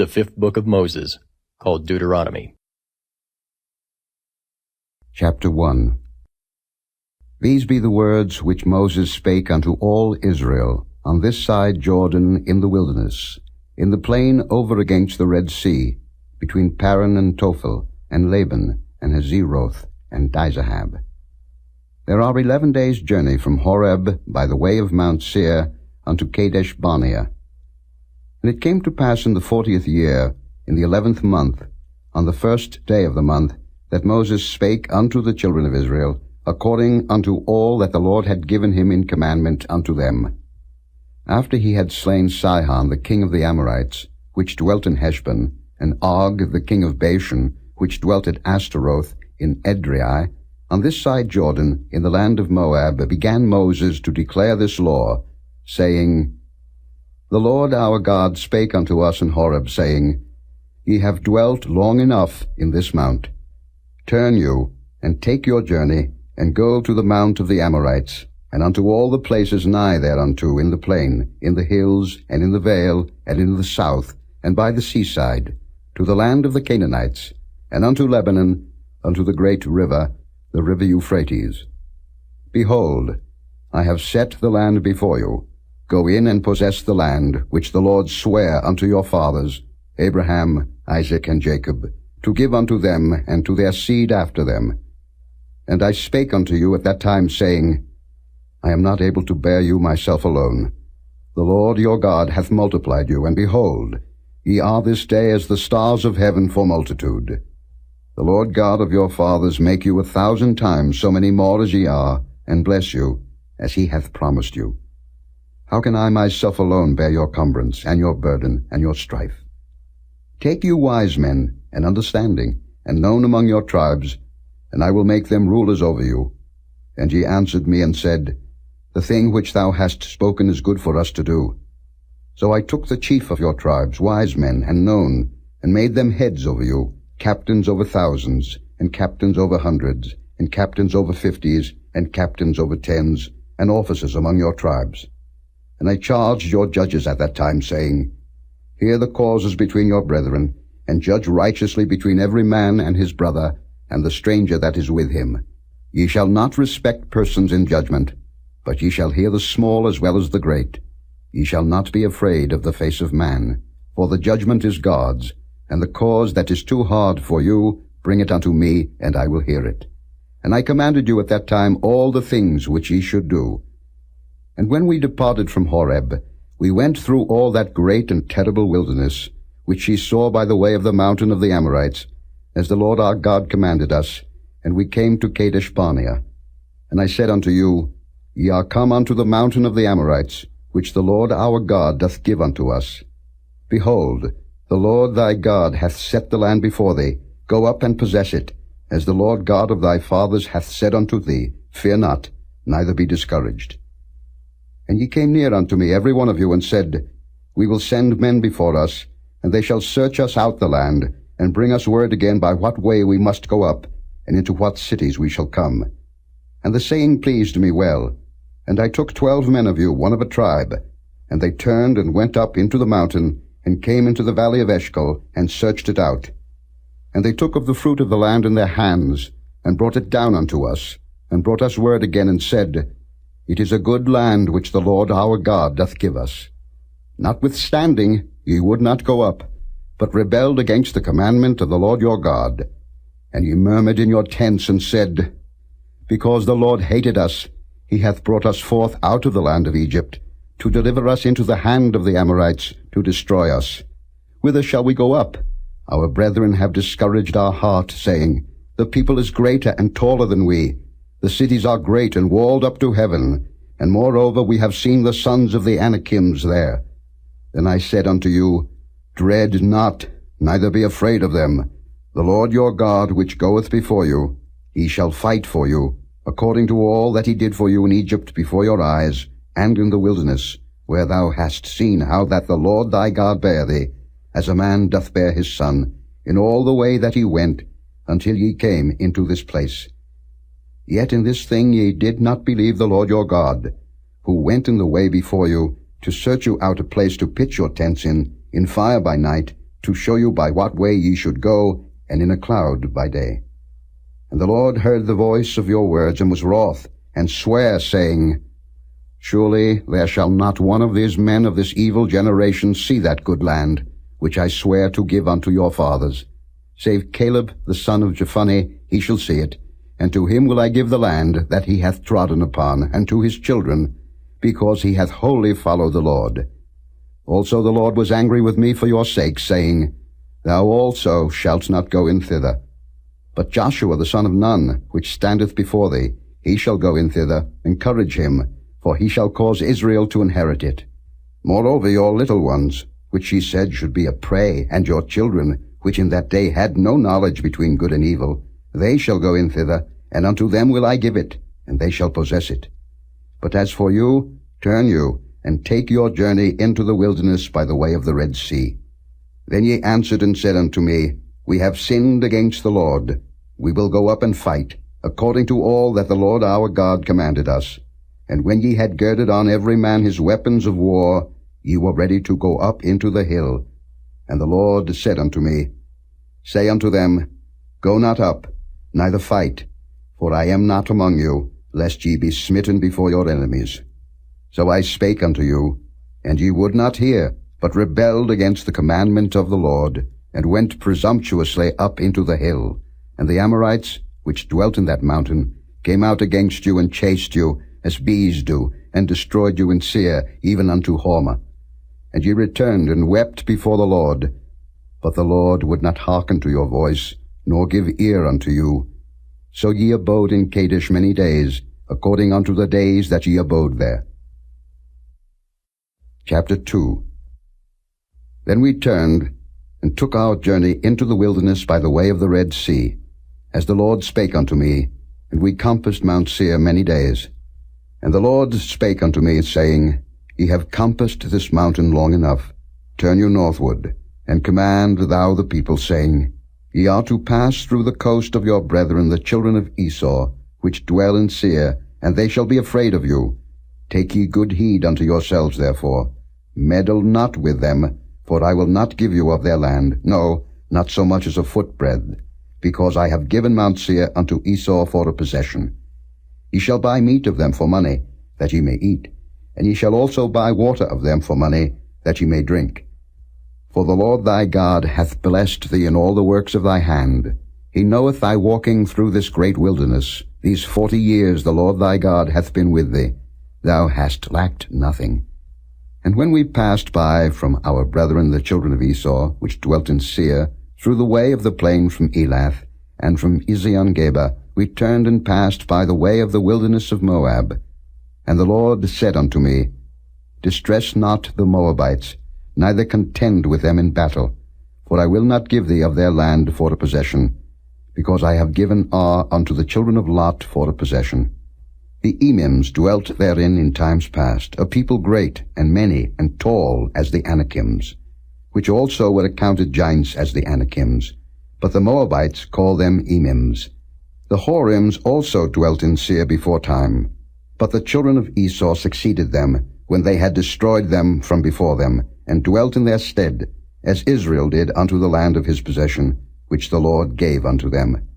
the fifth book of Moses, called Deuteronomy. Chapter 1. These be the words which Moses spake unto all Israel on this side Jordan in the wilderness, in the plain over against the Red Sea, between Paran and Tophel, and Laban, and Hazeroth, and Dizahab. There are 11 days' journey from Horeb by the way of Mount Seir unto Kadesh Barnea. And it came to pass in the 40th year, in the 11th month, on the first day of the month, that Moses spake unto the children of Israel, according unto all that the Lord had given him in commandment unto them. After he had slain Sihon the king of the Amorites, which dwelt in Heshbon, and Og the king of Bashan, which dwelt at Ashtaroth in Edrei, on this side Jordan, in the land of Moab, began Moses to declare this law, saying, The Lord our God spake unto us in Horeb, saying, Ye have dwelt long enough in this mount. Turn you, and take your journey, and go to the mount of the Amorites, and unto all the places nigh thereunto in the plain, in the hills, and in the vale, and in the south, and by the seaside, to the land of the Canaanites, and unto Lebanon, unto the great river, the river Euphrates. Behold, I have set the land before you. Go in and possess the land which the Lord sware unto your fathers, Abraham, Isaac, and Jacob, to give unto them and to their seed after them. And I spake unto you at that time, saying, I am not able to bear you myself alone. The Lord your God hath multiplied you, and behold, ye are this day as the stars of heaven for multitude. The Lord God of your fathers make you 1,000 times so many more as ye are, and bless you, as he hath promised you. How can I myself alone bear your cumbrance, and your burden, and your strife? Take you wise men, and understanding, and known among your tribes, and I will make them rulers over you. And ye answered me and said, The thing which thou hast spoken is good for us to do. So I took the chief of your tribes, wise men, and known, and made them heads over you, captains over thousands, and captains over hundreds, and captains over 50s, and captains over 10s, and officers among your tribes. And I charged your judges at that time, saying, Hear the causes between your brethren, and judge righteously between every man and his brother, and the stranger that is with him. Ye shall not respect persons in judgment, but ye shall hear the small as well as the great. Ye shall not be afraid of the face of man, for the judgment is God's, and the cause that is too hard for you, bring it unto me, and I will hear it. And I commanded you at that time all the things which ye should do. And when we departed from Horeb, we went through all that great and terrible wilderness, which ye saw by the way of the mountain of the Amorites, as the Lord our God commanded us, and we came to Kadesh Barnea. And I said unto you, Ye are come unto the mountain of the Amorites, which the Lord our God doth give unto us. Behold, the Lord thy God hath set the land before thee. Go up and possess it, as the Lord God of thy fathers hath said unto thee. Fear not, neither be discouraged. And ye came near unto me, every one of you, and said, We will send men before us, and they shall search us out the land, and bring us word again by what way we must go up, and into what cities we shall come. And the saying pleased me well. And I took 12 men of you, one of a tribe, and they turned and went up into the mountain, and came into the valley of Eshcol, and searched it out. And they took of the fruit of the land in their hands, and brought it down unto us, and brought us word again, and said, It is a good land which the Lord our God doth give us. Notwithstanding, ye would not go up, but rebelled against the commandment of the Lord your God. And ye murmured in your tents, and said, Because the Lord hated us, he hath brought us forth out of the land of Egypt, to deliver us into the hand of the Amorites, to destroy us. Whither shall we go up? Our brethren have discouraged our heart, saying, The people is greater and taller than we. The cities are great and walled up to heaven, and moreover we have seen the sons of the Anakims there. Then I said unto you, Dread not, neither be afraid of them. The Lord your God, which goeth before you, he shall fight for you, according to all that he did for you in Egypt before your eyes, and in the wilderness, where thou hast seen how that the Lord thy God bare thee, as a man doth bear his son, in all the way that he went, until ye came into this place. Yet in this thing ye did not believe the Lord your God, who went in the way before you, to search you out a place to pitch your tents in fire by night, to show you by what way ye should go, and in a cloud by day. And the Lord heard the voice of your words, and was wroth, and sware, saying, Surely there shall not one of these men of this evil generation see that good land, which I swear to give unto your fathers. Save Caleb the son of Jephunneh, he shall see it, and to him will I give the land that he hath trodden upon, and to his children, because he hath wholly followed the Lord. Also the Lord was angry with me for your sake, saying, Thou also shalt not go in thither. But Joshua the son of Nun, which standeth before thee, he shall go in thither. Encourage him, for he shall cause Israel to inherit it. Moreover your little ones, which ye said should be a prey, and your children, which in that day had no knowledge between good and evil, they shall go in thither, and unto them will I give it, and they shall possess it. But as for you, turn you, and take your journey into the wilderness by the way of the Red Sea. Then ye answered and said unto me, We have sinned against the Lord. We will go up and fight, according to all that the Lord our God commanded us. And when ye had girded on every man his weapons of war, ye were ready to go up into the hill. And the Lord said unto me, Say unto them, Go not up, neither fight, for I am not among you, lest ye be smitten before your enemies. So I spake unto you, and ye would not hear, but rebelled against the commandment of the Lord, and went presumptuously up into the hill. And the Amorites, which dwelt in that mountain, came out against you, and chased you, as bees do, and destroyed you in Seir, even unto Hormah. And ye returned, and wept before the Lord. But the Lord would not hearken to your voice, nor give ear unto you. So ye abode in Kadesh many days, according unto the days that ye abode there. Chapter 2. Then we turned, and took our journey into the wilderness by the way of the Red Sea, as the Lord spake unto me, and we compassed Mount Seir many days. And the Lord spake unto me, saying, Ye have compassed this mountain long enough. Turn you northward, and command thou the people, saying, Ye are to pass through the coast of your brethren, the children of Esau, which dwell in Seir, and they shall be afraid of you. Take ye good heed unto yourselves, therefore. Meddle not with them, for I will not give you of their land, no, not so much as a footbreadth, because I have given Mount Seir unto Esau for a possession. Ye shall buy meat of them for money, that ye may eat, and ye shall also buy water of them for money, that ye may drink. For the Lord thy God hath blessed thee in all the works of thy hand. He knoweth thy walking through this great wilderness. These 40 years the Lord thy God hath been with thee. Thou hast lacked nothing. And when we passed by from our brethren the children of Esau, which dwelt in Seir, through the way of the plain from Elath, and from Ezion-Geber, we turned and passed by the way of the wilderness of Moab. And the Lord said unto me, Distress not the Moabites, neither contend with them in battle, for I will not give thee of their land for a possession, because I have given Ar unto the children of Lot for a possession. The Emims dwelt therein in times past, a people great, and many, and tall as the Anakims, which also were accounted giants as the Anakims, but the Moabites call them Emims. The Horims also dwelt in Seir before time, but the children of Esau succeeded them, when they had destroyed them from before them, and dwelt in their stead, as Israel did unto the land of his possession, which the Lord gave unto them.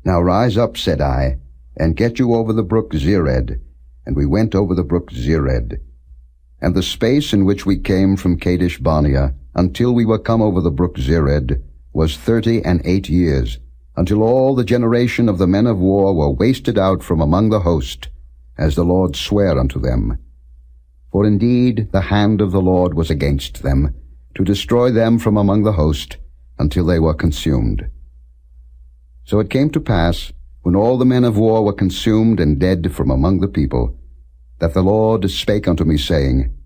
Now rise up, said I, and get you over the brook Zered. And we went over the brook Zered. And the space in which we came from Kadesh Barnea, until we were come over the brook Zered, was 38 years, until all the generation of the men of war were wasted out from among the host, as the Lord sware unto them. For indeed the hand of the Lord was against them, to destroy them from among the host, until they were consumed. So it came to pass, when all the men of war were consumed and dead from among the people, that the Lord spake unto me, saying,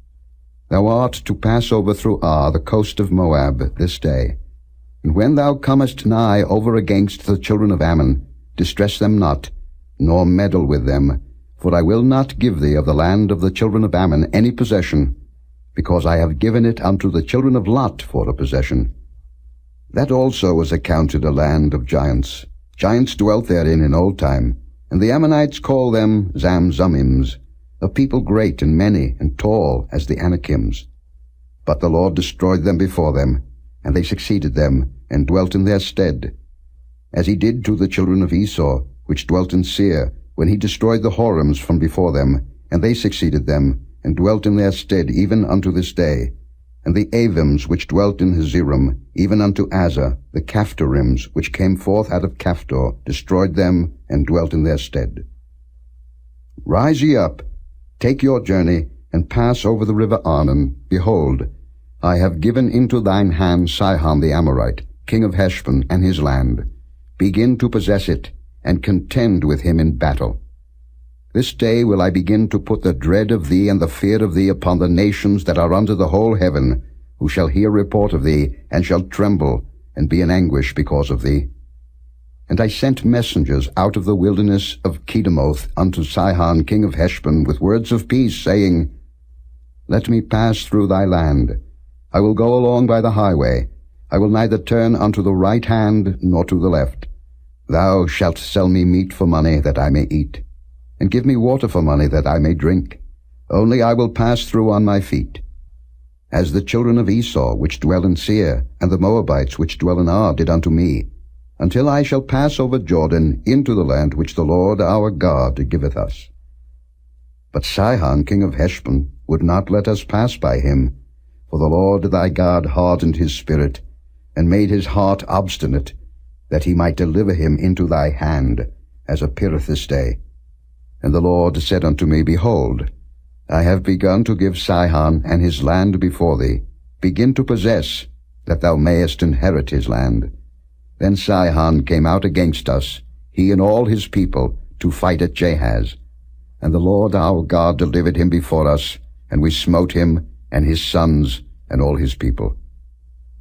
Thou art to pass over through Ar, the coast of Moab, this day. And when thou comest nigh over against the children of Ammon, distress them not, nor meddle with them, for I will not give thee of the land of the children of Ammon any possession, because I have given it unto the children of Lot for a possession. That also was accounted a land of giants. Giants dwelt therein in old time, and the Ammonites call them Zamzummims, a people great and many and tall as the Anakims. But the Lord destroyed them before them, and they succeeded them, and dwelt in their stead. As he did to the children of Esau, which dwelt in Seir, when he destroyed the whoredoms from before them, and they succeeded them, and dwelt in their stead even unto this day. And the Avims which dwelt in Hazerim, even unto Azza, the Caphtorims which came forth out of Caphtor, destroyed them, and dwelt in their stead. Rise ye up, take your journey, and pass over the river Arnon. Behold, I have given into thine hand Sihon the Amorite, king of Heshbon, and his land. Begin to possess it, and contend with him in battle. This day will I begin to put the dread of thee and the fear of thee upon the nations that are under the whole heaven, who shall hear report of thee, and shall tremble, and be in anguish because of thee. And I sent messengers out of the wilderness of Kedemoth unto Sihon king of Heshbon with words of peace, saying, Let me pass through thy land. I will go along by the highway. I will neither turn unto the right hand nor to the left. Thou shalt sell me meat for money that I may eat, and give me water for money that I may drink. Only I will pass through on my feet. As the children of Esau which dwell in Seir, and the Moabites which dwell in Ar did unto me, until I shall pass over Jordan into the land which the Lord our God giveth us. But Sihon king of Heshbon would not let us pass by him, for the Lord thy God hardened his spirit, and made his heart obstinate, that he might deliver him into thy hand, as appeareth this day. And the Lord said unto me, Behold, I have begun to give Sihon and his land before thee. Begin to possess, that thou mayest inherit his land. Then Sihon came out against us, he and all his people, to fight at Jahaz. And the Lord our God delivered him before us, and we smote him, and his sons, and all his people.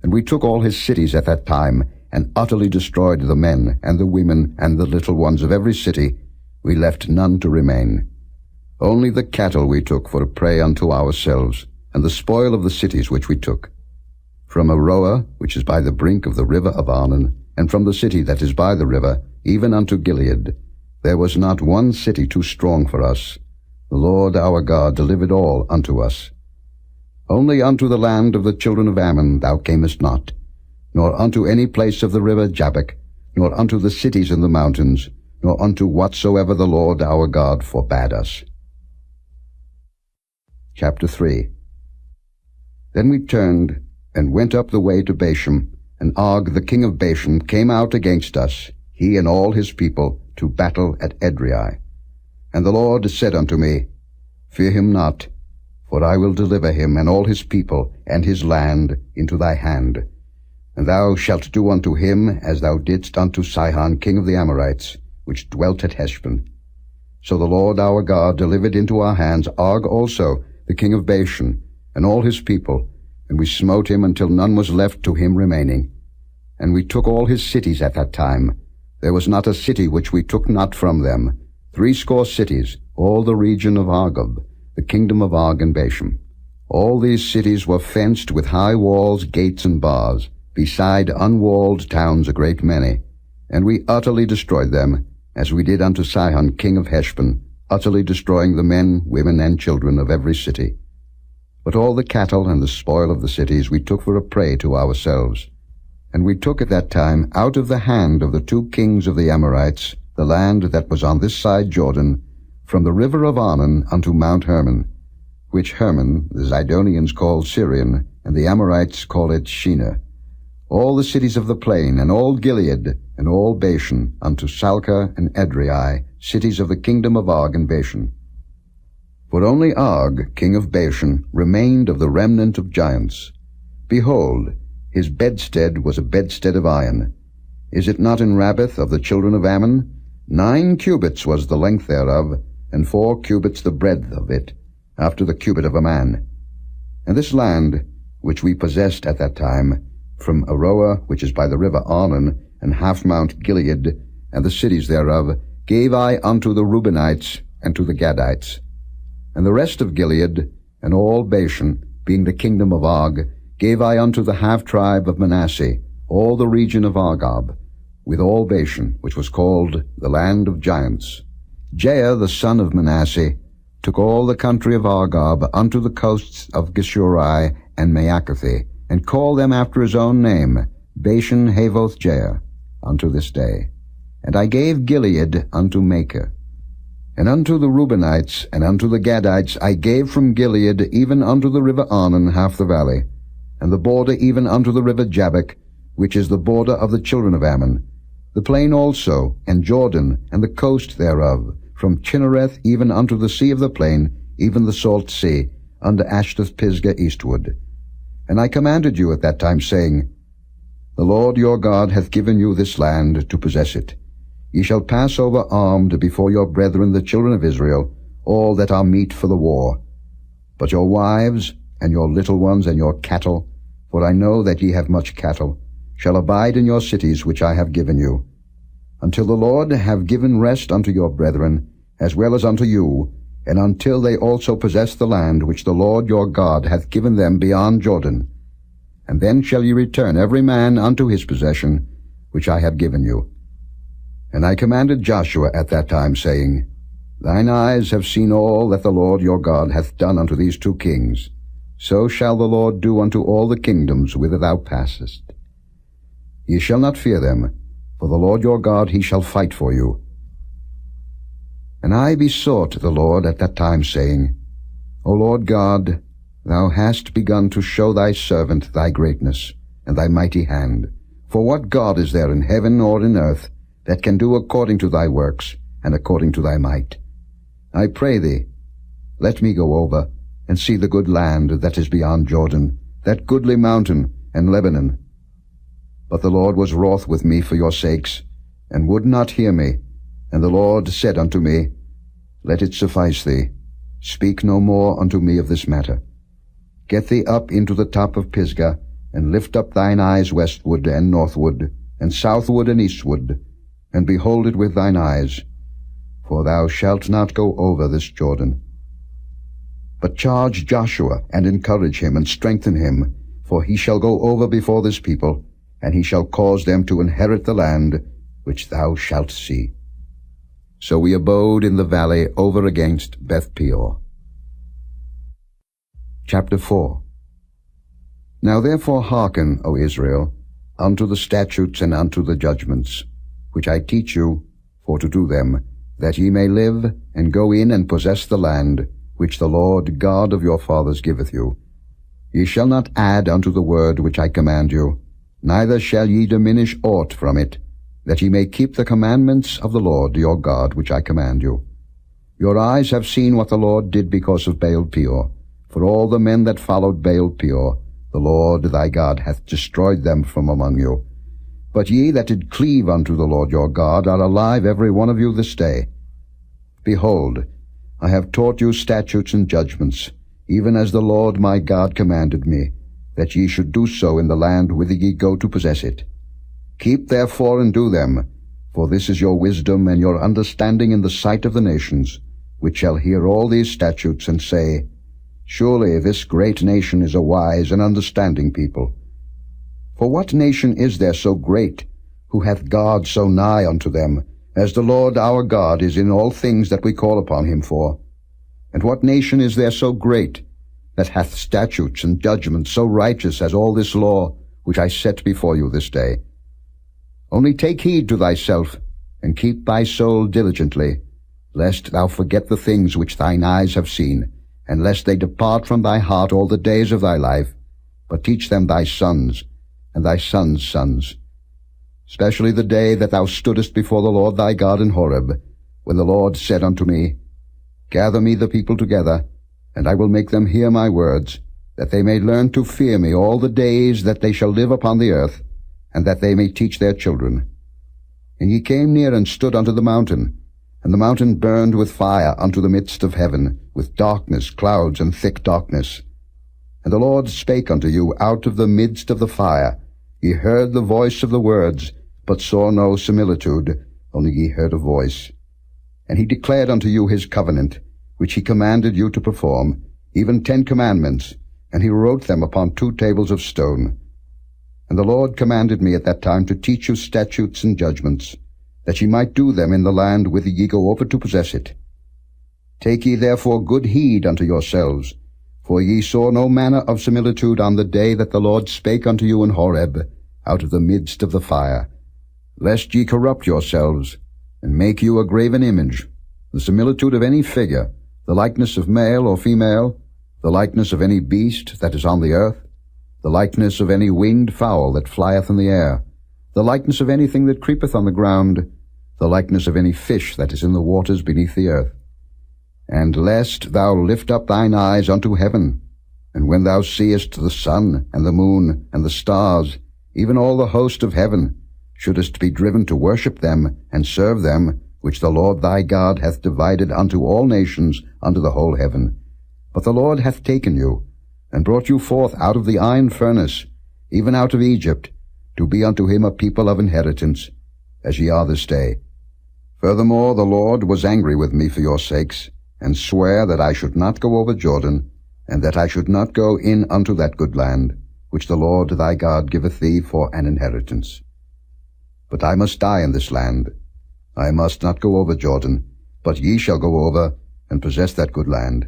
And we took all his cities at that time, and utterly destroyed the men, and the women, and the little ones of every city. We left none to remain. Only the cattle we took for a prey unto ourselves, and the spoil of the cities which we took. From Aroah, which is by the brink of the river of Arnon, and from the city that is by the river, even unto Gilead, there was not one city too strong for us. The Lord our God delivered all unto us. Only unto the land of the children of Ammon thou camest not, nor unto any place of the river Jabbok, nor unto the cities in the mountains, nor unto whatsoever the Lord our God forbade us. Chapter 3. Then we turned, and went up the way to Bashan, and Og the king of Bashan came out against us, he and all his people, to battle at Edrei. And the Lord said unto me, Fear him not, for I will deliver him and all his people and his land into thy hand. And thou shalt do unto him as thou didst unto Sihon king of the Amorites, which dwelt at Heshbon. So the Lord our God delivered into our hands Og also, the king of Bashan, and all his people, and we smote him until none was left to him remaining. And we took all his cities at that time. There was not a city which we took not from them, 80 cities, all the region of Argob, the kingdom of Og and Bashan. All these cities were fenced with high walls, gates, and bars, beside unwalled towns a great many. And we utterly destroyed them, as we did unto Sihon king of Heshbon, utterly destroying the men, women, and children of every city. But all the cattle and the spoil of the cities we took for a prey to ourselves. And we took at that time out of the hand of the 2 kings of the Amorites the land that was on this side Jordan, from the river of Arnon unto Mount Hermon, which Hermon the Zidonians call Syrian, and the Amorites call it Shinar. All the cities of the plain, and all Gilead, and all Bashan, unto Salcah and Edrei, cities of the kingdom of Og and Bashan. For only Og, king of Bashan, remained of the remnant of giants. Behold, his bedstead was a bedstead of iron. Is it not in Rabbath of the children of Ammon? 9 cubits was the length thereof, and 4 cubits the breadth of it, after the cubit of a man. And this land, which we possessed at that time, from Aroah, which is by the river Arnon, and half Mount Gilead, and the cities thereof, gave I unto the Reubenites and to the Gadites. And the rest of Gilead, and all Bashan, being the kingdom of Og, gave I unto the half-tribe of Manasseh, all the region of Argob, with all Bashan, which was called the land of giants. Jair the son of Manasseh took all the country of Argob unto the coasts of Geshuri and Maacathi, and call them after his own name, Bashan Havoth Jair, unto this day. And I gave Gilead unto Machir. And unto the Reubenites and unto the Gadites I gave from Gilead even unto the river Arnon half the valley, and the border even unto the river Jabbok, which is the border of the children of Ammon, the plain also, and Jordan, and the coast thereof, from Chinnereth even unto the sea of the plain, even the salt sea, unto Ashdoth-Pisgah eastward. And I commanded you at that time, saying, The Lord your God hath given you this land to possess it. Ye shall pass over armed before your brethren the children of Israel, all that are meet for the war. But your wives, and your little ones, and your cattle, for I know that ye have much cattle, shall abide in your cities which I have given you, until the Lord have given rest unto your brethren, as well as unto you, and until they also possess the land which the Lord your God hath given them beyond Jordan. And then shall ye return every man unto his possession, which I have given you. And I commanded Joshua at that time, saying, Thine eyes have seen all that the Lord your God hath done unto these two kings. So shall the Lord do unto all the kingdoms whither thou passest. Ye shall not fear them, for the Lord your God he shall fight for you. And I besought the Lord at that time, saying, O Lord God, thou hast begun to show thy servant thy greatness, and thy mighty hand. For what God is there in heaven or in earth, that can do according to thy works, and according to thy might? I pray thee, let me go over, and see the good land that is beyond Jordan, that goodly mountain, and Lebanon. But the Lord was wroth with me for your sakes, and would not hear me. And the Lord said unto me, Let it suffice thee. Speak no more unto me of this matter. Get thee up into the top of Pisgah, and lift up thine eyes westward and northward, and southward and eastward, and behold it with thine eyes, for thou shalt not go over this Jordan. But charge Joshua, and encourage him, and strengthen him, for he shall go over before this people, and he shall cause them to inherit the land which thou shalt see. So we abode in the valley over against Beth-peor. Chapter 4. Now therefore hearken, O Israel, unto the statutes and unto the judgments, which I teach you, for to do them, that ye may live, and go in and possess the land, which the Lord God of your fathers giveth you. Ye shall not add unto the word which I command you, neither shall ye diminish aught from it, that ye may keep the commandments of the Lord your God which I command you. Your eyes have seen what the Lord did because of Baal-peor. For all the men that followed Baal-peor, the Lord thy God hath destroyed them from among you. But ye that did cleave unto the Lord your God are alive every one of you this day. Behold, I have taught you statutes and judgments, even as the Lord my God commanded me, that ye should do so in the land whither ye go to possess it. Keep therefore and do them, for this is your wisdom and your understanding in the sight of the nations, which shall hear all these statutes, and say, Surely this great nation is a wise and understanding people. For what nation is there so great, who hath God so nigh unto them, as the Lord our God is in all things that we call upon him for? And what nation is there so great, that hath statutes and judgments so righteous as all this law, which I set before you this day? Only take heed to thyself, and keep thy soul diligently, lest thou forget the things which thine eyes have seen, and lest they depart from thy heart all the days of thy life, but teach them thy sons, and thy sons' sons. Especially the day that thou stoodest before the Lord thy God in Horeb, when the Lord said unto me, Gather me the people together, and I will make them hear my words, that they may learn to fear me all the days that they shall live upon the earth, and that they may teach their children. And ye came near and stood unto the mountain, and the mountain burned with fire unto the midst of heaven, with darkness, clouds, and thick darkness. And the Lord spake unto you out of the midst of the fire. Ye heard the voice of the words, but saw no similitude, only ye heard a voice. And he declared unto you his covenant, which he commanded you to perform, even 10 commandments, and he wrote them upon 2 tables of stone. And the Lord commanded me at that time to teach you statutes and judgments, that ye might do them in the land whither ye go over to possess it. Take ye therefore good heed unto yourselves, For ye saw no manner of similitude on the day that the Lord spake unto you in Horeb, out of the midst of the fire, lest ye corrupt yourselves, and make you a graven image, the similitude of any figure, the likeness of male or female, the likeness of any beast that is on the earth, the likeness of any winged fowl that flieth in the air, the likeness of anything that creepeth on the ground, the likeness of any fish that is in the waters beneath the earth. And lest thou lift up thine eyes unto heaven, and when thou seest the sun and the moon and the stars, even all the host of heaven, shouldest be driven to worship them and serve them, which the Lord thy God hath divided unto all nations under the whole heaven. But the Lord hath taken you, and brought you forth out of the iron furnace, even out of Egypt, to be unto him a people of inheritance, as ye are this day. Furthermore the Lord was angry with me for your sakes, and sware that I should not go over Jordan, and that I should not go in unto that good land, which the Lord thy God giveth thee for an inheritance. But I must die in this land. I must not go over Jordan, but ye shall go over, and possess that good land.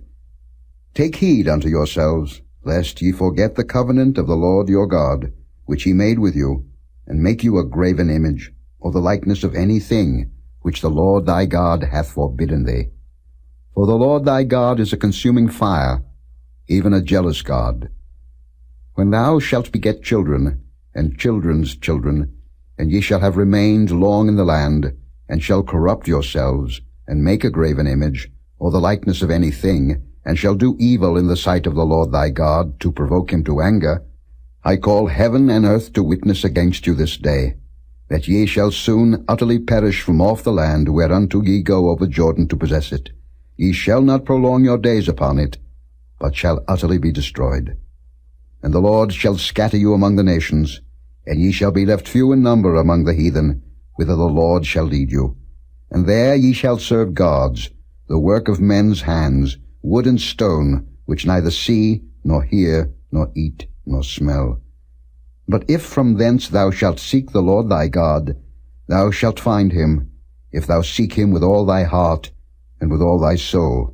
Take heed unto yourselves, lest ye forget the covenant of the Lord your God, which he made with you, and make you a graven image, or the likeness of any thing, which the Lord thy God hath forbidden thee. For the Lord thy God is a consuming fire, even a jealous God. When thou shalt beget children, and children's children, and ye shall have remained long in the land, and shall corrupt yourselves, and make a graven image, or the likeness of any thing, and shall do evil in the sight of the Lord thy God, to provoke him to anger, I call heaven and earth to witness against you this day, that ye shall soon utterly perish from off the land whereunto ye go over Jordan to possess it. Ye shall not prolong your days upon it, but shall utterly be destroyed. And the Lord shall scatter you among the nations, and ye shall be left few in number among the heathen, whither the Lord shall lead you. And there ye shall serve gods, the work of men's hands, wood and stone, which neither see, nor hear, nor eat, nor smell. But if from thence thou shalt seek the Lord thy God, thou shalt find him, if thou seek him with all thy heart, and with all thy soul.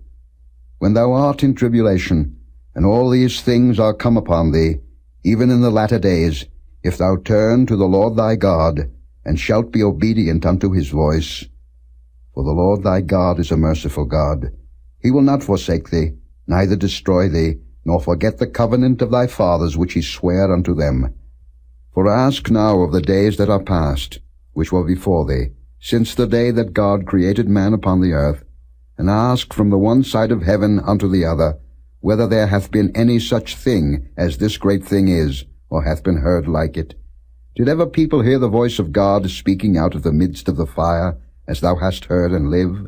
When thou art in tribulation, and all these things are come upon thee, even in the latter days, if thou turn to the Lord thy God, and shalt be obedient unto his voice. For the Lord thy God is a merciful God. He will not forsake thee, neither destroy thee, nor forget the covenant of thy fathers which he sware unto them. For ask now of the days that are past, which were before thee, since the day that God created man upon the earth, and ask from the one side of heaven unto the other, whether there hath been any such thing as this great thing is, or hath been heard like it. Did ever people hear the voice of God speaking out of the midst of the fire, as thou hast heard, and live?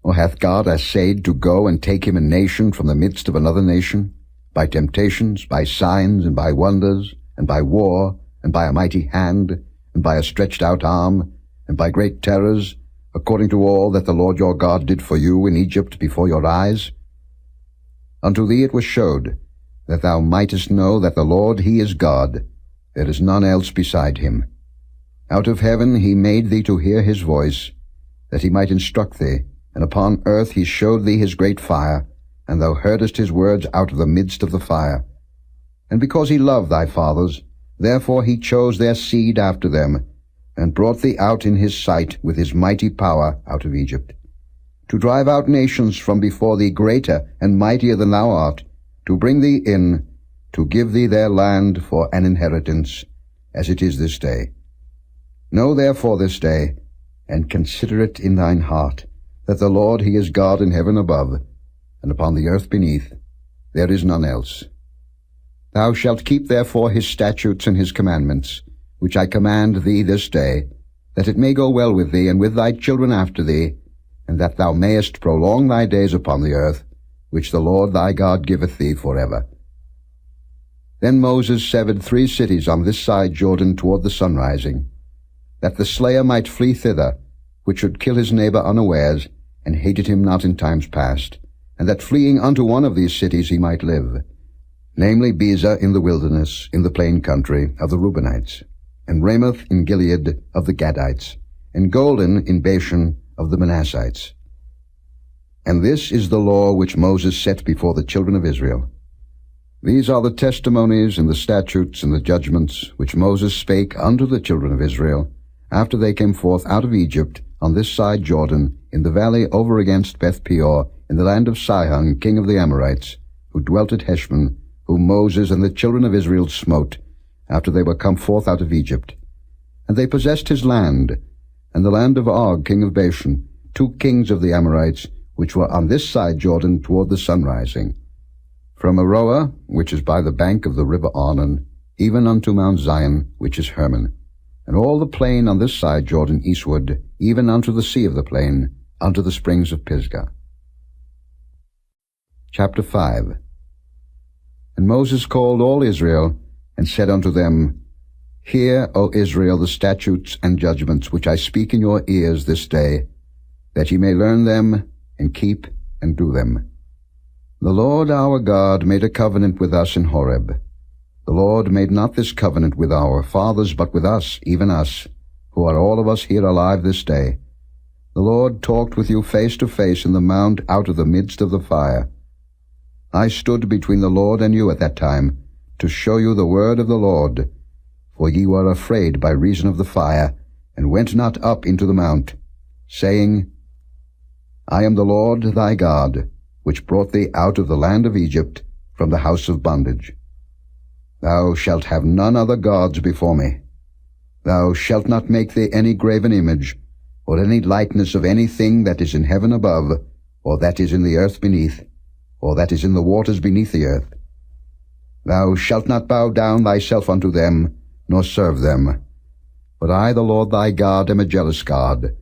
Or hath God assayed to go and take him a nation from the midst of another nation, by temptations, by signs, and by wonders, and by war, and by a mighty hand, and by a stretched out arm, and by great terrors, according to all that the Lord your God did for you in Egypt before your eyes? Unto thee it was showed, that thou mightest know that the Lord he is God, there is none else beside him. Out of heaven he made thee to hear his voice, that he might instruct thee, and upon earth he showed thee his great fire, and thou heardest his words out of the midst of the fire. And because he loved thy fathers, therefore he chose their seed after them, and brought thee out in his sight with his mighty power out of Egypt, to drive out nations from before thee greater and mightier than thou art, to bring thee in, to give thee their land for an inheritance, as it is this day. Know therefore this day, and consider it in thine heart, that the Lord he is God in heaven above, and upon the earth beneath, there is none else. Thou shalt keep therefore his statutes and his commandments, which I command thee this day, that it may go well with thee and with thy children after thee, and that thou mayest prolong thy days upon the earth, which the Lord thy God giveth thee forever. Then Moses severed 3 cities on this side Jordan toward the sunrising, that the slayer might flee thither, which should kill his neighbor unawares, and hated him not in times past, and that fleeing unto one of these cities he might live, namely Bezer in the wilderness, in the plain country of the Reubenites, and Ramoth in Gilead of the Gadites, and Golden in Bashan of the Manassites. And this is the law which Moses set before the children of Israel, These are the testimonies and the statutes and the judgments which Moses spake unto the children of Israel, after they came forth out of Egypt, on this side Jordan, in the valley over against Beth-peor, in the land of Sihon, king of the Amorites, who dwelt at Heshbon, whom Moses and the children of Israel smote, after they were come forth out of Egypt. And they possessed his land, and the land of Og, king of Bashan, 2 kings of the Amorites, which were on this side Jordan toward the sunrising, from Aroah, which is by the bank of the river Arnon, even unto Mount Zion, which is Hermon, and all the plain on this side Jordan eastward, even unto the sea of the plain, unto the springs of Pisgah. Chapter 5. And Moses called all Israel, and said unto them, Hear, O Israel, the statutes and judgments which I speak in your ears this day, that ye may learn them, and keep and do them. The Lord our God made a covenant with us in Horeb. The Lord made not this covenant with our fathers, but with us, even us, who are all of us here alive this day. The Lord talked with you face to face in the mount out of the midst of the fire. I stood between the Lord and you at that time, to show you the word of the Lord. For ye were afraid by reason of the fire, and went not up into the mount, saying, I am the Lord thy God, which brought thee out of the land of Egypt, from the house of bondage. Thou shalt have none other gods before me. Thou shalt not make thee any graven image, or any likeness of anything that is in heaven above, or that is in the earth beneath, or that is in the waters beneath the earth. Thou shalt not bow down thyself unto them, nor serve them. But I, the Lord thy God, am a jealous God,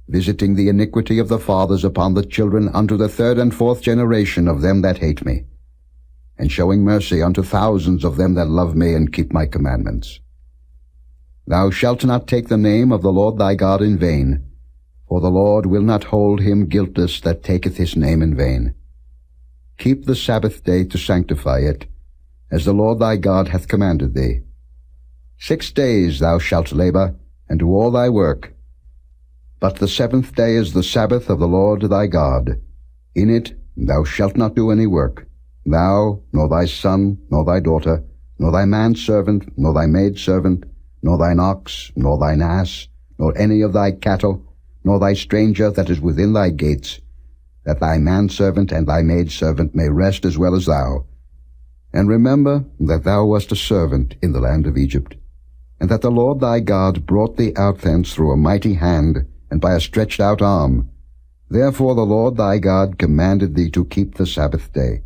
visiting the iniquity of the fathers upon the children unto the 3rd and 4th generation of them that hate me, and showing mercy unto thousands of them that love me and keep my commandments. Thou shalt not take the name of the Lord thy God in vain, for the Lord will not hold him guiltless that taketh his name in vain. Keep the Sabbath day to sanctify it, as the Lord thy God hath commanded thee. 6 days thou shalt labor, and do all thy work. But the 7th day is the Sabbath of the Lord thy God. In it thou shalt not do any work, thou, nor thy son, nor thy daughter, nor thy manservant, nor thy maidservant, nor thine ox, nor thine ass, nor any of thy cattle, nor thy stranger that is within thy gates, that thy manservant and thy maidservant may rest as well as thou. And remember that thou wast a servant in the land of Egypt, and that the Lord thy God brought thee out thence through a mighty hand, and by a stretched out arm. Therefore the Lord thy God commanded thee to keep the Sabbath day.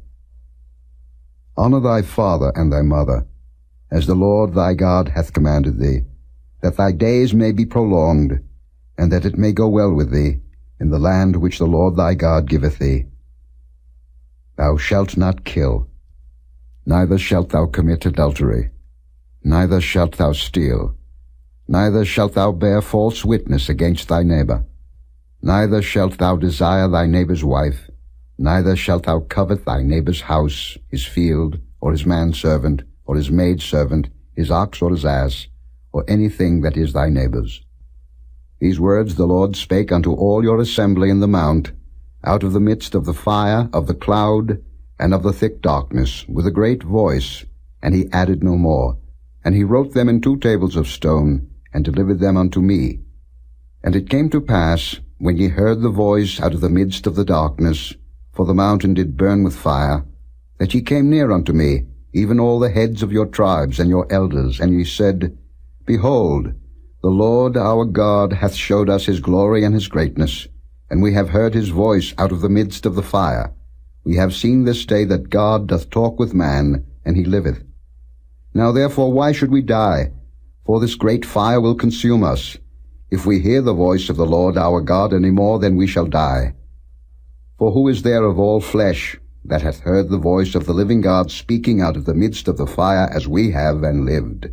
Honor thy father and thy mother, as the Lord thy God hath commanded thee, that thy days may be prolonged, and that it may go well with thee, in the land which the Lord thy God giveth thee. Thou shalt not kill, neither shalt thou commit adultery, neither shalt thou steal, neither shalt thou bear false witness against thy neighbor, neither shalt thou desire thy neighbor's wife, neither shalt thou covet thy neighbor's house, his field, or his manservant, or his maidservant, his ox or his ass, or anything that is thy neighbor's. These words the Lord spake unto all your assembly in the mount, out of the midst of the fire, of the cloud, and of the thick darkness, with a great voice, and he added no more. And he wrote them in 2 tables of stone, and delivered them unto me. And it came to pass, when ye heard the voice out of the midst of the darkness, for the mountain did burn with fire, that ye came near unto me, even all the heads of your tribes and your elders, and ye said, Behold, the Lord our God hath showed us his glory and his greatness, and we have heard his voice out of the midst of the fire. We have seen this day that God doth talk with man, and he liveth. Now therefore why should we die? For this great fire will consume us. If we hear the voice of the Lord our God any more, then we shall die. For who is there of all flesh that hath heard the voice of the living God speaking out of the midst of the fire as we have and lived?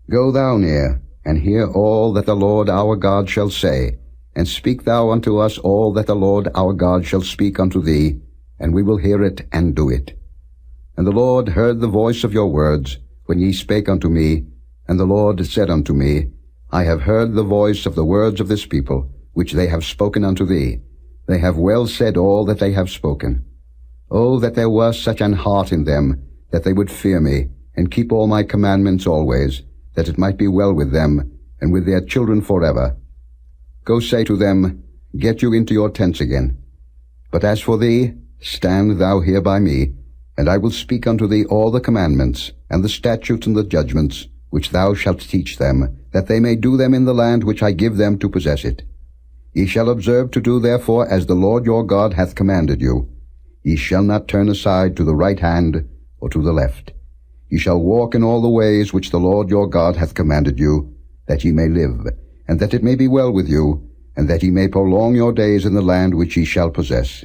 Go thou near, and hear all that the Lord our God shall say, and speak thou unto us all that the Lord our God shall speak unto thee, and we will hear it and do it. And the Lord heard the voice of your words, when ye spake unto me, and the Lord said unto me, I have heard the voice of the words of this people, which they have spoken unto thee. They have well said all that they have spoken. Oh, that there were such an heart in them, that they would fear me, and keep all my commandments always, that it might be well with them, and with their children forever. Go say to them, Get you into your tents again. But as for thee, stand thou here by me, and I will speak unto thee all the commandments, and the statutes and the judgments, which thou shalt teach them, that they may do them in the land which I give them to possess it. Ye shall observe to do therefore as the Lord your God hath commanded you. Ye shall not turn aside to the right hand or to the left. Ye shall walk in all the ways which the Lord your God hath commanded you, that ye may live, and that it may be well with you, and that ye may prolong your days in the land which ye shall possess.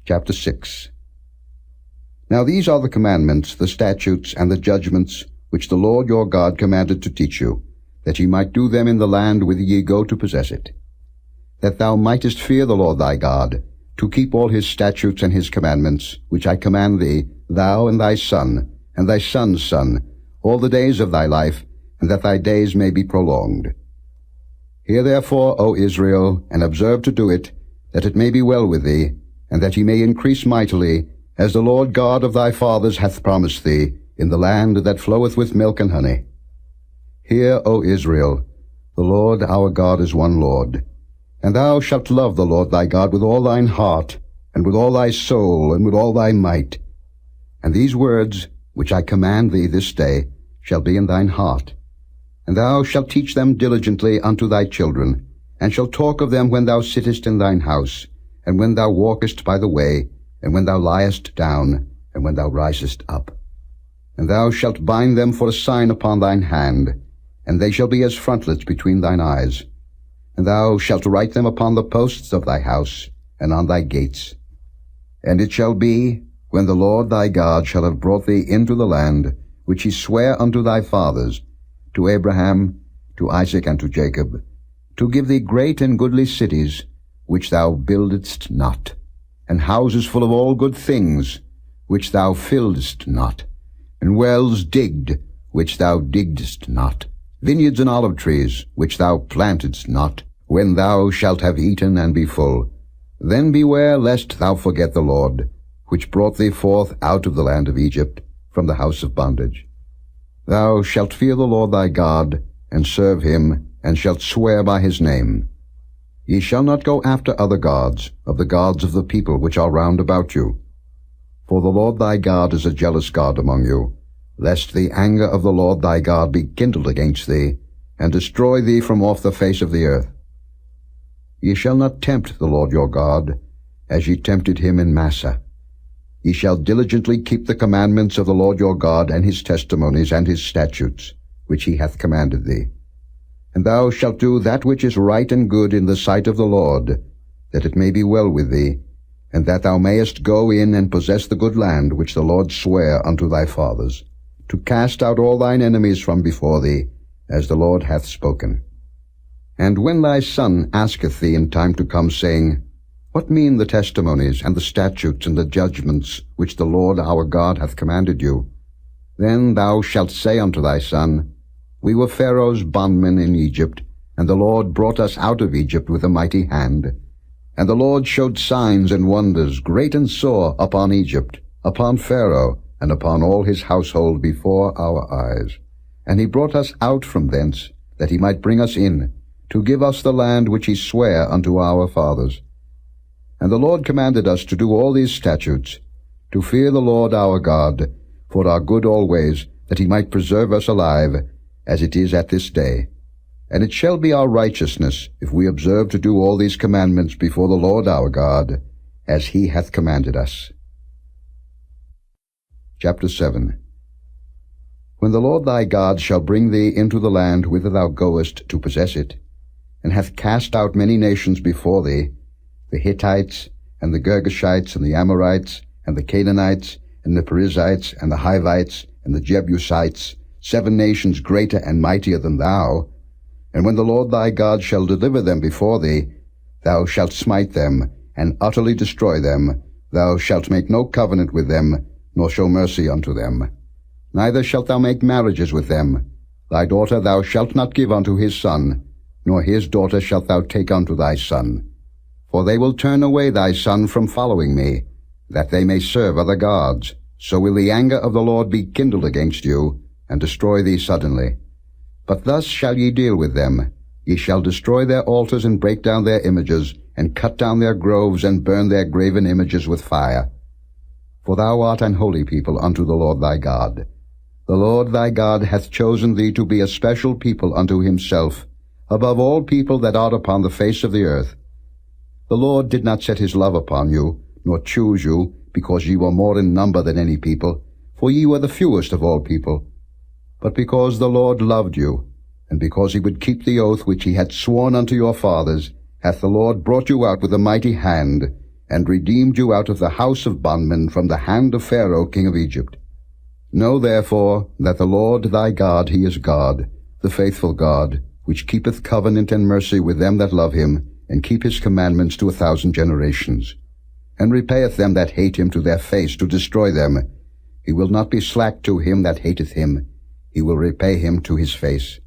Chapter 6. Now these are the commandments, the statutes, and the judgments, which the Lord your God commanded to teach you, that ye might do them in the land whither ye go to possess it. That thou mightest fear the Lord thy God, to keep all his statutes and his commandments, which I command thee, thou and thy son, and thy son's son, all the days of thy life, and that thy days may be prolonged. Hear therefore, O Israel, and observe to do it, that it may be well with thee, and that ye may increase mightily, as the Lord God of thy fathers hath promised thee, in the land that floweth with milk and honey. Hear, O Israel, the Lord our God is one Lord. And thou shalt love the Lord thy God with all thine heart, and with all thy soul, and with all thy might. And these words, which I command thee this day, shall be in thine heart. And thou shalt teach them diligently unto thy children, and shalt talk of them when thou sittest in thine house, and when thou walkest by the way, and when thou liest down, and when thou risest up. And thou shalt bind them for a sign upon thine hand, and they shall be as frontlets between thine eyes. And thou shalt write them upon the posts of thy house, and on thy gates. And it shall be, when the Lord thy God shall have brought thee into the land, which he sware unto thy fathers, to Abraham, to Isaac, and to Jacob, to give thee great and goodly cities, which thou buildedst not, and houses full of all good things, which thou filledst not, and wells digged, which thou diggedst not, vineyards and olive trees, which thou plantedst not, when thou shalt have eaten and be full. Then beware lest thou forget the Lord, which brought thee forth out of the land of Egypt, from the house of bondage. Thou shalt fear the Lord thy God, and serve him, and shalt swear by his name. Ye shall not go after other gods, of the gods of the people which are round about you. For the Lord thy God is a jealous God among you, lest the anger of the Lord thy God be kindled against thee, and destroy thee from off the face of the earth. Ye shall not tempt the Lord your God, as ye tempted him in Massah. Ye shall diligently keep the commandments of the Lord your God, and his testimonies, and his statutes, which he hath commanded thee. And thou shalt do that which is right and good in the sight of the Lord, that it may be well with thee, and that thou mayest go in and possess the good land which the Lord sware unto thy fathers, to cast out all thine enemies from before thee, as the Lord hath spoken. And when thy son asketh thee in time to come, saying, What mean the testimonies, and the statutes, and the judgments, which the Lord our God hath commanded you? Then thou shalt say unto thy son, We were Pharaoh's bondmen in Egypt, and the Lord brought us out of Egypt with a mighty hand. And the Lord showed signs and wonders, great and sore, upon Egypt, upon Pharaoh, and upon all his household before our eyes. And he brought us out from thence, that he might bring us in, to give us the land which he sware unto our fathers. And the Lord commanded us to do all these statutes, to fear the Lord our God, for our good always, that he might preserve us alive, as it is at this day. And it shall be our righteousness, if we observe to do all these commandments before the Lord our God, as he hath commanded us. Chapter 7. When the Lord thy God shall bring thee into the land whither thou goest to possess it, and hath cast out many nations before thee, the Hittites, and the Girgashites, and the Amorites, and the Canaanites, and the Perizzites, and the Hivites, and the Jebusites, 7 nations greater and mightier than thou, and when the Lord thy God shall deliver them before thee, thou shalt smite them, and utterly destroy them. Thou shalt make no covenant with them, nor show mercy unto them. Neither shalt thou make marriages with them. Thy daughter thou shalt not give unto his son, nor his daughter shalt thou take unto thy son. For they will turn away thy son from following me, that they may serve other gods, so will the anger of the Lord be kindled against you, and destroy thee suddenly. But thus shall ye deal with them. Ye shall destroy their altars, and break down their images, and cut down their groves, and burn their graven images with fire. For thou art an holy people unto the Lord thy God. The Lord thy God hath chosen thee to be a special people unto himself, above all people that are upon the face of the earth. The Lord did not set his love upon you, nor choose you, because ye were more in number than any people, for ye were the fewest of all people. But because the Lord loved you, and because he would keep the oath which he had sworn unto your fathers, hath the Lord brought you out with a mighty hand, and redeemed you out of the house of bondmen from the hand of Pharaoh king of Egypt. Know therefore that the Lord thy God, he is God, the faithful God, which keepeth covenant and mercy with them that love him, and keep his commandments to 1,000 generations, and repayeth them that hate him to their face, to destroy them. He will not be slack to him that hateth him. He will repay him to his face.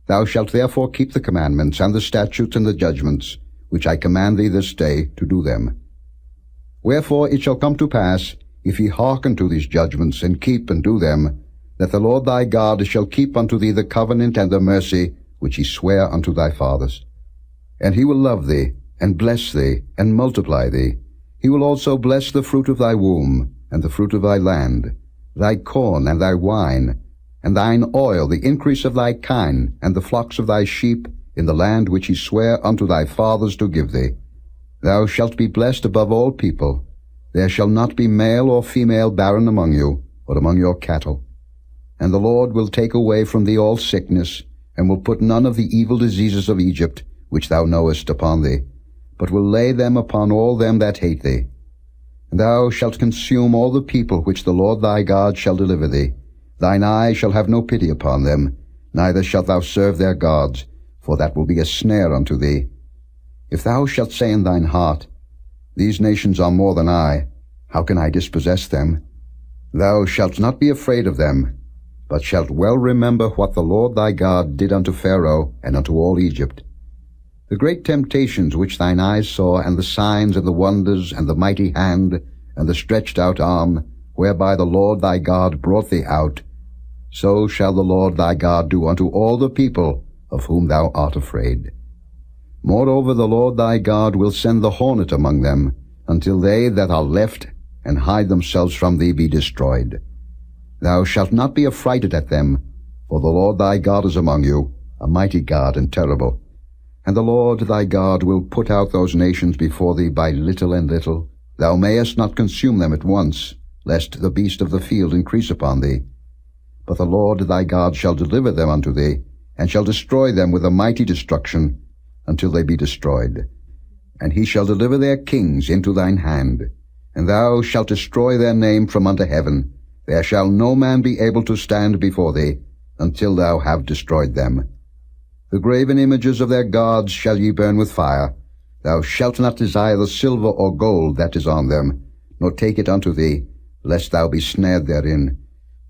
Thou shalt therefore keep the commandments, and the statutes, and the judgments, which I command thee this day, to do them. Wherefore it shall come to pass, if ye hearken to these judgments, and keep and do them, that the Lord thy God shall keep unto thee the covenant and the mercy which he sware unto thy fathers. And he will love thee, and bless thee, and multiply thee. He will also bless the fruit of thy womb, and the fruit of thy land, thy corn and thy wine, and thine oil, the increase of thy kine, and the flocks of thy sheep, in the land which he sware unto thy fathers to give thee. Thou shalt be blessed above all people. There shall not be male or female barren among you, or among your cattle. And the Lord will take away from thee all sickness, and will put none of the evil diseases of Egypt, which thou knowest, upon thee, but will lay them upon all them that hate thee. And thou shalt consume all the people which the Lord thy God shall deliver thee. Thine eye shall have no pity upon them, neither shalt thou serve their gods, for that will be a snare unto thee. If thou shalt say in thine heart, These nations are more than I, how can I dispossess them? Thou shalt not be afraid of them, but shalt well remember what the Lord thy God did unto Pharaoh and unto all Egypt. The great temptations which thine eyes saw, and the signs and the wonders, and the mighty hand, and the stretched out arm, whereby the Lord thy God brought thee out, so shall the Lord thy God do unto all the people of whom thou art afraid. Moreover, the Lord thy God will send the hornet among them, until they that are left and hide themselves from thee be destroyed. Thou shalt not be affrighted at them, for the Lord thy God is among you, a mighty God and terrible. And the Lord thy God will put out those nations before thee by little and little. Thou mayest not consume them at once, lest the beast of the field increase upon thee. But the Lord thy God shall deliver them unto thee, and shall destroy them with a mighty destruction, until they be destroyed. And he shall deliver their kings into thine hand, and thou shalt destroy their name from under heaven. There shall no man be able to stand before thee, until thou have destroyed them. The graven images of their gods shall ye burn with fire. Thou shalt not desire the silver or gold that is on them, nor take it unto thee, lest thou be snared therein,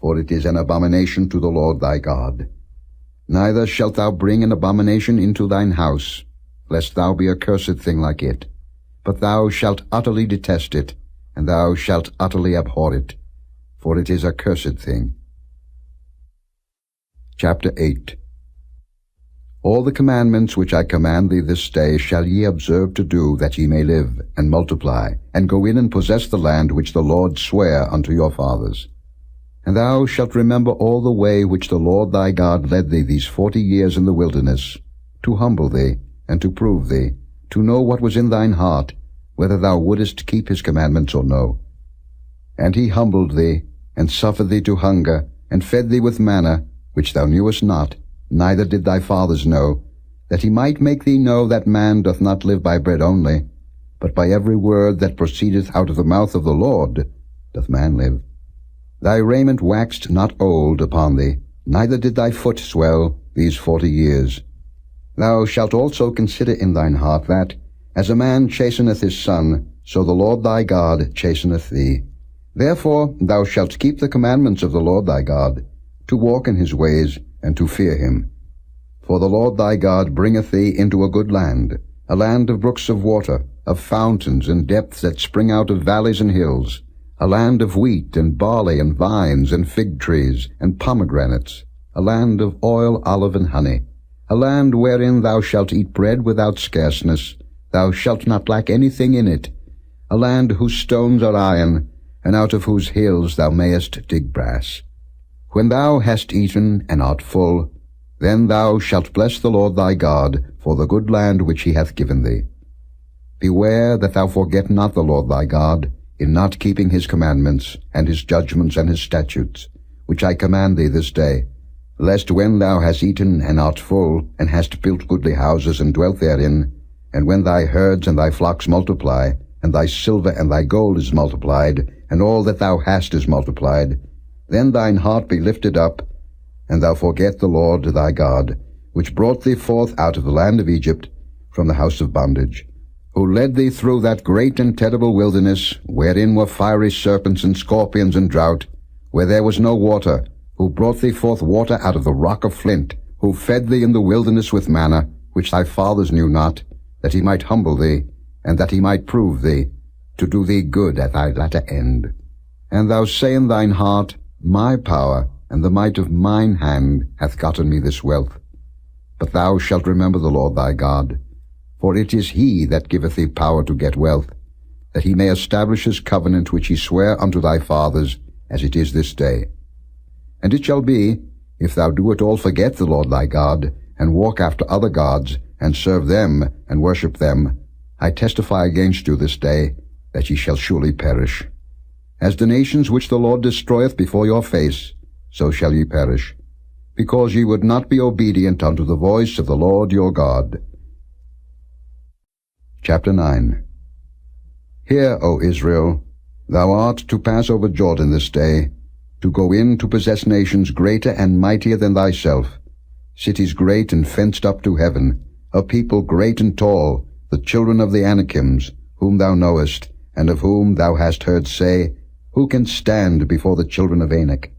for it is an abomination to the Lord thy God. Neither shalt thou bring an abomination into thine house, lest thou be a cursed thing like it. But thou shalt utterly detest it, and thou shalt utterly abhor it, for it is a cursed thing. Chapter 8. All the commandments which I command thee this day shall ye observe to do, that ye may live, and multiply, and go in and possess the land which the Lord sware unto your fathers. And thou shalt remember all the way which the Lord thy God led thee these 40 years in the wilderness, to humble thee, and to prove thee, to know what was in thine heart, whether thou wouldest keep his commandments or no. And he humbled thee, and suffered thee to hunger, and fed thee with manna, which thou knewest not, neither did thy fathers know, that he might make thee know that man doth not live by bread only, but by every word that proceedeth out of the mouth of the Lord doth man live. Thy raiment waxed not old upon thee, neither did thy foot swell these 40 years. Thou shalt also consider in thine heart that, as a man chasteneth his son, so the Lord thy God chasteneth thee. Therefore thou shalt keep the commandments of the Lord thy God, to walk in his ways, and to fear him. For the Lord thy God bringeth thee into a good land, a land of brooks of water, of fountains and depths that spring out of valleys and hills, a land of wheat and barley and vines and fig trees and pomegranates, a land of oil, olive, and honey, a land wherein thou shalt eat bread without scarceness, thou shalt not lack anything in it, a land whose stones are iron, and out of whose hills thou mayest dig brass. When thou hast eaten and art full, then thou shalt bless the Lord thy God for the good land which he hath given thee. Beware that thou forget not the Lord thy God, in not keeping his commandments, and his judgments, and his statutes, which I command thee this day, lest when thou hast eaten and art full, and hast built goodly houses and dwelt therein, and when thy herds and thy flocks multiply, and thy silver and thy gold is multiplied, and all that thou hast is multiplied, then thine heart be lifted up, and thou forget the Lord thy God, which brought thee forth out of the land of Egypt, from the house of bondage, who led thee through that great and terrible wilderness, wherein were fiery serpents and scorpions and drought, where there was no water, who brought thee forth water out of the rock of flint, who fed thee in the wilderness with manna, which thy fathers knew not, that he might humble thee, and that he might prove thee, to do thee good at thy latter end. And thou say in thine heart, My power and the might of mine hand hath gotten me this wealth. But thou shalt remember the Lord thy God, for it is he that giveth thee power to get wealth, that he may establish his covenant which he sware unto thy fathers, as it is this day. And it shall be, if thou do at all forget the Lord thy God, and walk after other gods, and serve them, and worship them, I testify against you this day, that ye shall surely perish. As the nations which the Lord destroyeth before your face, so shall ye perish, because ye would not be obedient unto the voice of the Lord your God. Chapter 9. Hear, O Israel, thou art to pass over Jordan this day, to go in to possess nations greater and mightier than thyself, cities great and fenced up to heaven, a people great and tall, the children of the Anakims, whom thou knowest, and of whom thou hast heard say, Who can stand before the children of Anak?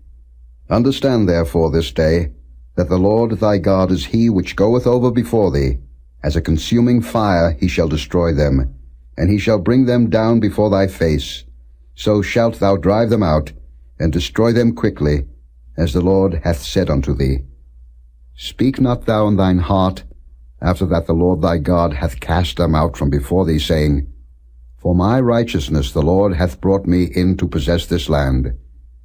Understand therefore this day, that the Lord thy God is he which goeth over before thee. As a consuming fire he shall destroy them, and he shall bring them down before thy face. So shalt thou drive them out, and destroy them quickly, as the Lord hath said unto thee. Speak not thou in thine heart, after that the Lord thy God hath cast them out from before thee, saying, For my righteousness the Lord hath brought me in to possess this land.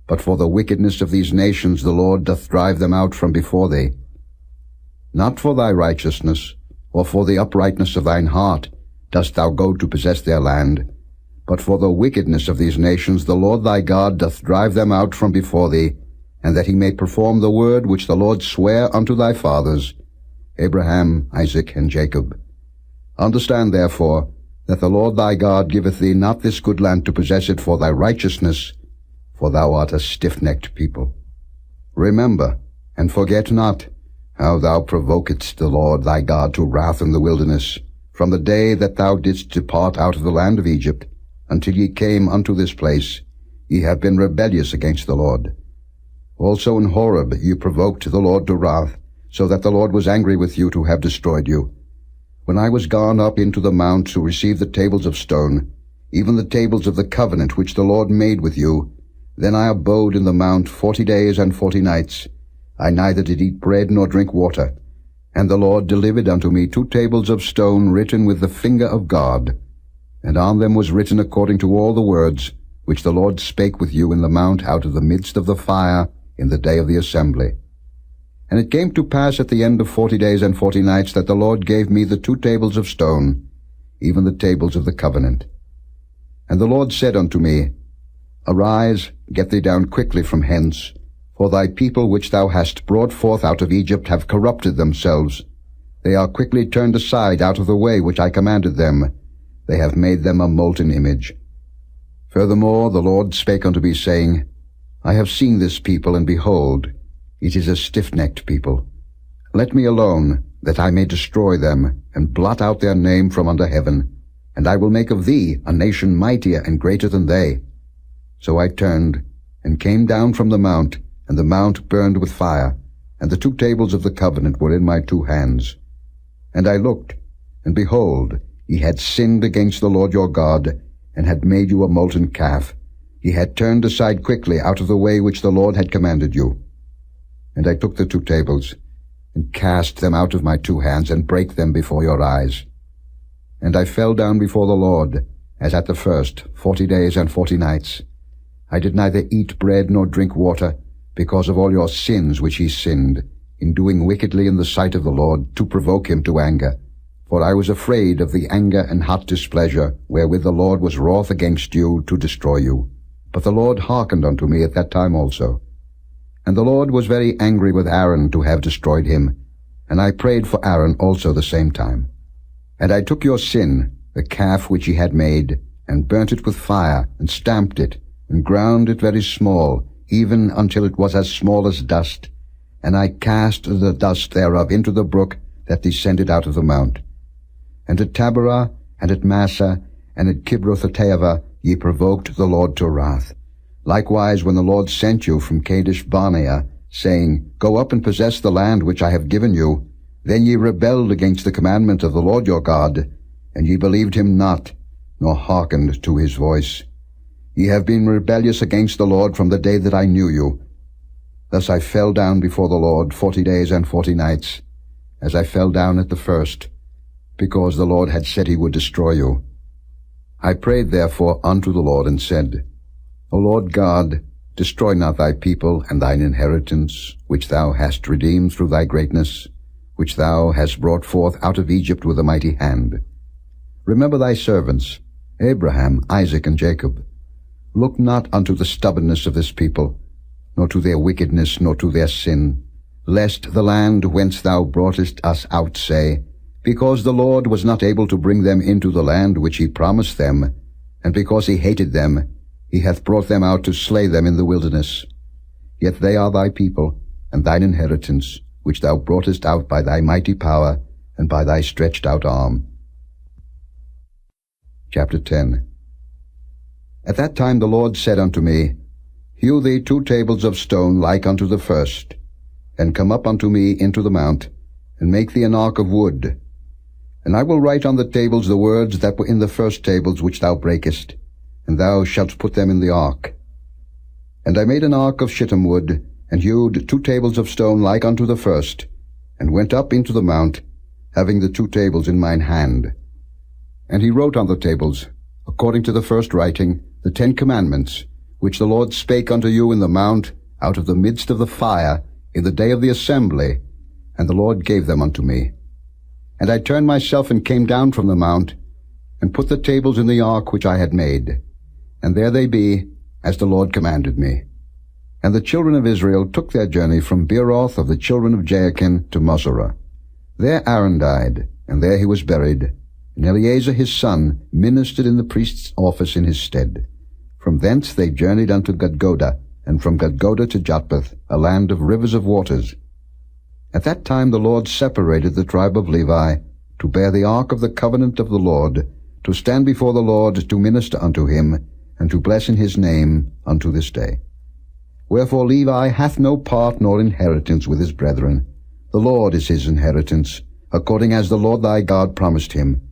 But for the wickedness of these nations the Lord doth drive them out from before thee. Not for thy righteousness, or for the uprightness of thine heart, dost thou go to possess their land, but for the wickedness of these nations the Lord thy God doth drive them out from before thee, and that he may perform the word which the Lord sware unto thy fathers, Abraham, Isaac, and Jacob. Understand therefore that the Lord thy God giveth thee not this good land to possess it for thy righteousness, for thou art a stiff-necked people. Remember, and forget not, how thou provokedst the Lord thy God to wrath in the wilderness, from the day that thou didst depart out of the land of Egypt, until ye came unto this place. Ye have been rebellious against the Lord. Also in Horeb ye provoked the Lord to wrath, so that the Lord was angry with you to have destroyed you. When I was gone up into the mount to receive the tables of stone, even the tables of the covenant which the Lord made with you, then I abode in the mount 40 days and 40 nights. I neither did eat bread nor drink water. And the Lord delivered unto me 2 tables of stone written with the finger of God, and on them was written according to all the words which the Lord spake with you in the mount out of the midst of the fire in the day of the assembly. And it came to pass at the end of 40 days and 40 nights that the Lord gave me the 2 tables of stone, even the tables of the covenant. And the Lord said unto me, Arise, get thee down quickly from hence, for thy people which thou hast brought forth out of Egypt have corrupted themselves. They are quickly turned aside out of the way which I commanded them. They have made them a molten image. Furthermore the Lord spake unto me, saying, I have seen this people, and behold, it is a stiff-necked people. Let me alone, that I may destroy them, and blot out their name from under heaven. And I will make of thee a nation mightier and greater than they. So I turned, and came down from the mount, and the mount burned with fire, and the 2 tables of the covenant were in my 2 hands. And I looked, and behold, ye had sinned against the Lord your God, and had made you a molten calf. Ye had turned aside quickly out of the way which the Lord had commanded you. And I took the 2 tables, and cast them out of my 2 hands, and brake them before your eyes. And I fell down before the Lord, as at the first, 40 days and 40 nights. I did neither eat bread nor drink water, because of all your sins which ye sinned, in doing wickedly in the sight of the Lord, to provoke him to anger. For I was afraid of the anger and hot displeasure, wherewith the Lord was wroth against you, to destroy you. But the Lord hearkened unto me at that time also. And the Lord was very angry with Aaron to have destroyed him, and I prayed for Aaron also the same time. And I took your sin, the calf which ye had made, and burnt it with fire, and stamped it, and ground it very small, even until it was as small as dust. And I cast the dust thereof into the brook that descended out of the mount. And at Taberah, and at Massa, and at Kibroth-hattaavah ye provoked the Lord to wrath. Likewise, when the Lord sent you from Kadesh-barnea, saying, Go up and possess the land which I have given you, then ye rebelled against the commandment of the Lord your God, and ye believed him not, nor hearkened to his voice. Ye have been rebellious against the Lord from the day that I knew you. Thus I fell down before the Lord 40 days and 40 nights, as I fell down at the first, because the Lord had said he would destroy you. I prayed therefore unto the Lord, and said, O Lord God, destroy not thy people and thine inheritance, which thou hast redeemed through thy greatness, which thou hast brought forth out of Egypt with a mighty hand. Remember thy servants, Abraham, Isaac, and Jacob. Look not unto the stubbornness of this people, nor to their wickedness, nor to their sin, lest the land whence thou broughtest us out say, Because the Lord was not able to bring them into the land which he promised them, and because he hated them, he hath brought them out to slay them in the wilderness. Yet they are thy people, and thine inheritance, which thou broughtest out by thy mighty power, and by thy stretched out arm. Chapter 10. At that time the Lord said unto me, Hew thee 2 tables of stone like unto the first, and come up unto me into the mount, and make thee an ark of wood. And I will write on the tables the words that were in the first tables which thou breakest, and thou shalt put them in the ark. And I made an ark of shittim wood, and hewed 2 tables of stone like unto the first, and went up into the mount, having the 2 tables in mine hand. And he wrote on the tables, according to the first writing, the 10 commandments, which the Lord spake unto you in the mount, out of the midst of the fire, in the day of the assembly, and the Lord gave them unto me. And I turned myself and came down from the mount, and put the tables in the ark which I had made. And there they be, as the Lord commanded me. And the children of Israel took their journey from Beeroth of the children of Jaakan to Moserah. There Aaron died, and there he was buried, and Eleazar his son ministered in the priest's office in his stead. From thence they journeyed unto Gudgodah, and from Gudgodah to Jotbath, a land of rivers of waters. At that time the Lord separated the tribe of Levi, to bear the ark of the covenant of the Lord, to stand before the Lord to minister unto him, and to bless in his name unto this day. Wherefore Levi hath no part nor inheritance with his brethren. The Lord is his inheritance, according as the Lord thy God promised him.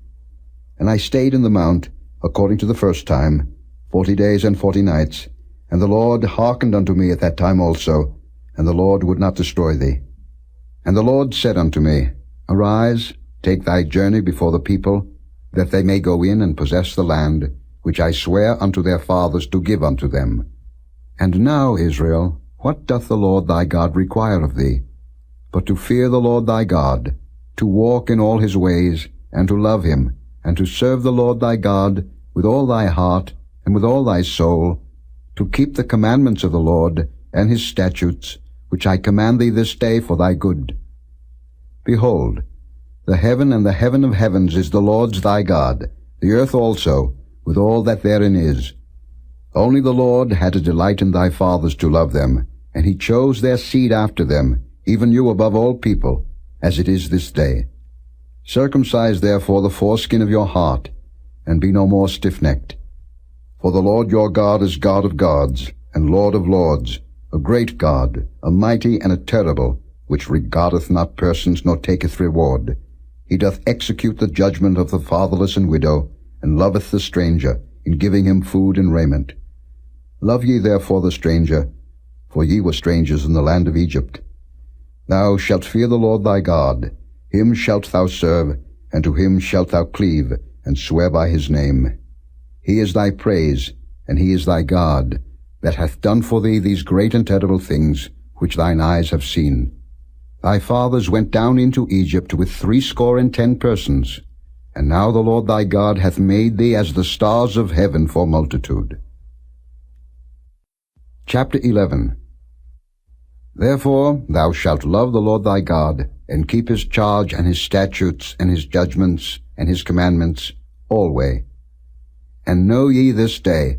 And I stayed in the mount, according to the first time, 40 days and 40 nights, and the Lord hearkened unto me at that time also, and the Lord would not destroy thee. And the Lord said unto me, Arise, take thy journey before the people, that they may go in and possess the land, which I swear unto their fathers to give unto them. And now, Israel, what doth the Lord thy God require of thee? But to fear the Lord thy God, to walk in all his ways, and to love him, and to serve the Lord thy God with all thy heart and with all thy soul, to keep the commandments of the Lord and his statutes, which I command thee this day for thy good. Behold, the heaven and the heaven of heavens is the Lord's thy God, the earth also, with all that therein is. Only the Lord had a delight in thy fathers to love them, and he chose their seed after them, even you above all people, as it is this day. Circumcise therefore the foreskin of your heart, and be no more stiff-necked. For the Lord your God is God of gods, and Lord of lords, a great God, a mighty and a terrible, which regardeth not persons nor taketh reward. He doth execute the judgment of the fatherless and widow, and loveth the stranger, in giving him food and raiment. Love ye therefore the stranger, for ye were strangers in the land of Egypt. Thou shalt fear the Lord thy God, him shalt thou serve, and to him shalt thou cleave, and swear by his name. He is thy praise, and he is thy God, that hath done for thee these great and terrible things, which thine eyes have seen. Thy fathers went down into Egypt with 70 persons, and now the Lord thy God hath made thee as the stars of heaven for multitude. Chapter 11. Therefore thou shalt love the Lord thy God, and keep his charge and his statutes and his judgments and his commandments alway. And know ye this day,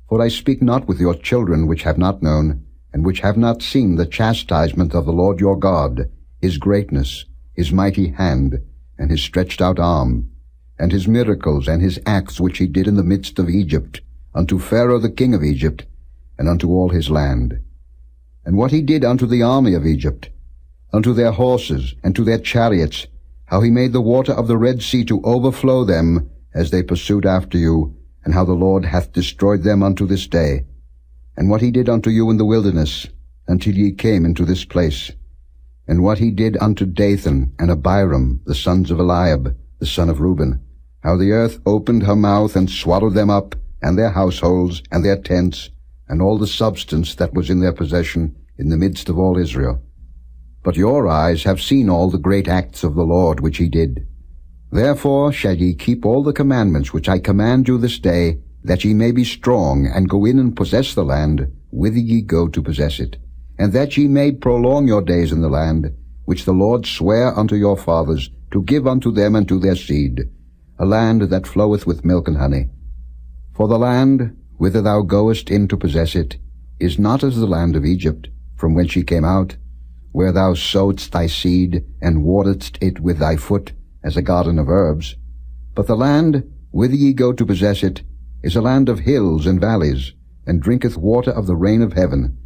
for I speak not with your children which have not known, and which have not seen the chastisement of the Lord your God, his greatness, his mighty hand, and his stretched out arm, and his miracles and his acts which he did in the midst of Egypt, unto Pharaoh the king of Egypt, and unto all his land. And what he did unto the army of Egypt, unto their horses, and to their chariots, how he made the water of the Red Sea to overflow them, as they pursued after you, and how the Lord hath destroyed them unto this day. And what he did unto you in the wilderness, until ye came into this place. And what he did unto Dathan and Abiram, the sons of Eliab, the son of Reuben, how the earth opened her mouth and swallowed them up, and their households, and their tents, and all the substance that was in their possession, in the midst of all Israel. But your eyes have seen all the great acts of the Lord which he did. Therefore shall ye keep all the commandments which I command you this day, that ye may be strong, and go in and possess the land, whither ye go to possess it, and that ye may prolong your days in the land, which the Lord sware unto your fathers, to give unto them and to their seed, a land that floweth with milk and honey. For the land, whither thou goest in to possess it, is not as the land of Egypt, from whence ye came out, where thou sowedst thy seed, and wateredst it with thy foot, as a garden of herbs. But the land, whither ye go to possess it, is a land of hills and valleys, and drinketh water of the rain of heaven,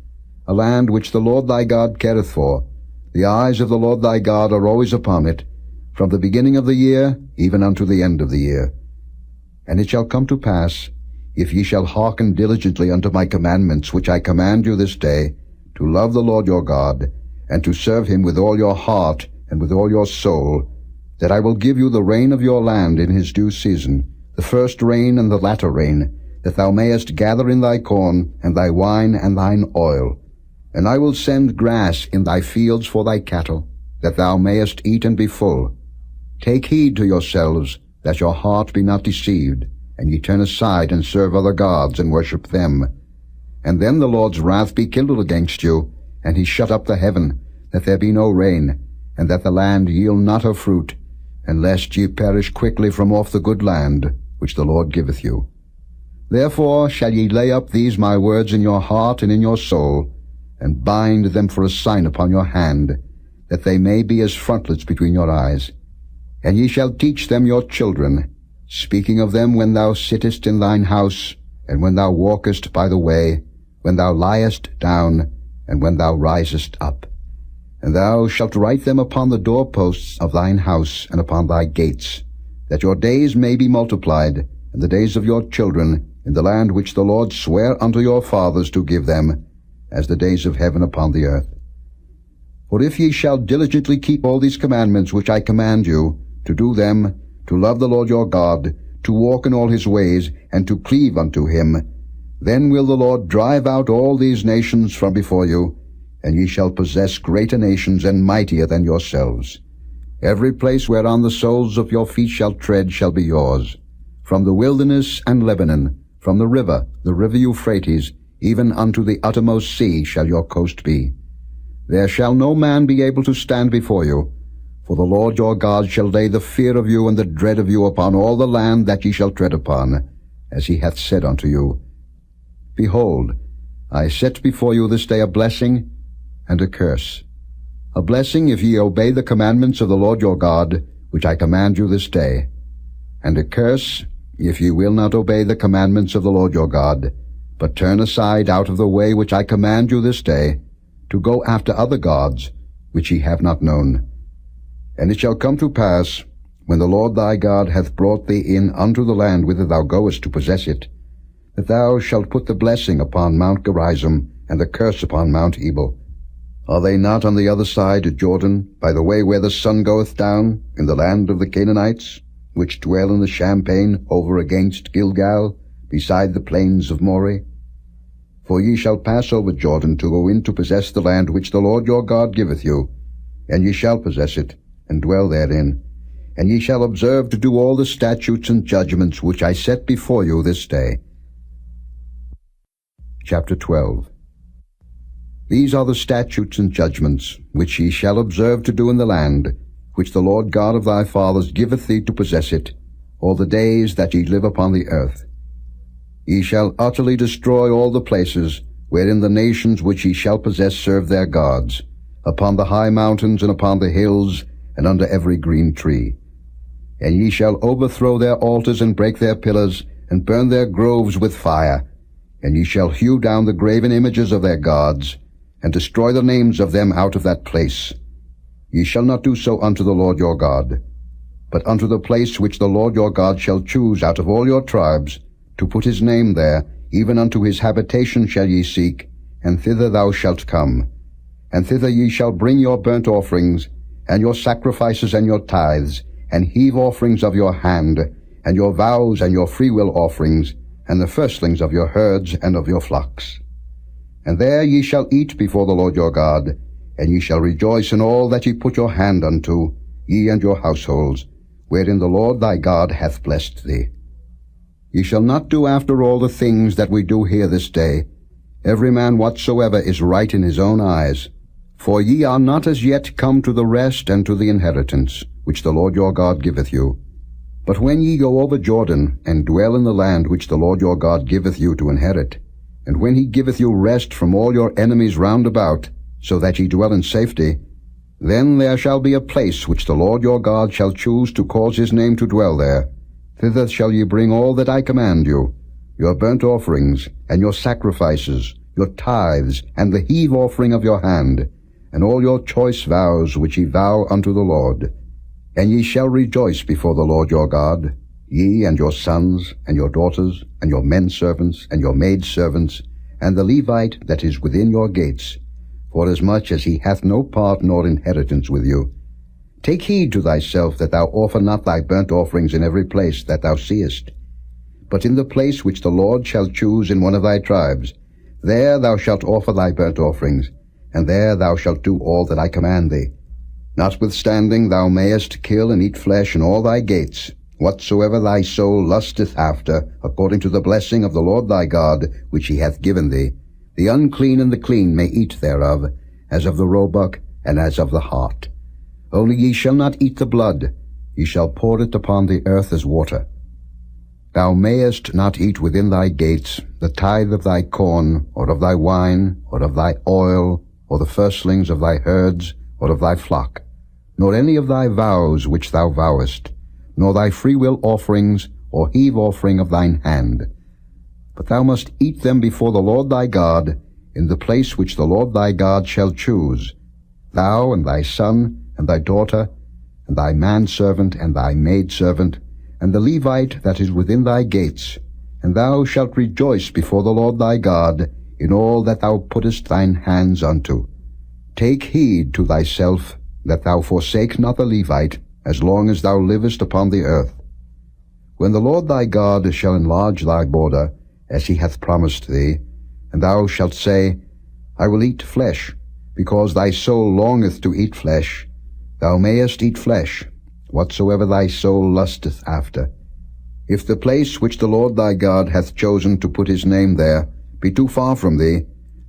a land which the Lord thy God careth for. The eyes of the Lord thy God are always upon it, from the beginning of the year even unto the end of the year. And it shall come to pass, if ye shall hearken diligently unto my commandments which I command you this day, to love the Lord your God, and to serve him with all your heart and with all your soul, that I will give you the rain of your land in his due season, the first rain and the latter rain, that thou mayest gather in thy corn, and thy wine, and thine oil. And I will send grass in thy fields for thy cattle, that thou mayest eat and be full. Take heed to yourselves, that your heart be not deceived, and ye turn aside and serve other gods, and worship them. And then the Lord's wrath be kindled against you, and he shut up the heaven, that there be no rain, and that the land yield not her fruit, and lest ye perish quickly from off the good land, which the Lord giveth you. Therefore shall ye lay up these my words in your heart and in your soul, and bind them for a sign upon your hand, that they may be as frontlets between your eyes. And ye shall teach them your children, speaking of them when thou sittest in thine house, and when thou walkest by the way, when thou liest down, and when thou risest up. And thou shalt write them upon the doorposts of thine house and upon thy gates, that your days may be multiplied, and the days of your children, in the land which the Lord sware unto your fathers to give them, as the days of heaven upon the earth. For if ye shall diligently keep all these commandments which I command you, to do them, to love the Lord your God, to walk in all his ways, and to cleave unto him, then will the Lord drive out all these nations from before you, and ye shall possess greater nations and mightier than yourselves. Every place whereon the soles of your feet shall tread shall be yours. From the wilderness and Lebanon, from the river Euphrates, even unto the uttermost sea shall your coast be. There shall no man be able to stand before you, for the Lord your God shall lay the fear of you and the dread of you upon all the land that ye shall tread upon, as he hath said unto you. Behold, I set before you this day a blessing and a curse. A blessing if ye obey the commandments of the Lord your God, which I command you this day, and a curse if ye will not obey the commandments of the Lord your God, but turn aside out of the way which I command you this day, to go after other gods, which ye have not known. And it shall come to pass, when the Lord thy God hath brought thee in unto the land whither thou goest to possess it, that thou shalt put the blessing upon Mount Gerizim, and the curse upon Mount Ebal? Are they not on the other side of Jordan, by the way where the sun goeth down, in the land of the Canaanites, which dwell in the champaign over against Gilgal, beside the plains of Moreh? For ye shall pass over Jordan to go in to possess the land which the Lord your God giveth you, and ye shall possess it, and dwell therein, and ye shall observe to do all the statutes and judgments which I set before you this day. Chapter 12. These are the statutes and judgments which ye shall observe to do in the land, which the Lord God of thy fathers giveth thee to possess it, all the days that ye live upon the earth. Ye shall utterly destroy all the places wherein the nations which ye shall possess serve their gods, upon the high mountains and upon the hills, and under every green tree. And ye shall overthrow their altars and break their pillars, and burn their groves with fire. And ye shall hew down the graven images of their gods, and destroy the names of them out of that place. Ye shall not do so unto the Lord your God, but unto the place which the Lord your God shall choose out of all your tribes, to put his name there, even unto his habitation shall ye seek, and thither thou shalt come. And thither ye shall bring your burnt offerings, and your sacrifices and your tithes, and heave offerings of your hand, and your vows and your freewill offerings, and the firstlings of your herds and of your flocks. And there ye shall eat before the Lord your God, and ye shall rejoice in all that ye put your hand unto, ye and your households, wherein the Lord thy God hath blessed thee. Ye shall not do after all the things that we do here this day, every man whatsoever is right in his own eyes. For ye are not as yet come to the rest and to the inheritance, which the Lord your God giveth you. But when ye go over Jordan, and dwell in the land which the Lord your God giveth you to inherit, and when he giveth you rest from all your enemies round about, so that ye dwell in safety, then there shall be a place which the Lord your God shall choose to cause his name to dwell there. Thither shall ye bring all that I command you, your burnt offerings, and your sacrifices, your tithes, and the heave offering of your hand, and all your choice vows which ye vow unto the Lord. And ye shall rejoice before the Lord your God, ye and your sons, and your daughters, and your men servants, and your maid servants, and the Levite that is within your gates, forasmuch as he hath no part nor inheritance with you. Take heed to thyself that thou offer not thy burnt offerings in every place that thou seest, but in the place which the Lord shall choose in one of thy tribes, there thou shalt offer thy burnt offerings, and there thou shalt do all that I command thee. Notwithstanding thou mayest kill and eat flesh in all thy gates, whatsoever thy soul lusteth after, according to the blessing of the Lord thy God, which he hath given thee. The unclean and the clean may eat thereof, as of the roebuck and as of the hart. Only ye shall not eat the blood, ye shall pour it upon the earth as water. Thou mayest not eat within thy gates the tithe of thy corn, or of thy wine, or of thy oil, or the firstlings of thy herds, or of thy flock, nor any of thy vows which thou vowest, nor thy freewill offerings, or heave offering of thine hand. But thou must eat them before the Lord thy God, in the place which the Lord thy God shall choose, thou and thy son, and thy daughter, and thy manservant, and thy maidservant, and the Levite that is within thy gates, and thou shalt rejoice before the Lord thy God in all that thou puttest thine hands unto. Take heed to thyself that thou forsake not the Levite, as long as thou livest upon the earth. When the Lord thy God shall enlarge thy border, as he hath promised thee, and thou shalt say, I will eat flesh, because thy soul longeth to eat flesh, thou mayest eat flesh, whatsoever thy soul lusteth after. If the place which the Lord thy God hath chosen to put his name there be too far from thee,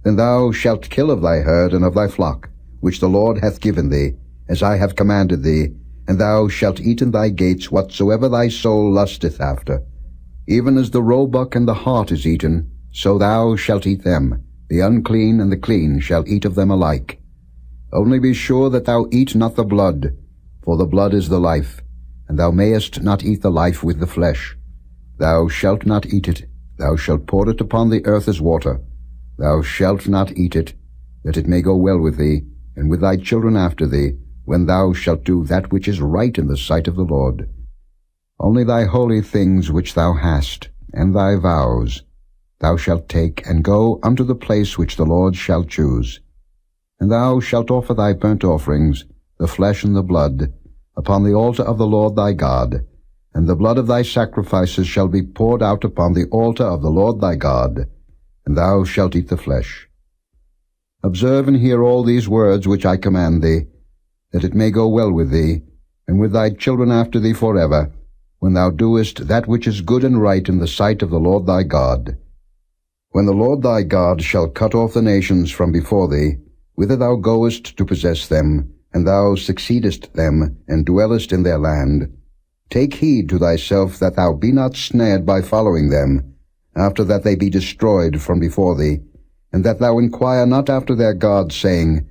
then thou shalt kill of thy herd and of thy flock, which the Lord hath given thee, as I have commanded thee, and thou shalt eat in thy gates whatsoever thy soul lusteth after. Even as the roebuck and the hart is eaten, so thou shalt eat them. The unclean and the clean shall eat of them alike. Only be sure that thou eat not the blood, for the blood is the life, and thou mayest not eat the life with the flesh. Thou shalt not eat it, thou shalt pour it upon the earth as water. Thou shalt not eat it, that it may go well with thee, and with thy children after thee, when thou shalt do that which is right in the sight of the Lord. Only thy holy things which thou hast, and thy vows, thou shalt take, and go unto the place which the Lord shall choose. And thou shalt offer thy burnt offerings, the flesh and the blood, upon the altar of the Lord thy God, and the blood of thy sacrifices shall be poured out upon the altar of the Lord thy God, and thou shalt eat the flesh. Observe and hear all these words which I command thee, that it may go well with thee, and with thy children after thee forever, when thou doest that which is good and right in the sight of the Lord thy God. When the Lord thy God shall cut off the nations from before thee, whither thou goest to possess them, and thou succeedest them, and dwellest in their land, take heed to thyself that thou be not snared by following them, after that they be destroyed from before thee, and that thou inquire not after their gods, saying,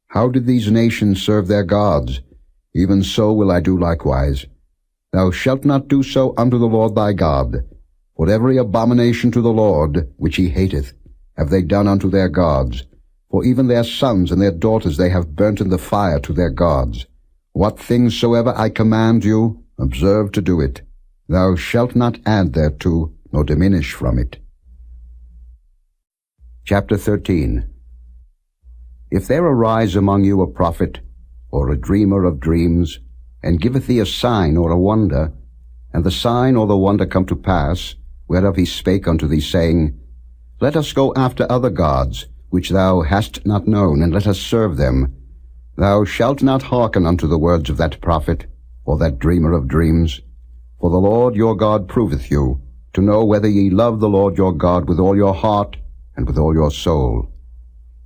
How did these nations serve their gods? Even so will I do likewise. Thou shalt not do so unto the Lord thy God. For every abomination to the Lord, which he hateth, have they done unto their gods. For even their sons and their daughters they have burnt in the fire to their gods. What things soever I command you, observe to do it. Thou shalt not add thereto, nor diminish from it. Chapter 13. If there arise among you a prophet, or a dreamer of dreams, and giveth thee a sign or a wonder, and the sign or the wonder come to pass, whereof he spake unto thee, saying, Let us go after other gods, which thou hast not known, and let us serve them. Thou shalt not hearken unto the words of that prophet, or that dreamer of dreams. For the Lord your God proveth you, to know whether ye love the Lord your God with all your heart and with all your soul.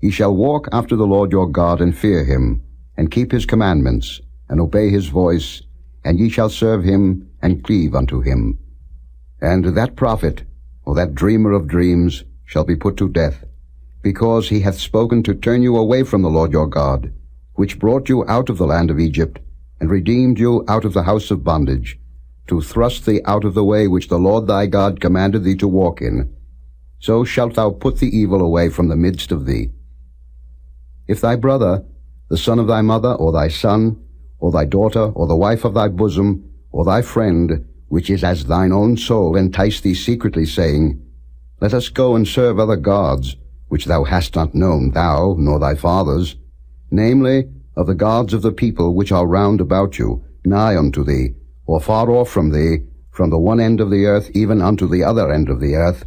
Ye shall walk after the Lord your God, and fear him, and keep his commandments, and obey his voice, and ye shall serve him, and cleave unto him. And that prophet, or that dreamer of dreams, shall be put to death, because he hath spoken to turn you away from the Lord your God, which brought you out of the land of Egypt, and redeemed you out of the house of bondage, to thrust thee out of the way which the Lord thy God commanded thee to walk in. So shalt thou put the evil away from the midst of thee. If thy brother, the son of thy mother, or thy son, or thy daughter, or the wife of thy bosom, or thy friend, which is as thine own soul, entice thee secretly, saying, Let us go and serve other gods, which thou hast not known, thou, nor thy fathers, namely, of the gods of the people which are round about you, nigh unto thee, or far off from thee, from the one end of the earth even unto the other end of the earth,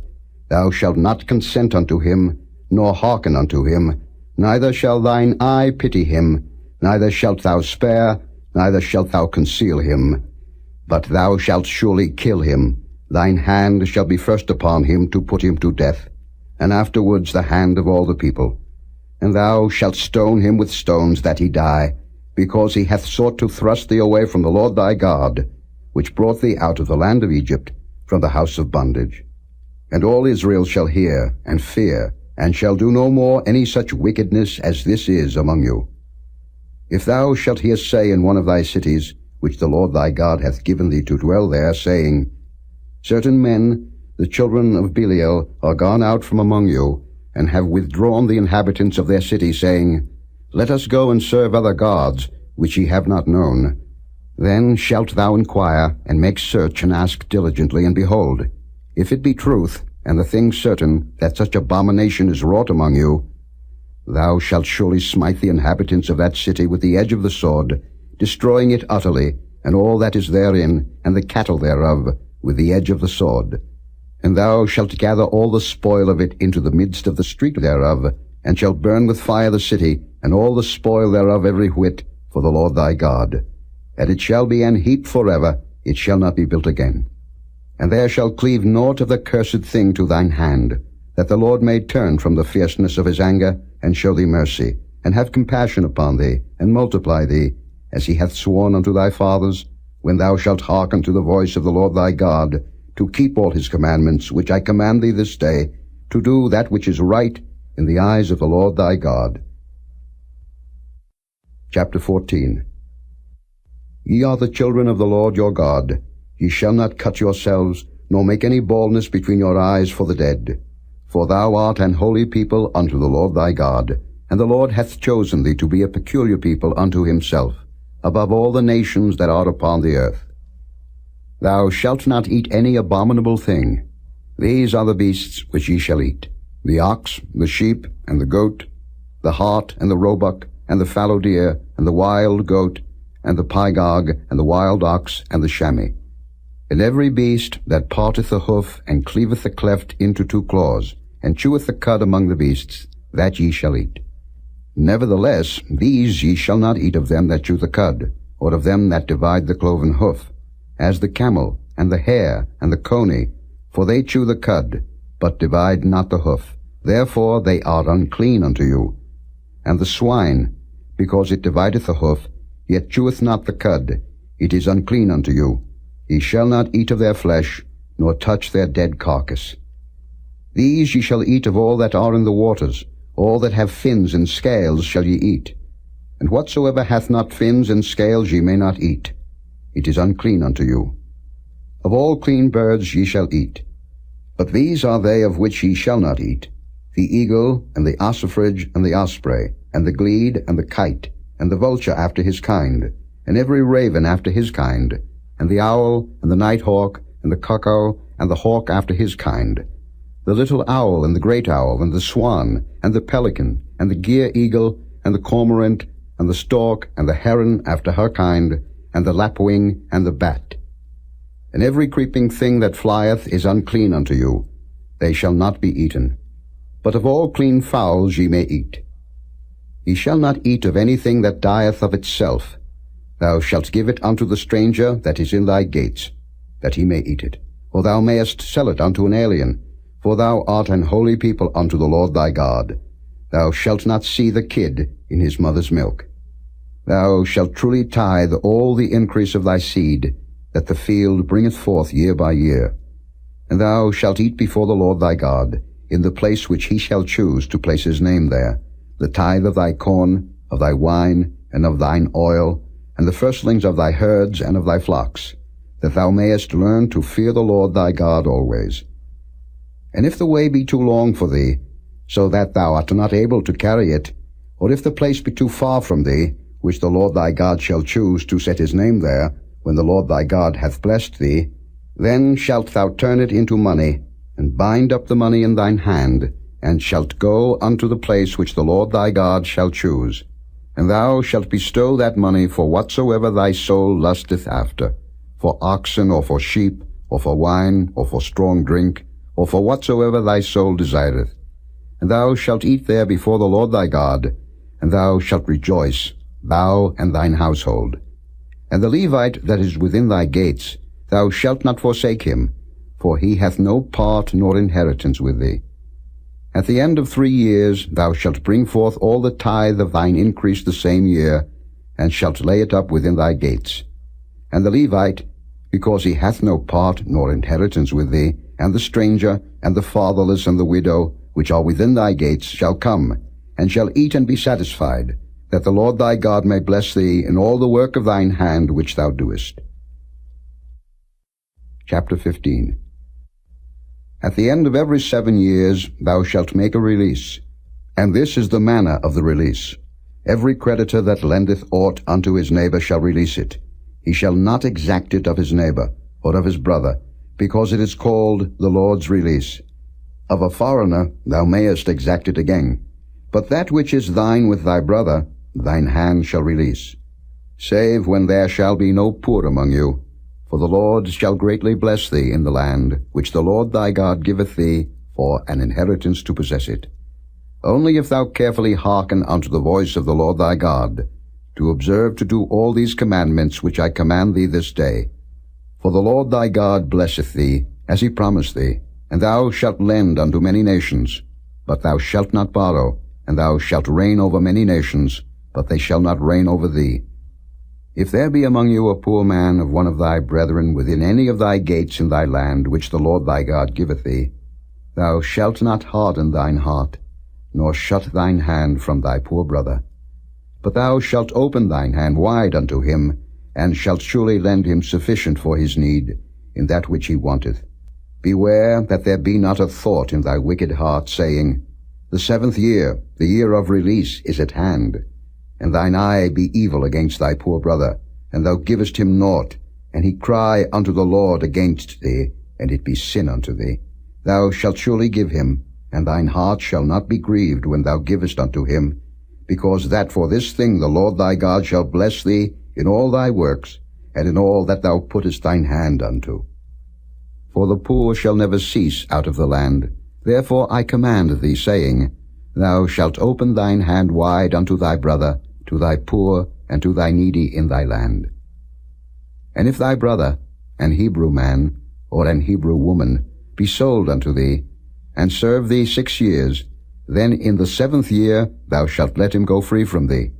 thou shalt not consent unto him, nor hearken unto him, neither shall thine eye pity him, neither shalt thou spare, neither shalt thou conceal him. But thou shalt surely kill him. Thine hand shall be first upon him to put him to death, and afterwards the hand of all the people. And thou shalt stone him with stones that he die, because he hath sought to thrust thee away from the Lord thy God, which brought thee out of the land of Egypt, from the house of bondage. And all Israel shall hear and fear, and shall do no more any such wickedness as this is among you. If thou shalt hear say in one of thy cities, which the Lord thy God hath given thee to dwell there, saying, Certain men, the children of Belial, are gone out from among you, and have withdrawn the inhabitants of their city, saying, Let us go and serve other gods, which ye have not known. Then shalt thou inquire, and make search, and ask diligently, and behold, if it be truth, and the thing certain, that such abomination is wrought among you, thou shalt surely smite the inhabitants of that city with the edge of the sword, destroying it utterly, and all that is therein, and the cattle thereof, with the edge of the sword. And thou shalt gather all the spoil of it into the midst of the street thereof, and shalt burn with fire the city, and all the spoil thereof every whit, for the Lord thy God. And it shall be an heap forever, it shall not be built again. And there shall cleave naught of the cursed thing to thine hand, that the Lord may turn from the fierceness of his anger, and show thee mercy, and have compassion upon thee, and multiply thee, as he hath sworn unto thy fathers, when thou shalt hearken to the voice of the Lord thy God, to keep all his commandments, which I command thee this day, to do that which is right in the eyes of the Lord thy God. Chapter 14. Ye are the children of the Lord your God. Ye shall not cut yourselves, nor make any baldness between your eyes for the dead. For thou art an holy people unto the Lord thy God, and the Lord hath chosen thee to be a peculiar people unto himself, above all the nations that are upon the earth. Thou shalt not eat any abominable thing. These are the beasts which ye shall eat, the ox, the sheep, and the goat, the hart, and the roebuck, and the fallow deer, and the wild goat, and the pygog, and the wild ox, and the chamois. And every beast that parteth the hoof, and cleaveth the cleft into two claws, and cheweth the cud among the beasts, that ye shall eat. Nevertheless, these ye shall not eat of them that chew the cud, or of them that divide the cloven hoof, as the camel, and the hare, and the coney, for they chew the cud, but divide not the hoof. Therefore they are unclean unto you. And the swine, because it divideth the hoof, yet cheweth not the cud, it is unclean unto you. Ye shall not eat of their flesh, nor touch their dead carcass. These ye shall eat of all that are in the waters, all that have fins and scales shall ye eat. And whatsoever hath not fins and scales ye may not eat. It is unclean unto you. Of all clean birds ye shall eat. But these are they of which ye shall not eat: the eagle, and the ossifrage, and the osprey, and the glede, and the kite, and the vulture after his kind, and every raven after his kind, and the owl, and the nighthawk, and the cuckoo, and the hawk after his kind, the little owl, and the great owl, and the swan, and the pelican, and the gier eagle, and the cormorant, and the stork, and the heron after her kind, and the lapwing, and the bat. And every creeping thing that flieth is unclean unto you. They shall not be eaten. But of all clean fowls ye may eat. Ye shall not eat of anything that dieth of itself. Thou shalt give it unto the stranger that is in thy gates, that he may eat it. Or thou mayest sell it unto an alien, for thou art an holy people unto the Lord thy God. Thou shalt not see the kid in his mother's milk. Thou shalt truly tithe all the increase of thy seed, that the field bringeth forth year by year. And thou shalt eat before the Lord thy God, in the place which he shall choose to place his name there, the tithe of thy corn, of thy wine, and of thine oil, and the firstlings of thy herds and of thy flocks, that thou mayest learn to fear the Lord thy God always. And if the way be too long for thee, so that thou art not able to carry it, or if the place be too far from thee, which the Lord thy God shall choose to set his name there, when the Lord thy God hath blessed thee, then shalt thou turn it into money, and bind up the money in thine hand, and shalt go unto the place which the Lord thy God shall choose. And thou shalt bestow that money for whatsoever thy soul lusteth after, for oxen, or for sheep, or for wine, or for strong drink, or for whatsoever thy soul desireth. And thou shalt eat there before the Lord thy God, and thou shalt rejoice, thou and thine household. And the Levite that is within thy gates, thou shalt not forsake him, for he hath no part nor inheritance with thee. At the end of 3 years thou shalt bring forth all the tithe of thine increase the same year, and shalt lay it up within thy gates. And the Levite, because he hath no part nor inheritance with thee, and the stranger, and the fatherless, and the widow, which are within thy gates, shall come, and shall eat and be satisfied, that the Lord thy God may bless thee in all the work of thine hand which thou doest. Chapter 15. At the end of every 7 years thou shalt make a release, and this is the manner of the release. Every creditor that lendeth aught unto his neighbor shall release it. He shall not exact it of his neighbor, or of his brother, because it is called the Lord's release. Of a foreigner thou mayest exact it again, but that which is thine with thy brother thine hand shall release, save when there shall be no poor among you. For the Lord shall greatly bless thee in the land, which the Lord thy God giveth thee for an inheritance to possess it. Only if thou carefully hearken unto the voice of the Lord thy God, to observe to do all these commandments which I command thee this day. For the Lord thy God blesseth thee, as he promised thee, and thou shalt lend unto many nations, but thou shalt not borrow, and thou shalt reign over many nations, but they shall not reign over thee. If there be among you a poor man of one of thy brethren within any of thy gates in thy land, which the Lord thy God giveth thee, thou shalt not harden thine heart, nor shut thine hand from thy poor brother. But thou shalt open thine hand wide unto him, and shalt surely lend him sufficient for his need, in that which he wanteth. Beware that there be not a thought in thy wicked heart, saying, The 7th year, the year of release, is at hand, and thine eye be evil against thy poor brother, and thou givest him naught, and he cry unto the Lord against thee, and it be sin unto thee. thou shalt surely give him, and thine heart shall not be grieved when thou givest unto him, because that for this thing the Lord thy God shall bless thee in all thy works, and in all that thou puttest thine hand unto. For the poor shall never cease out of the land. Therefore I command thee, saying, Thou shalt open thine hand wide unto thy brother, to thy poor, and to thy needy in thy land. And if thy brother, an Hebrew man, or an Hebrew woman, be sold unto thee, and serve thee 6 years, then in the 7th year thou shalt let him go free from thee.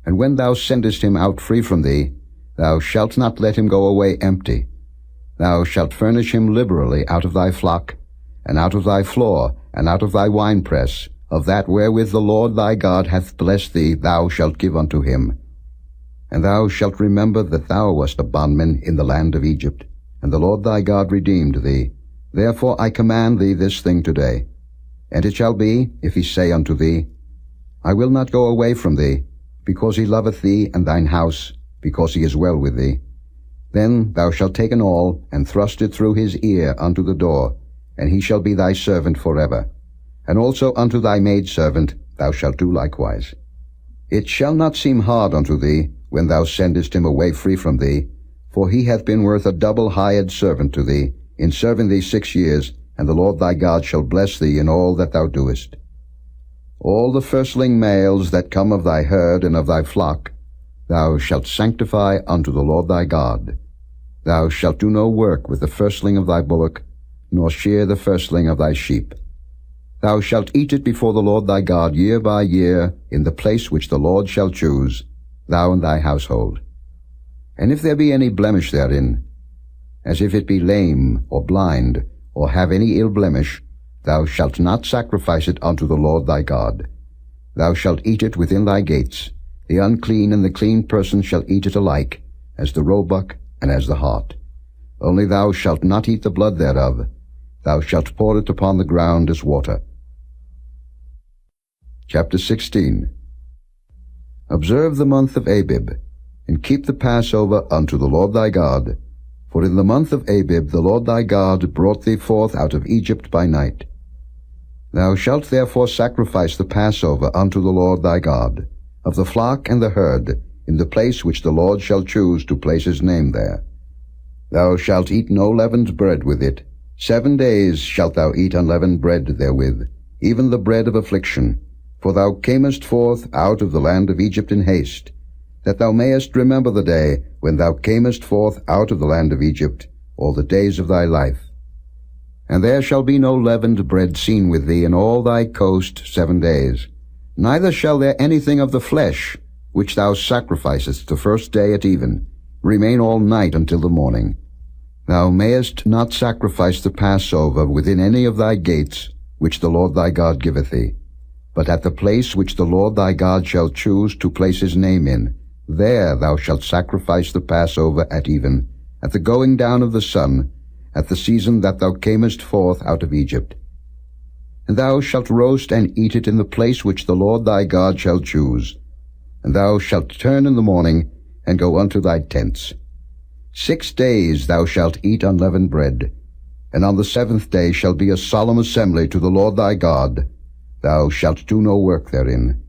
And when thou sendest him out free from thee, thou shalt not let him go away empty. Thou shalt furnish him liberally out of thy flock, and out of thy floor, and out of thy winepress, of that wherewith the Lord thy God hath blessed thee thou shalt give unto him. And thou shalt remember that thou wast a bondman in the land of Egypt, and the Lord thy God redeemed thee. Therefore I command thee this thing today. And it shall be, if he say unto thee, I will not go away from thee, because he loveth thee and thine house, because he is well with thee, then thou shalt take an awl, and thrust it through his ear unto the door, and he shall be thy servant forever. And also unto thy maidservant thou shalt do likewise. It shall not seem hard unto thee, when thou sendest him away free from thee, for he hath been worth a double hired servant to thee, in serving thee 6 years, and the Lord thy God shall bless thee in all that thou doest. All the firstling males that come of thy herd and of thy flock thou shalt sanctify unto the Lord thy God. Thou shalt do no work with the firstling of thy bullock, nor shear the firstling of thy sheep. Thou shalt eat it before the Lord thy God year by year, in the place which the Lord shall choose, thou and thy household. And if there be any blemish therein, as if it be lame, or blind, or have any ill blemish, thou shalt not sacrifice it unto the Lord thy God. Thou shalt eat it within thy gates. The unclean and the clean person shall eat it alike, as the roebuck and as the hart. Only thou shalt not eat the blood thereof. Thou shalt pour it upon the ground as water. Chapter 16. Observe the month of Abib, and keep the Passover unto the Lord thy God. For in the month of Abib the Lord thy God brought thee forth out of Egypt by night. Thou shalt therefore sacrifice the Passover unto the Lord thy God, of the flock and the herd, in the place which the Lord shall choose to place his name there. Thou shalt eat no leavened bread with it. 7 days shalt thou eat unleavened bread therewith, even the bread of affliction. For thou camest forth out of the land of Egypt in haste, that thou mayest remember the day when thou camest forth out of the land of Egypt, all the days of thy life. And there shall be no leavened bread seen with thee in all thy coast 7 days. Neither shall there anything of the flesh, which thou sacrificest the first day at even, remain all night until the morning. Thou mayest not sacrifice the Passover within any of thy gates, which the Lord thy God giveth thee. But at the place which the Lord thy God shall choose to place his name in, there thou shalt sacrifice the Passover at even, at the going down of the sun, at the season that thou camest forth out of Egypt. And thou shalt roast and eat it in the place which the Lord thy God shall choose. And thou shalt turn in the morning, and go unto thy tents. 6 days thou shalt eat unleavened bread, and on the 7th day shall be a solemn assembly to the Lord thy God. Thou shalt do no work therein.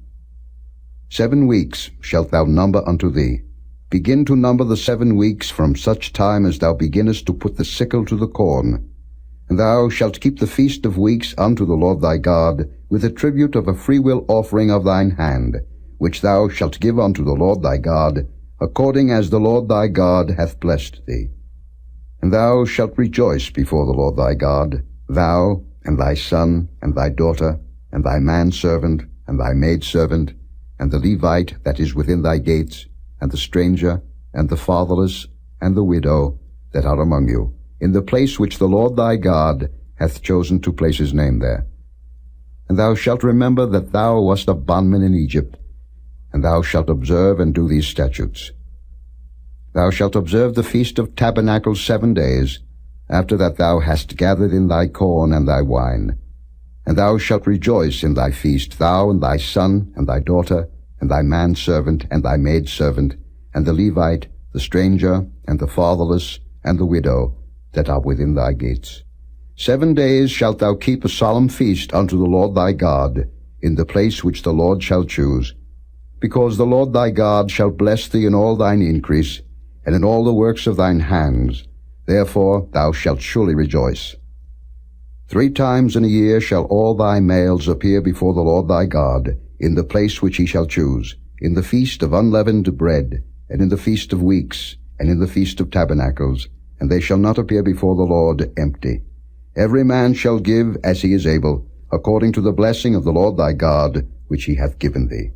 7 weeks shalt thou number unto thee. Begin to number the 7 weeks from such time as thou beginnest to put the sickle to the corn. And thou shalt keep the feast of weeks unto the Lord thy God, with a tribute of a freewill offering of thine hand, which thou shalt give unto the Lord thy God, according as the Lord thy God hath blessed thee. And thou shalt rejoice before the Lord thy God, thou, and thy son, and thy daughter, and thy manservant, and thy maidservant, and the Levite that is within thy gates, and the stranger, and the fatherless, and the widow that are among you, in the place which the Lord thy God hath chosen to place his name there. And thou shalt remember that thou wast a bondman in Egypt, and thou shalt observe and do these statutes. Thou shalt observe the feast of tabernacles 7 days, after that thou hast gathered in thy corn and thy wine. And thou shalt rejoice in thy feast, thou and thy son, and thy daughter, and thy manservant, and thy maidservant, and the Levite, the stranger, and the fatherless, and the widow, that are within thy gates. 7 days shalt thou keep a solemn feast unto the Lord thy God, in the place which the Lord shall choose, because the Lord thy God shall bless thee in all thine increase, and in all the works of thine hands. Therefore thou shalt surely rejoice. 3 times in a year shall all thy males appear before the Lord thy God, in the place which he shall choose, in the feast of unleavened bread, and in the feast of weeks, and in the feast of tabernacles, and they shall not appear before the Lord empty. Every man shall give as he is able, according to the blessing of the Lord thy God, which he hath given thee.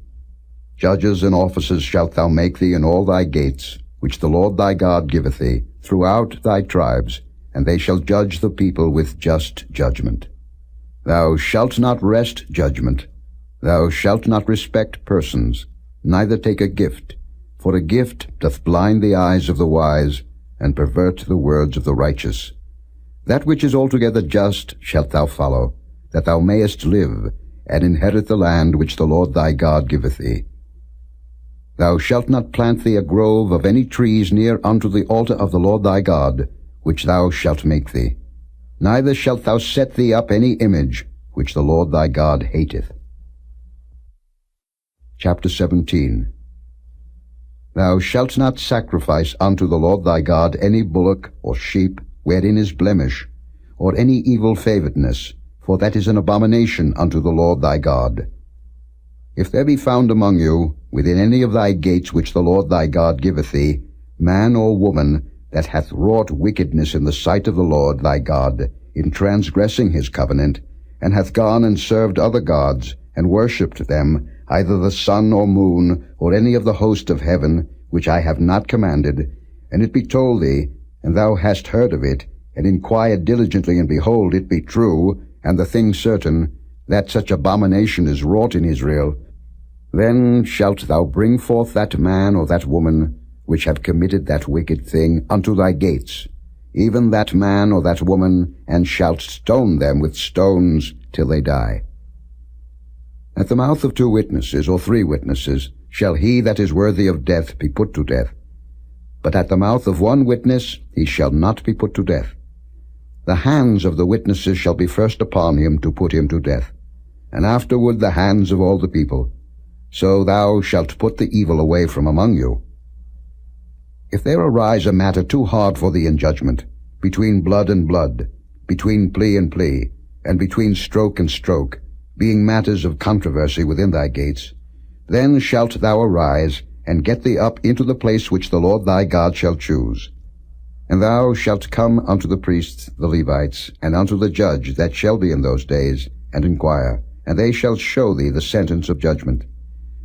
Judges and officers shalt thou make thee in all thy gates, which the Lord thy God giveth thee, throughout thy tribes, and they shall judge the people with just judgment. Thou shalt not wrest judgment. Thou shalt not respect persons, neither take a gift, for a gift doth blind the eyes of the wise, and pervert the words of the righteous. That which is altogether just shalt thou follow, that thou mayest live, and inherit the land which the Lord thy God giveth thee. Thou shalt not plant thee a grove of any trees near unto the altar of the Lord thy God, which thou shalt make thee. Neither shalt thou set thee up any image, which the Lord thy God hateth. Chapter 17. Thou shalt not sacrifice unto the Lord thy God any bullock or sheep, wherein is blemish, or any evil favoredness, for that is an abomination unto the Lord thy God. If there be found among you, within any of thy gates which the Lord thy God giveth thee, man or woman, that hath wrought wickedness in the sight of the Lord thy God, in transgressing his covenant, and hath gone and served other gods, and worshipped them, either the sun or moon, or any of the host of heaven, which I have not commanded, and it be told thee, and thou hast heard of it, and inquired diligently, and behold, it be true, and the thing certain, that such abomination is wrought in Israel, then shalt thou bring forth that man or that woman, which have committed that wicked thing, unto thy gates, even that man or that woman, and shalt stone them with stones till they die. At the mouth of 2 witnesses or 3 witnesses shall he that is worthy of death be put to death. But at the mouth of 1 witness he shall not be put to death. The hands of the witnesses shall be first upon him to put him to death, and afterward the hands of all the people. So thou shalt put the evil away from among you. If there arise a matter too hard for thee in judgment, between blood and blood, between plea and plea, and between stroke and stroke, being matters of controversy within thy gates, then shalt thou arise, and get thee up into the place which the Lord thy God shall choose. And thou shalt come unto the priests, the Levites, and unto the judge that shall be in those days, and inquire, and they shall show thee the sentence of judgment.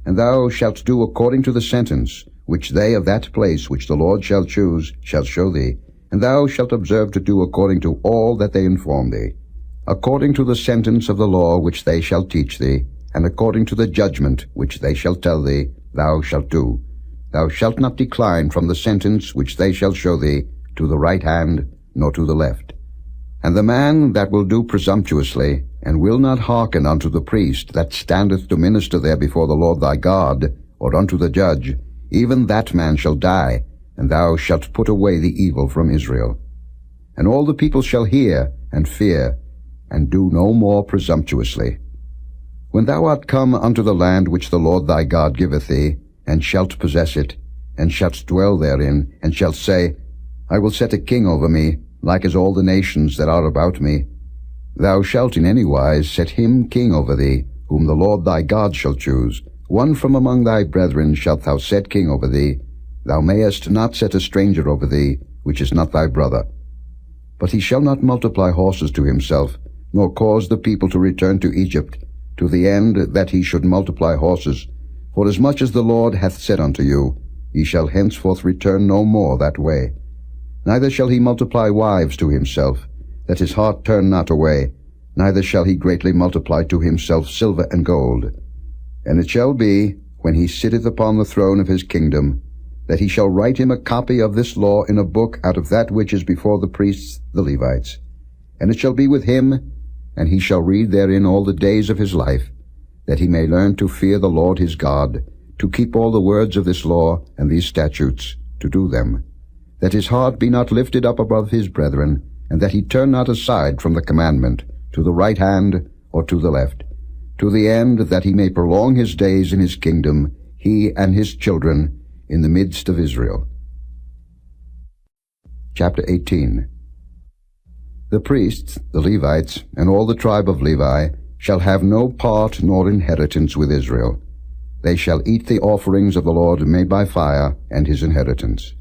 And thou shalt do according to the sentence which they of that place which the Lord shall choose shall show thee, and thou shalt observe to do according to all that they inform thee, according to the sentence of the law which they shall teach thee, and according to the judgment which they shall tell thee, thou shalt do. Thou shalt not decline from the sentence which they shall show thee, to the right hand, nor to the left. And the man that will do presumptuously, and will not hearken unto the priest that standeth to minister there before the Lord thy God, or unto the judge, even that man shall die, and thou shalt put away the evil from Israel. And all the people shall hear and fear, and do no more presumptuously. When thou art come unto the land which the Lord thy God giveth thee, and shalt possess it, and shalt dwell therein, and shalt say, I will set a king over me, like as all the nations that are about me, thou shalt in any wise set him king over thee, whom the Lord thy God shall choose. One from among thy brethren shalt thou set king over thee. Thou mayest not set a stranger over thee, which is not thy brother. But he shall not multiply horses to himself, nor cause the people to return to Egypt, to the end that he should multiply horses. For as much as the Lord hath said unto you, ye shall henceforth return no more that way. Neither shall he multiply wives to himself, that his heart turn not away, neither shall he greatly multiply to himself silver and gold. And it shall be, when he sitteth upon the throne of his kingdom, that he shall write him a copy of this law in a book out of that which is before the priests, the Levites. And it shall be with him, and he shall read therein all the days of his life, that he may learn to fear the Lord his God, to keep all the words of this law and these statutes, to do them, that his heart be not lifted up above his brethren, and that he turn not aside from the commandment, to the right hand or to the left, to the end that he may prolong his days in his kingdom, he and his children, in the midst of Israel. Chapter 18. The priests, the Levites, and all the tribe of Levi, shall have no part nor inheritance with Israel. They shall eat the offerings of the Lord made by fire, and his inheritance.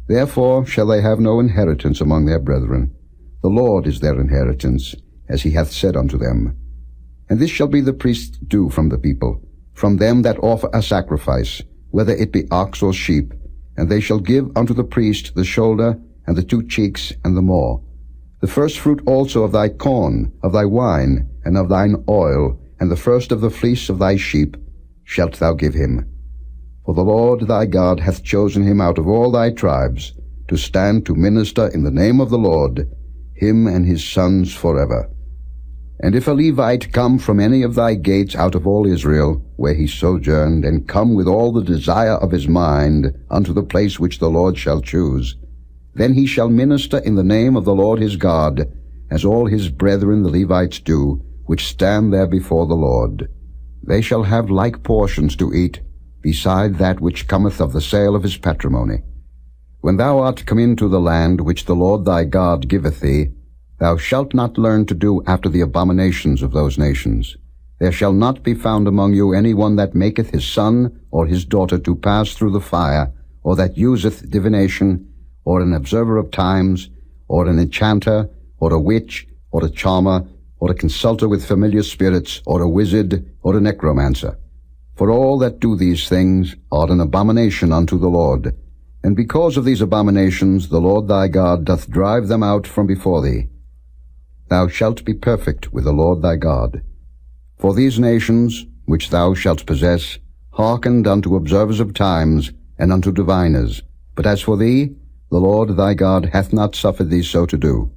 Therefore shall they have no inheritance among their brethren. The Lord is their inheritance, as he hath said unto them. And this shall be the priest's due from the people, from them that offer a sacrifice, whether it be ox or sheep, and they shall give unto the priest the shoulder, and the 2 cheeks, and the maw. The first fruit also of thy corn, of thy wine, and of thine oil, and the first of the fleece of thy sheep, shalt thou give him. For the Lord thy God hath chosen him out of all thy tribes, to stand to minister in the name of the Lord, him and his sons forever. And if a Levite come from any of thy gates out of all Israel, where he sojourned, and come with all the desire of his mind unto the place which the Lord shall choose, then he shall minister in the name of the Lord his God, as all his brethren the Levites do, which stand there before the Lord. They shall have like portions to eat, beside that which cometh of the sale of his patrimony. When thou art come into the land which the Lord thy God giveth thee, thou shalt not learn to do after the abominations of those nations. There shall not be found among you any one that maketh his son or his daughter to pass through the fire, or that useth divination, or an observer of times, or an enchanter, or a witch, or a charmer, or a consulter with familiar spirits, or a wizard, or a necromancer. For all that do these things are an abomination unto the Lord. And because of these abominations the Lord thy God doth drive them out from before thee. Thou shalt be perfect with the Lord thy God. For these nations, which thou shalt possess, hearkened unto observers of times, and unto diviners. But as for thee, the Lord thy God hath not suffered thee so to do.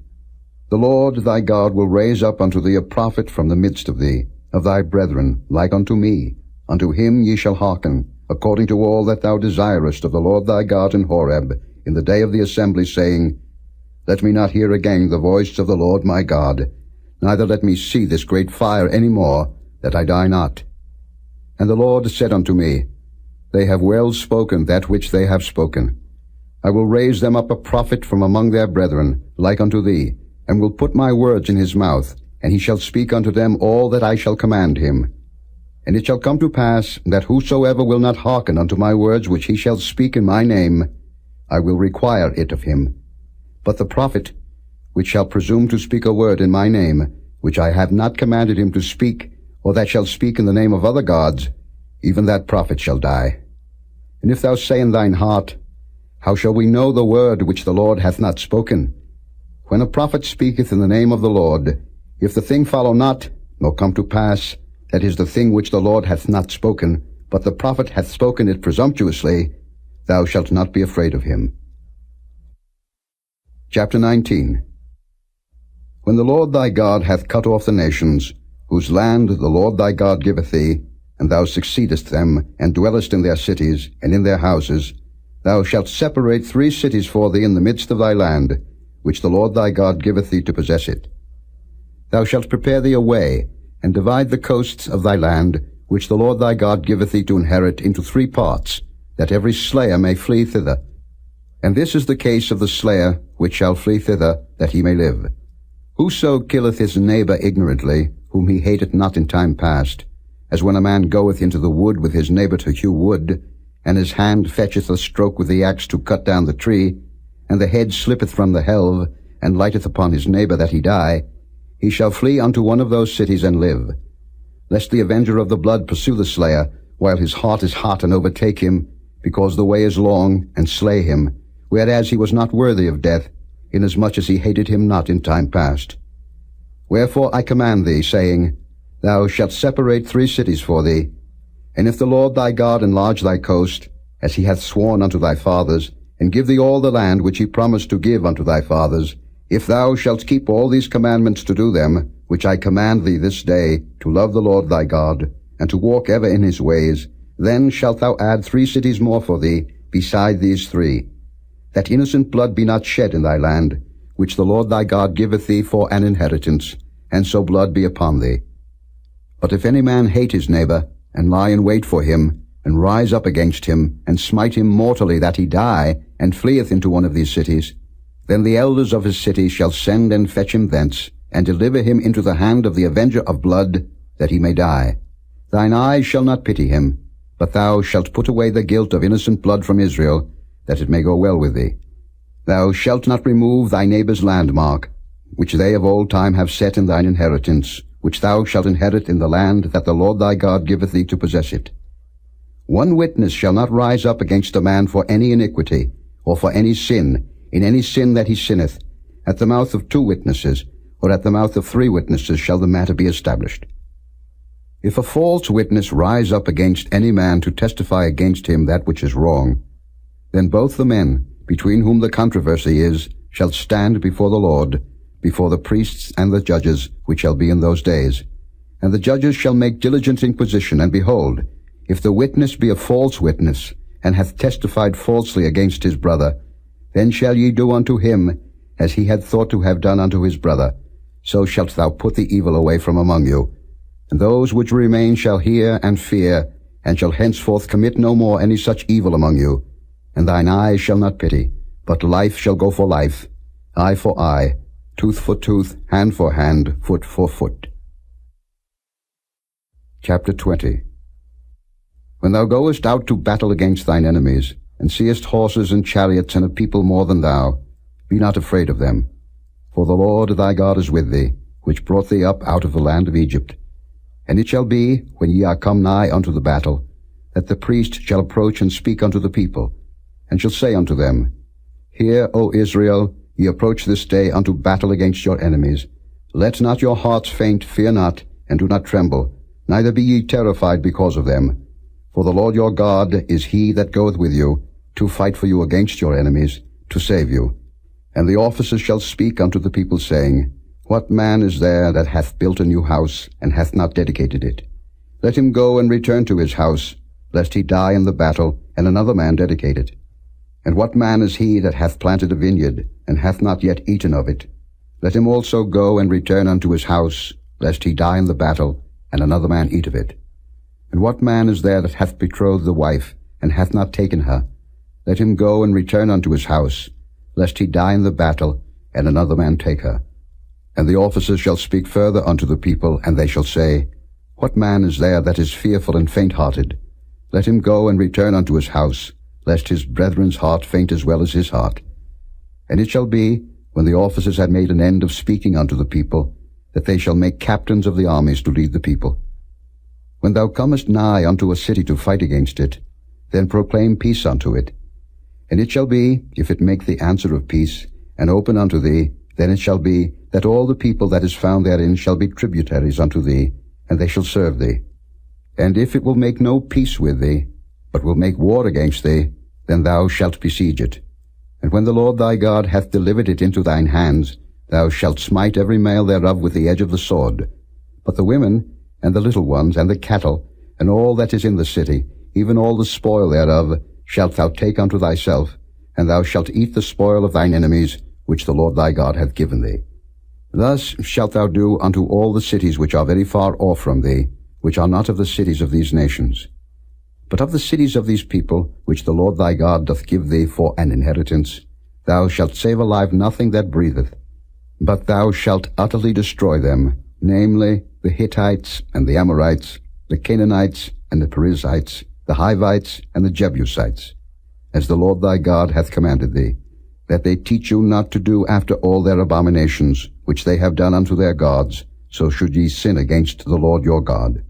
The Lord thy God will raise up unto thee a prophet from the midst of thee, of thy brethren, like unto me. Unto him ye shall hearken, according to all that thou desirest of the Lord thy God in Horeb, in the day of the assembly, saying, Let me not hear again the voice of the Lord my God, neither let me see this great fire any more, that I die not. And the Lord said unto me, They have well spoken that which they have spoken. I will raise them up a prophet from among their brethren, like unto thee, and will put my words in his mouth, and he shall speak unto them all that I shall command him. And it shall come to pass, that whosoever will not hearken unto my words which he shall speak in my name, I will require it of him. But the prophet, which shall presume to speak a word in my name, which I have not commanded him to speak, or that shall speak in the name of other gods, even that prophet shall die. And if thou say in thine heart, How shall we know the word which the Lord hath not spoken? When a prophet speaketh in the name of the Lord, if the thing follow not, nor come to pass, that is the thing which the Lord hath not spoken, but the prophet hath spoken it presumptuously, thou shalt not be afraid of him. Chapter 19. When the Lord thy God hath cut off the nations, whose land the Lord thy God giveth thee, and thou succeedest them, and dwellest in their cities, and in their houses, thou shalt separate 3 cities for thee in the midst of thy land, which the Lord thy God giveth thee to possess it. Thou shalt prepare thee a way, and divide the coasts of thy land, which the Lord thy God giveth thee to inherit, into 3 parts, that every slayer may flee thither. And this is the case of the slayer which shall flee thither, that he may live. Whoso killeth his neighbor ignorantly, whom he hateth not in time past, as when a man goeth into the wood with his neighbor to hew wood, and his hand fetcheth a stroke with the axe to cut down the tree, and the head slippeth from the helve, and lighteth upon his neighbor that he die, he shall flee unto one of those cities and live. Lest the avenger of the blood pursue the slayer, while his heart is hot, and overtake him, because the way is long, and slay him, whereas he was not worthy of death, inasmuch as he hated him not in time past. Wherefore I command thee, saying, Thou shalt separate 3 cities for thee. And if the Lord thy God enlarge thy coast, as he hath sworn unto thy fathers, and give thee all the land which he promised to give unto thy fathers, if thou shalt keep all these commandments to do them, which I command thee this day, to love the Lord thy God, and to walk ever in his ways, then shalt thou add 3 cities more for thee, beside these 3, that innocent blood be not shed in thy land, which the Lord thy God giveth thee for an inheritance, and so blood be upon thee. But if any man hate his neighbor, and lie in wait for him, and rise up against him, and smite him mortally that he die, and fleeth into one of these cities, then the elders of his city shall send and fetch him thence, and deliver him into the hand of the avenger of blood, that he may die. Thine eyes shall not pity him, but thou shalt put away the guilt of innocent blood from Israel, that it may go well with thee. Thou shalt not remove thy neighbour's landmark, which they of old time have set in thine inheritance, which thou shalt inherit in the land that the Lord thy God giveth thee to possess it. One witness shall not rise up against a man for any iniquity, or for any sin, in any sin that he sinneth. At the mouth of 2 witnesses, or at the mouth of 3 witnesses shall the matter be established. If a false witness rise up against any man to testify against him that which is wrong, then both the men, between whom the controversy is, shall stand before the Lord, before the priests and the judges, which shall be in those days. And the judges shall make diligent inquisition, and behold, if the witness be a false witness, and hath testified falsely against his brother, then shall ye do unto him as he had thought to have done unto his brother. So shalt thou put the evil away from among you. And those which remain shall hear and fear, and shall henceforth commit no more any such evil among you. And thine eyes shall not pity, but life shall go for life, eye for eye, tooth for tooth, hand for hand, foot for foot. Chapter 20. When thou goest out to battle against thine enemies, and seest horses and chariots and a people more than thou, be not afraid of them. For the Lord thy God is with thee, which brought thee up out of the land of Egypt. And it shall be, when ye are come nigh unto the battle, that the priest shall approach and speak unto the people, and shall say unto them, Hear, O Israel, ye approach this day unto battle against your enemies. Let not your hearts faint, fear not, and do not tremble, neither be ye terrified because of them. For the Lord your God is he that goeth with you, to fight for you against your enemies, to save you. And the officers shall speak unto the people, saying, What man is there that hath built a new house, and hath not dedicated it? Let him go and return to his house, lest he die in the battle, and another man dedicate it. And what man is he that hath planted a vineyard, and hath not yet eaten of it? Let him also go and return unto his house, lest he die in the battle, and another man eat of it. And what man is there that hath betrothed the wife, and hath not taken her? Let him go and return unto his house, lest he die in the battle, and another man take her. And the officers shall speak further unto the people, and they shall say, What man is there that is fearful and faint-hearted? Let him go and return unto his house, lest his brethren's heart faint as well as his heart. And it shall be, when the officers have made an end of speaking unto the people, that they shall make captains of the armies to lead the people. When thou comest nigh unto a city to fight against it, then proclaim peace unto it. And it shall be, if it make the answer of peace, and open unto thee, then it shall be, that all the people that is found therein shall be tributaries unto thee, and they shall serve thee. And if it will make no peace with thee, but will make war against thee, then thou shalt besiege it. And when the Lord thy God hath delivered it into thine hands, thou shalt smite every male thereof with the edge of the sword. But the women, and the little ones, and the cattle, and all that is in the city, even all the spoil thereof, shalt thou take unto thyself, and thou shalt eat the spoil of thine enemies, which the Lord thy God hath given thee. Thus shalt thou do unto all the cities which are very far off from thee, which are not of the cities of these nations. But of the cities of these people, which the Lord thy God doth give thee for an inheritance, thou shalt save alive nothing that breatheth, but thou shalt utterly destroy them, namely, the Hittites and the Amorites, the Canaanites and the Perizzites, the Hivites and the Jebusites, as the Lord thy God hath commanded thee, that they teach you not to do after all their abominations, which they have done unto their gods, so should ye sin against the Lord your God.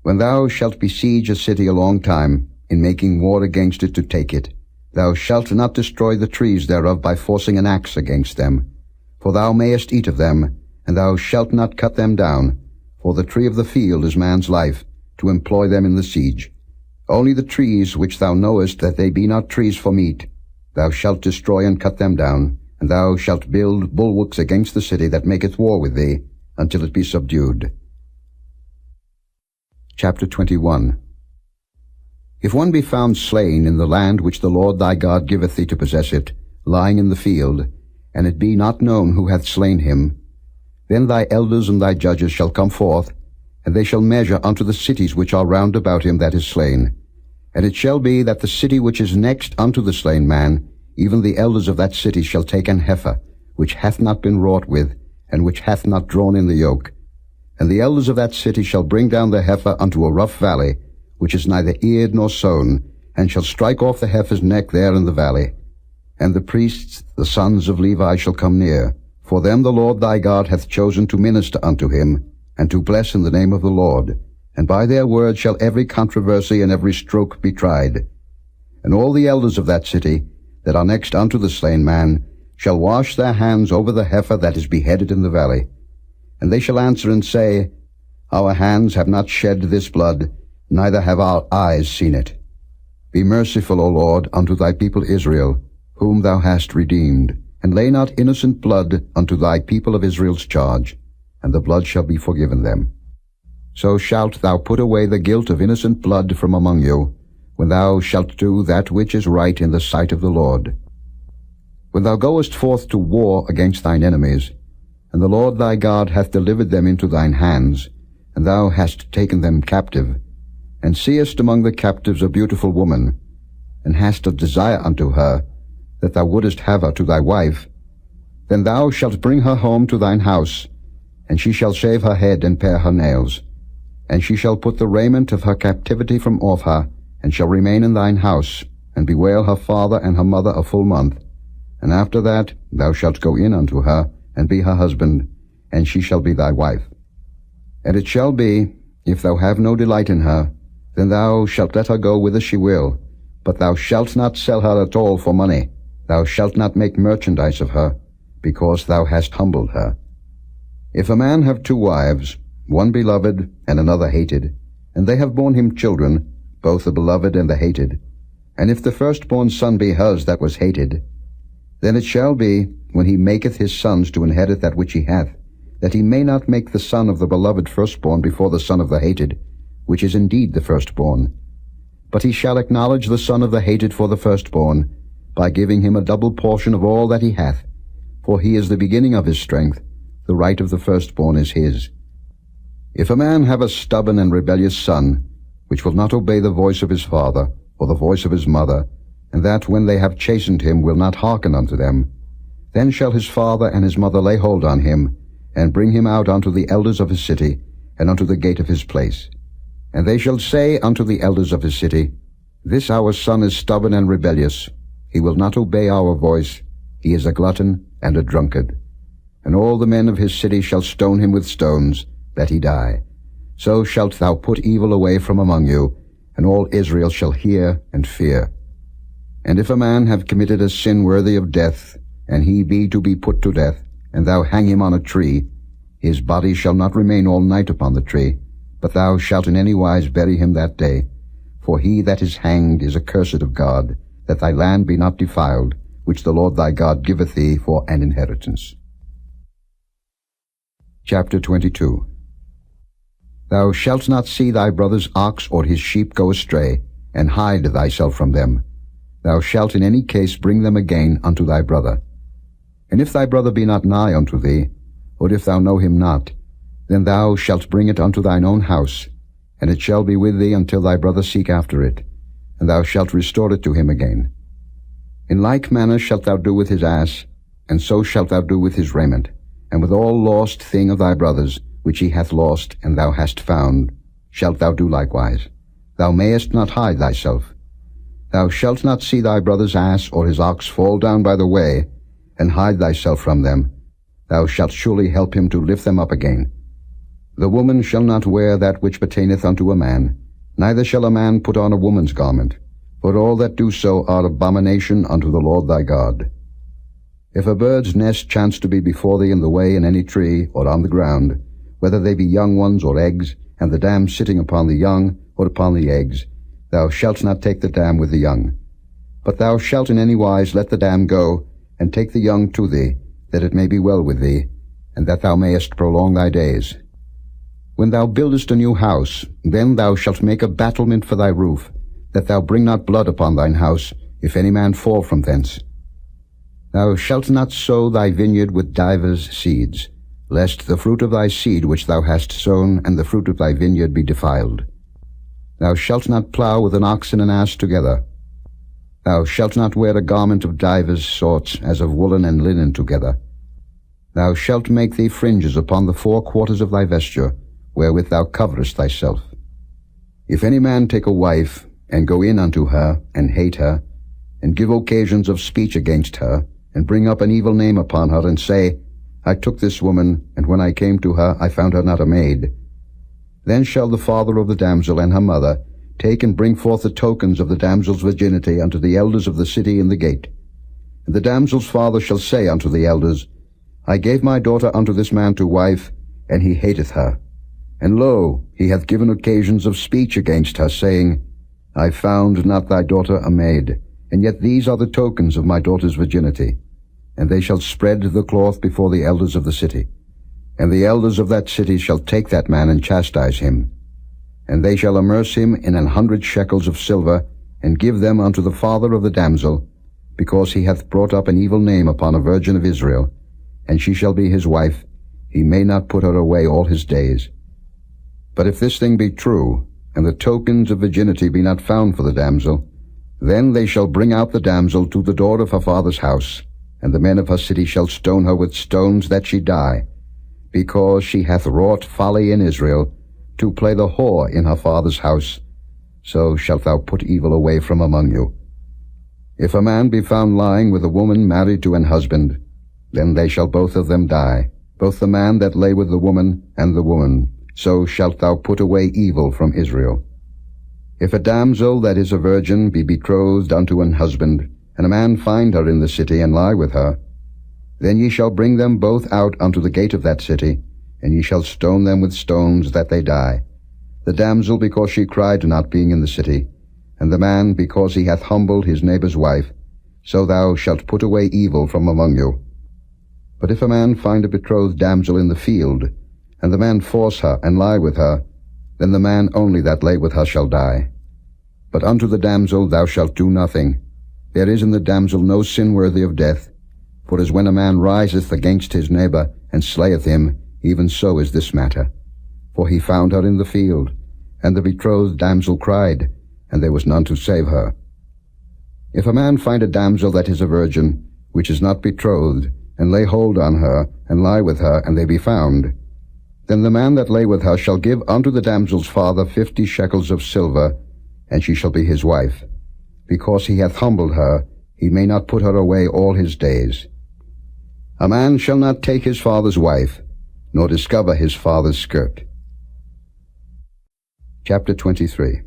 When thou shalt besiege a city a long time, in making war against it to take it, thou shalt not destroy the trees thereof by forcing an axe against them. For thou mayest eat of them, and thou shalt not cut them down. For the tree of the field is man's life, to employ them in the siege. Only the trees which thou knowest that they be not trees for meat, thou shalt destroy and cut them down, and thou shalt build bulwarks against the city that maketh war with thee, until it be subdued. Chapter 21. If one be found slain in the land which the Lord thy God giveth thee to possess it, lying in the field, and it be not known who hath slain him, then thy elders and thy judges shall come forth, and they shall measure unto the cities which are round about him that is slain. And it shall be that the city which is next unto the slain man, even the elders of that city shall take an heifer, which hath not been wrought with, and which hath not drawn in the yoke. And the elders of that city shall bring down the heifer unto a rough valley, which is neither eared nor sown, and shall strike off the heifer's neck there in the valley. And the priests, the sons of Levi, shall come near, for them the Lord thy God hath chosen to minister unto him, and to bless in the name of the Lord. And by their word shall every controversy and every stroke be tried. And all the elders of that city, that are next unto the slain man, shall wash their hands over the heifer that is beheaded in the valley. And they shall answer and say, Our hands have not shed this blood, neither have our eyes seen it. Be merciful, O Lord, unto thy people Israel, whom thou hast redeemed, and lay not innocent blood unto thy people of Israel's charge, and the blood shall be forgiven them. So shalt thou put away the guilt of innocent blood from among you, when thou shalt do that which is right in the sight of the Lord. When thou goest forth to war against thine enemies, and the Lord thy God hath delivered them into thine hands, and thou hast taken them captive, and seest among the captives a beautiful woman, and hast a desire unto her, that thou wouldest have her to thy wife, then thou shalt bring her home to thine house, and she shall shave her head and pare her nails. And she shall put the raiment of her captivity from off her, and shall remain in thine house, and bewail her father and her mother a full month. And after that thou shalt go in unto her, and be her husband, and she shall be thy wife. And it shall be, if thou have no delight in her, then thou shalt let her go whither she will, but thou shalt not sell her at all for money. Thou shalt not make merchandise of her, because thou hast humbled her. If a man have two wives, one beloved and another hated, and they have borne him children, both the beloved and the hated, and if the firstborn son be hers that was hated, then it shall be, when he maketh his sons to inherit that which he hath, that he may not make the son of the beloved firstborn before the son of the hated, which is indeed the firstborn. But he shall acknowledge the son of the hated for the firstborn, by giving him a double portion of all that he hath, for he is the beginning of his strength, the right of the firstborn is his. If a man have a stubborn and rebellious son, which will not obey the voice of his father, or the voice of his mother, and that when they have chastened him will not hearken unto them, then shall his father and his mother lay hold on him, and bring him out unto the elders of his city, and unto the gate of his place. And they shall say unto the elders of his city, This our son is stubborn and rebellious. He will not obey our voice. He is a glutton and a drunkard. And all the men of his city shall stone him with stones, that he die. So shalt thou put evil away from among you, and all Israel shall hear and fear. And if a man have committed a sin worthy of death, and he be to be put to death, and thou hang him on a tree, his body shall not remain all night upon the tree, but thou shalt in any wise bury him that day. For he that is hanged is accursed of God, that thy land be not defiled, which the Lord thy God giveth thee for an inheritance. Chapter 22. Thou shalt not see thy brother's ox or his sheep go astray, and hide thyself from them. Thou shalt in any case bring them again unto thy brother. And if thy brother be not nigh unto thee, or if thou know him not, then thou shalt bring it unto thine own house, and it shall be with thee until thy brother seek after it, and thou shalt restore it to him again. In like manner shalt thou do with his ass, and so shalt thou do with his raiment, and with all lost thing of thy brother's, which he hath lost, and thou hast found, shalt thou do likewise. Thou mayest not hide thyself. Thou shalt not see thy brother's ass or his ox fall down by the way, and hide thyself from them. Thou shalt surely help him to lift them up again. The woman shall not wear that which pertaineth unto a man, neither shall a man put on a woman's garment, for all that do so are abomination unto the Lord thy God. If a bird's nest chance to be before thee in the way in any tree, or on the ground, whether they be young ones or eggs, and the dam sitting upon the young or upon the eggs, thou shalt not take the dam with the young. But thou shalt in any wise let the dam go, and take the young to thee, that it may be well with thee, and that thou mayest prolong thy days. When thou buildest a new house, then thou shalt make a battlement for thy roof, that thou bring not blood upon thine house, if any man fall from thence. Thou shalt not sow thy vineyard with divers seeds, lest the fruit of thy seed which thou hast sown and the fruit of thy vineyard be defiled. Thou shalt not plow with an ox and an ass together. Thou shalt not wear a garment of divers sorts, as of woolen and linen together. Thou shalt make thee fringes upon the 4 quarters of thy vesture, wherewith thou coverest thyself. If any man take a wife, and go in unto her, and hate her, and give occasions of speech against her, and bring up an evil name upon her, and say, I took this woman, and when I came to her, I found her not a maid. Then shall the father of the damsel and her mother take and bring forth the tokens of the damsel's virginity unto the elders of the city in the gate. And the damsel's father shall say unto the elders, I gave my daughter unto this man to wife, and he hateth her. And lo, he hath given occasions of speech against her, saying, I found not thy daughter a maid, and yet these are the tokens of my daughter's virginity. And they shall spread the cloth before the elders of the city. And the elders of that city shall take that man and chastise him. And they shall amerce him in 100 shekels of silver, and give them unto the father of the damsel, because he hath brought up an evil name upon a virgin of Israel, and she shall be his wife. He may not put her away all his days. But if this thing be true, and the tokens of virginity be not found for the damsel, then they shall bring out the damsel to the door of her father's house, and the men of her city shall stone her with stones that she die, because she hath wrought folly in Israel, to play the whore in her father's house. So shalt thou put evil away from among you. If a man be found lying with a woman married to an husband, then they shall both of them die, both the man that lay with the woman and the woman. So shalt thou put away evil from Israel. If a damsel that is a virgin be betrothed unto an husband, and a man find her in the city, and lie with her, then ye shall bring them both out unto the gate of that city, and ye shall stone them with stones that they die, the damsel because she cried not, being in the city, and the man because he hath humbled his neighbor's wife. So thou shalt put away evil from among you. But if a man find a betrothed damsel in the field, and the man force her, and lie with her, then the man only that lay with her shall die. But unto the damsel thou shalt do nothing. There is in the damsel no sin worthy of death. For as when a man riseth against his neighbor, and slayeth him, even so is this matter. For he found her in the field, and the betrothed damsel cried, and there was none to save her. If a man find a damsel that is a virgin, which is not betrothed, and lay hold on her, and lie with her, and they be found, then the man that lay with her shall give unto the damsel's father 50 shekels of silver, and she shall be his wife. Because he hath humbled her, he may not put her away all his days. A man shall not take his father's wife, nor discover his father's skirt. Chapter 23.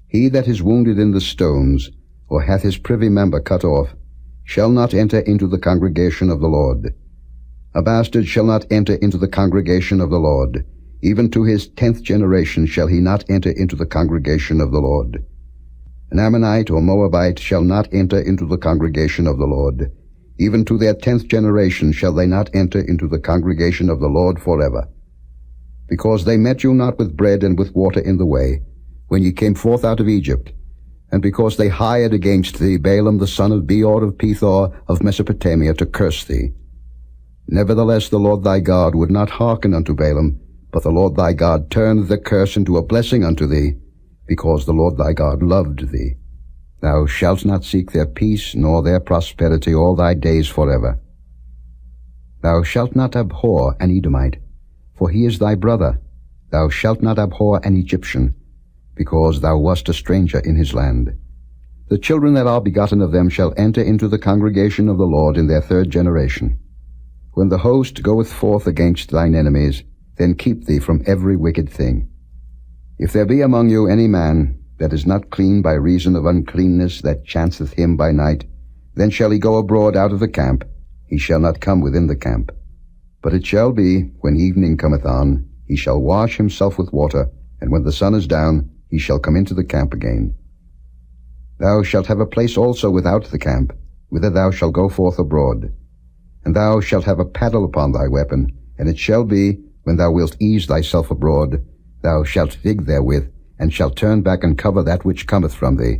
He that is wounded in the stones, or hath his privy member cut off, shall not enter into the congregation of the Lord. A bastard shall not enter into the congregation of the Lord. Even to his 10th generation shall he not enter into the congregation of the Lord. An Ammonite or Moabite shall not enter into the congregation of the Lord. Even to their 10th generation shall they not enter into the congregation of the Lord forever. Because they met you not with bread and with water in the way, when ye came forth out of Egypt, and because they hired against thee Balaam the son of Beor of Pethor of Mesopotamia to curse thee. Nevertheless the Lord thy God would not hearken unto Balaam, but the Lord thy God turned the curse into a blessing unto thee, because the Lord thy God loved thee. Thou shalt not seek their peace, nor their prosperity all thy days forever. Thou shalt not abhor an Edomite, for he is thy brother. Thou shalt not abhor an Egyptian, because thou wast a stranger in his land. The children that are begotten of them shall enter into the congregation of the Lord in their 3rd generation. When the host goeth forth against thine enemies, then keep thee from every wicked thing. If there be among you any man that is not clean by reason of uncleanness that chanceth him by night, then shall he go abroad out of the camp. He shall not come within the camp. But it shall be, when evening cometh on, he shall wash himself with water, and when the sun is down, he shall come into the camp again. Thou shalt have a place also without the camp, whither thou shalt go forth abroad. And thou shalt have a paddle upon thy weapon, and it shall be, when thou wilt ease thyself abroad, thou shalt dig therewith, and shalt turn back and cover that which cometh from thee.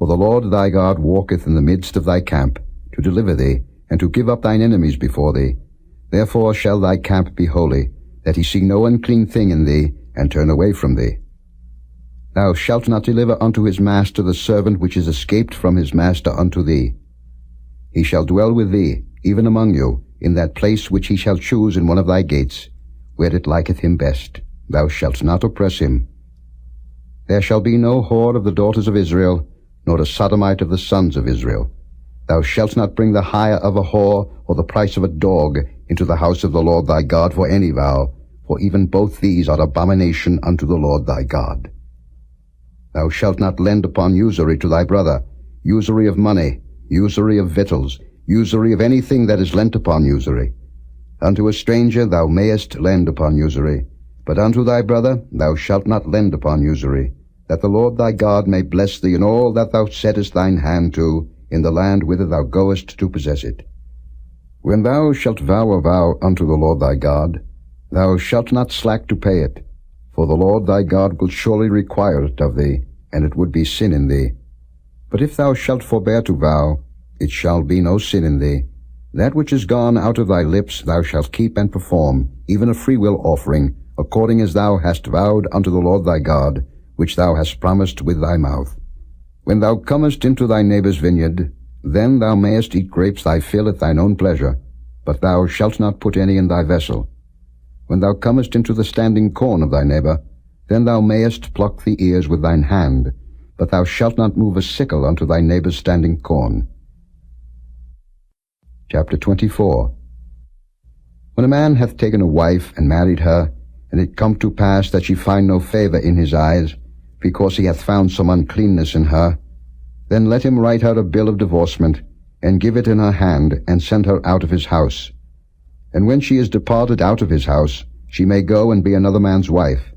For the Lord thy God walketh in the midst of thy camp, to deliver thee, and to give up thine enemies before thee. Therefore shall thy camp be holy, that he see no unclean thing in thee, and turn away from thee. Thou shalt not deliver unto his master the servant which is escaped from his master unto thee. He shall dwell with thee, even among you, in that place which he shall choose in one of thy gates, where it liketh him best. Thou shalt not oppress him. There shall be no whore of the daughters of Israel, nor a sodomite of the sons of Israel. Thou shalt not bring the hire of a whore, or the price of a dog, into the house of the Lord thy God for any vow, for even both these are abomination unto the Lord thy God. Thou shalt not lend upon usury to thy brother, usury of money, usury of victuals, usury of anything that is lent upon usury. Unto a stranger thou mayest lend upon usury, but unto thy brother thou shalt not lend upon usury, that the Lord thy God may bless thee in all that thou settest thine hand to, in the land whither thou goest to possess it. When thou shalt vow a vow unto the Lord thy God, thou shalt not slack to pay it, for the Lord thy God will surely require it of thee, and it would be sin in thee. But if thou shalt forbear to vow, it shall be no sin in thee. That which is gone out of thy lips thou shalt keep and perform, even a freewill offering, according as thou hast vowed unto the Lord thy God, which thou hast promised with thy mouth. When thou comest into thy neighbour's vineyard, then thou mayest eat grapes thy fill at thine own pleasure, but thou shalt not put any in thy vessel. When thou comest into the standing corn of thy neighbour, then thou mayest pluck the ears with thine hand, but thou shalt not move a sickle unto thy neighbour's standing corn. Chapter 24. When a man hath taken a wife and married her, and it come to pass that she find no favour in his eyes, because he hath found some uncleanness in her, then let him write her a bill of divorcement, and give it in her hand, and send her out of his house. And when she is departed out of his house, she may go and be another man's wife.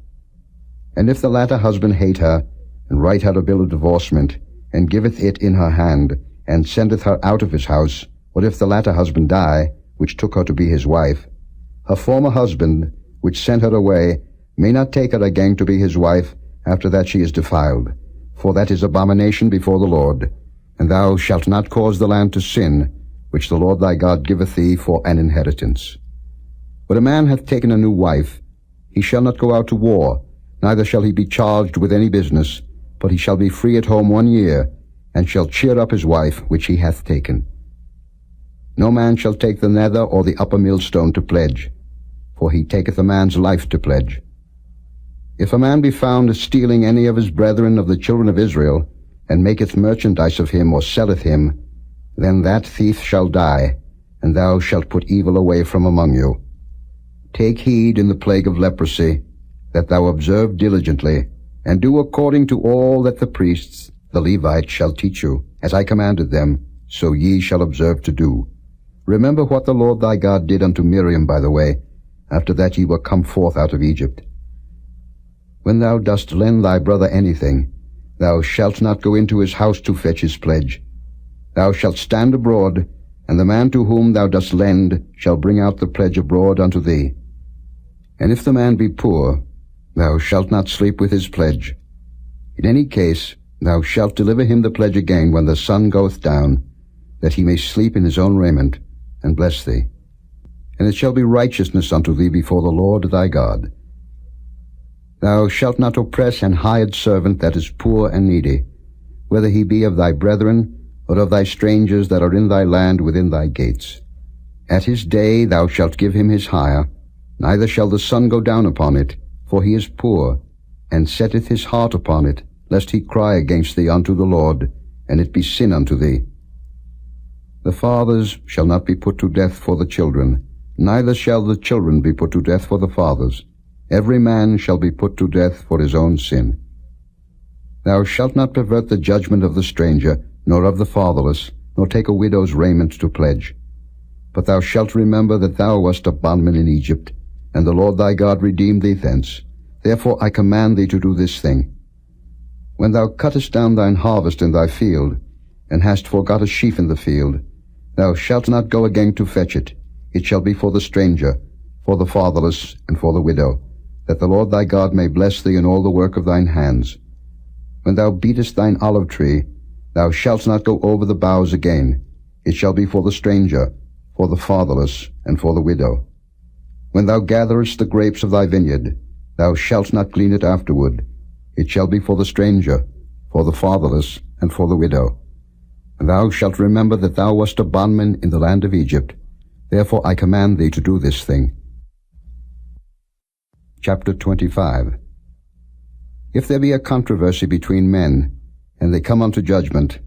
And if the latter husband hate her, and write her a bill of divorcement, and giveth it in her hand, and sendeth her out of his house, or if the latter husband die, which took her to be his wife, her former husband, which sent her away, may not take her again to be his wife, after that she is defiled, for that is abomination before the Lord. And thou shalt not cause the land to sin, which the Lord thy God giveth thee for an inheritance. When a man hath taken a new wife, he shall not go out to war, neither shall he be charged with any business, but he shall be free at home 1 year, and shall cheer up his wife which he hath taken. No man shall take the nether or the upper millstone to pledge, for he taketh a man's life to pledge. If a man be found stealing any of his brethren of the children of Israel, and maketh merchandise of him, or selleth him, then that thief shall die, and thou shalt put evil away from among you. Take heed in the plague of leprosy, that thou observe diligently, and do according to all that the priests, the Levites, shall teach you, as I commanded them, so ye shall observe to do. Remember what the Lord thy God did unto Miriam by the way, after that ye were come forth out of Egypt. When thou dost lend thy brother anything, thou shalt not go into his house to fetch his pledge. Thou shalt stand abroad, and the man to whom thou dost lend shall bring out the pledge abroad unto thee. And if the man be poor, thou shalt not sleep with his pledge. In any case, thou shalt deliver him the pledge again when the sun goeth down, that he may sleep in his own raiment, and bless thee. And it shall be righteousness unto thee before the Lord thy God. Thou shalt not oppress an hired servant that is poor and needy, whether he be of thy brethren, or of thy strangers that are in thy land within thy gates. At his day thou shalt give him his hire, neither shall the sun go down upon it, for he is poor, and setteth his heart upon it, lest he cry against thee unto the Lord, and it be sin unto thee. The fathers shall not be put to death for the children, neither shall the children be put to death for the fathers. Every man shall be put to death for his own sin. Thou shalt not pervert the judgment of the stranger, nor of the fatherless, nor take a widow's raiment to pledge. But thou shalt remember that thou wast a bondman in Egypt, and the Lord thy God redeemed thee thence. Therefore I command thee to do this thing. When thou cuttest down thine harvest in thy field, and hast forgot a sheaf in the field, thou shalt not go again to fetch it. It shall be for the stranger, for the fatherless, and for the widow, that the Lord thy God may bless thee in all the work of thine hands. When thou beatest thine olive tree, Thou shalt not go over the boughs again. It shall be for the stranger, for the fatherless, and for the widow. When thou gatherest the grapes of thy vineyard, thou shalt not glean it afterward. It shall be for the stranger, for the fatherless, and for the widow. And thou shalt remember that thou wast a bondman in the land of Egypt. Therefore I command thee to do this thing. Chapter 25. If there be a controversy between men, and they come unto judgment,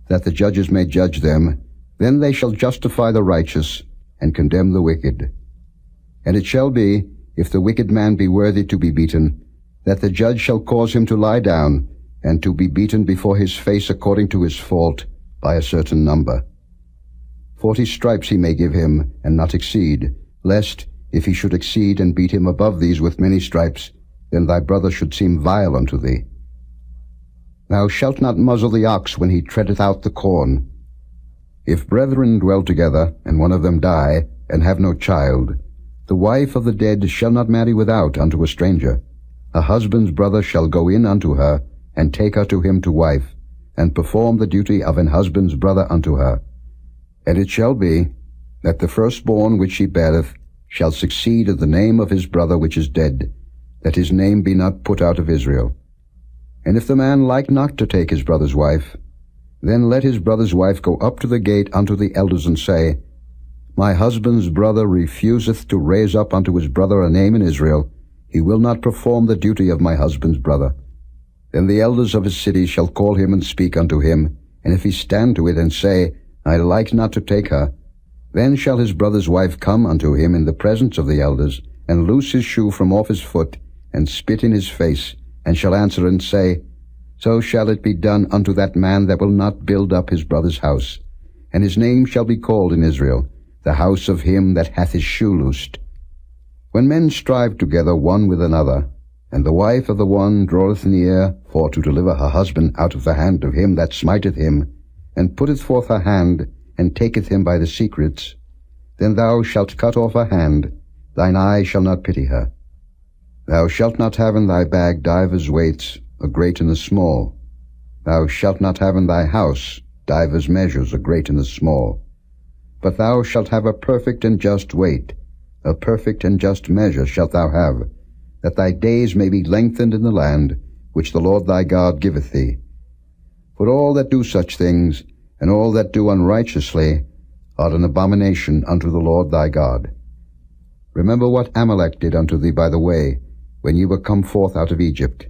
that the judges may judge them, then they shall justify the righteous, and condemn the wicked. And it shall be, if the wicked man be worthy to be beaten, that the judge shall cause him to lie down, and to be beaten before his face according to his fault, by a certain number. 40 stripes he may give him, and not exceed, lest, if he should exceed and beat him above these with many stripes, then thy brother should seem vile unto thee. Thou shalt not muzzle the ox when he treadeth out the corn. If brethren dwell together, and one of them die, and have no child, the wife of the dead shall not marry without unto a stranger. A husband's brother shall go in unto her, and take her to him to wife, and perform the duty of an husband's brother unto her. And it shall be, that the firstborn which she beareth shall succeed in the name of his brother which is dead, that his name be not put out of Israel. And if the man like not to take his brother's wife, then let his brother's wife go up to the gate unto the elders, and say, My husband's brother refuseth to raise up unto his brother a name in Israel. He will not perform the duty of my husband's brother. Then the elders of his city shall call him and speak unto him, and if he stand to it and say, I like not to take her, then shall his brother's wife come unto him in the presence of the elders, and loose his shoe from off his foot, and spit in his face, and shall answer and say, So shall it be done unto that man that will not build up his brother's house. And his name shall be called in Israel, the house of him that hath his shoe loosed. When men strive together one with another, and the wife of the one draweth near for to deliver her husband out of the hand of him that smiteth him, and putteth forth her hand, and taketh him by the secrets, then thou shalt cut off her hand, thine eye shall not pity her. Thou shalt not have in thy bag divers weights, a great and a small. Thou shalt not have in thy house divers measures, a great and a small. But thou shalt have a perfect and just weight, a perfect and just measure shalt thou have, that thy days may be lengthened in the land which the Lord thy God giveth thee. For all that do such things, and all that do unrighteously, are an abomination unto the Lord thy God. Remember what Amalek did unto thee by the way, when ye were come forth out of Egypt,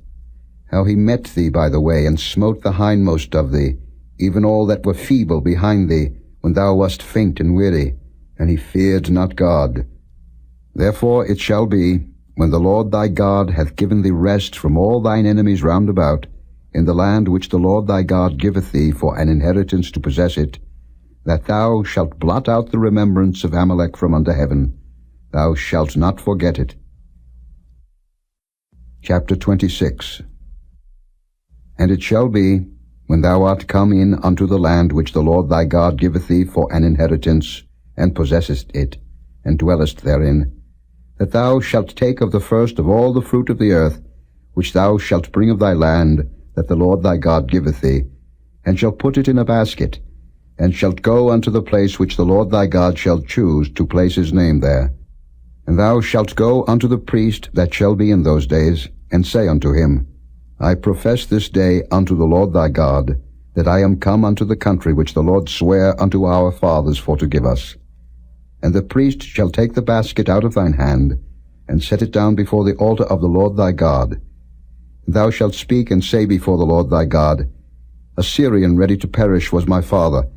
how he met thee by the way, and smote the hindmost of thee, even all that were feeble behind thee, when thou wast faint and weary, and he feared not God. Therefore it shall be, when the Lord thy God hath given thee rest from all thine enemies round about, in the land which the Lord thy God giveth thee for an inheritance to possess it, that thou shalt blot out the remembrance of Amalek from under heaven. Thou shalt not forget it. Chapter 26. And it shall be, when thou art come in unto the land which the Lord thy God giveth thee for an inheritance, and possessest it, and dwellest therein, that thou shalt take of the first of all the fruit of the earth, which thou shalt bring of thy land, that the Lord thy God giveth thee, and shalt put it in a basket, and shalt go unto the place which the Lord thy God shall choose to place his name there. And thou shalt go unto the priest that shall be in those days, and say unto him, I profess this day unto the Lord thy God, that I am come unto the country which the Lord sware unto our fathers for to give us. And the priest shall take the basket out of thine hand, and set it down before the altar of the Lord thy God. And thou shalt speak and say before the Lord thy God, A Syrian ready to perish was my father,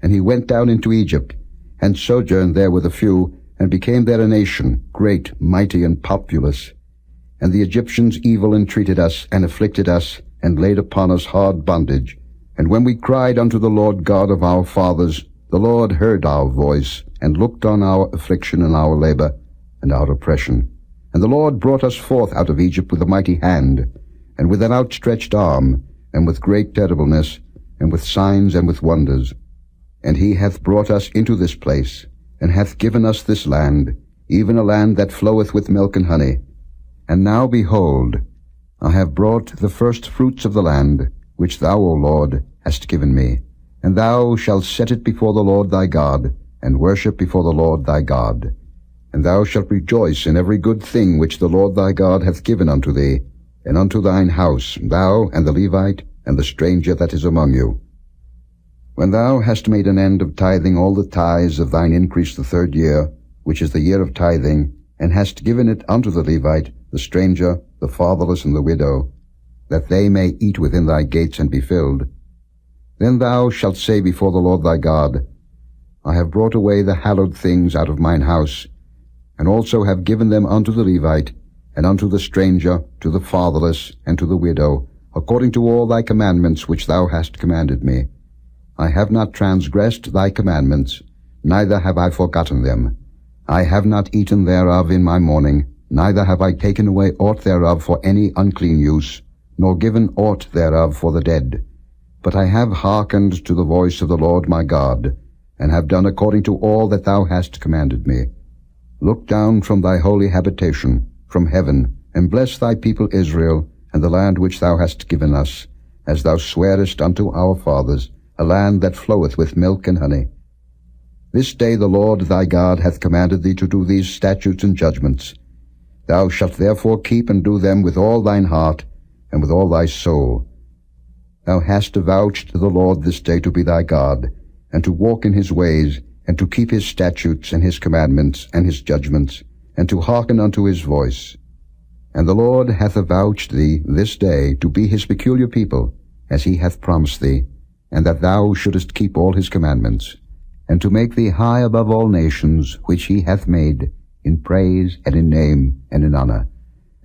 and he went down into Egypt, and sojourned there with a few, and became there a nation, great, mighty, and populous. And the Egyptians evil entreated us, and afflicted us, and laid upon us hard bondage. And when we cried unto the Lord God of our fathers, the Lord heard our voice, and looked on our affliction and our labor, and our oppression. And the Lord brought us forth out of Egypt with a mighty hand, and with an outstretched arm, and with great terribleness, and with signs and with wonders. And he hath brought us into this place, and hath given us this land, even a land that floweth with milk and honey. And now, behold, I have brought the first fruits of the land, which thou, O Lord, hast given me, and thou shalt set it before the Lord thy God, and worship before the Lord thy God. And thou shalt rejoice in every good thing which the Lord thy God hath given unto thee, and unto thine house, thou and the Levite, and the stranger that is among you. When thou hast made an end of tithing all the tithes of thine increase the 3rd year, which is the year of tithing, and hast given it unto the Levite, the stranger, the fatherless, and the widow, that they may eat within thy gates and be filled, then thou shalt say before the Lord thy God, I have brought away the hallowed things out of mine house, and also have given them unto the Levite, and unto the stranger, to the fatherless, and to the widow, according to all thy commandments which thou hast commanded me. I have not transgressed thy commandments, neither have I forgotten them. I have not eaten thereof in my mourning, neither have I taken away aught thereof for any unclean use, nor given aught thereof for the dead. But I have hearkened to the voice of the Lord my God, and have done according to all that thou hast commanded me. Look down from thy holy habitation, from heaven, and bless thy people Israel, and the land which thou hast given us, as thou swarest unto our fathers, a land that floweth with milk and honey. This day the Lord thy God hath commanded thee to do these statutes and judgments. Thou shalt therefore keep and do them with all thine heart, and with all thy soul. Thou hast avouched the Lord this day to be thy God, and to walk in his ways, and to keep his statutes and his commandments and his judgments, and to hearken unto his voice. And the Lord hath avouched thee this day to be his peculiar people, as he hath promised thee, and that thou shouldest keep all his commandments, and to make thee high above all nations which he hath made, in praise and in name and in honor,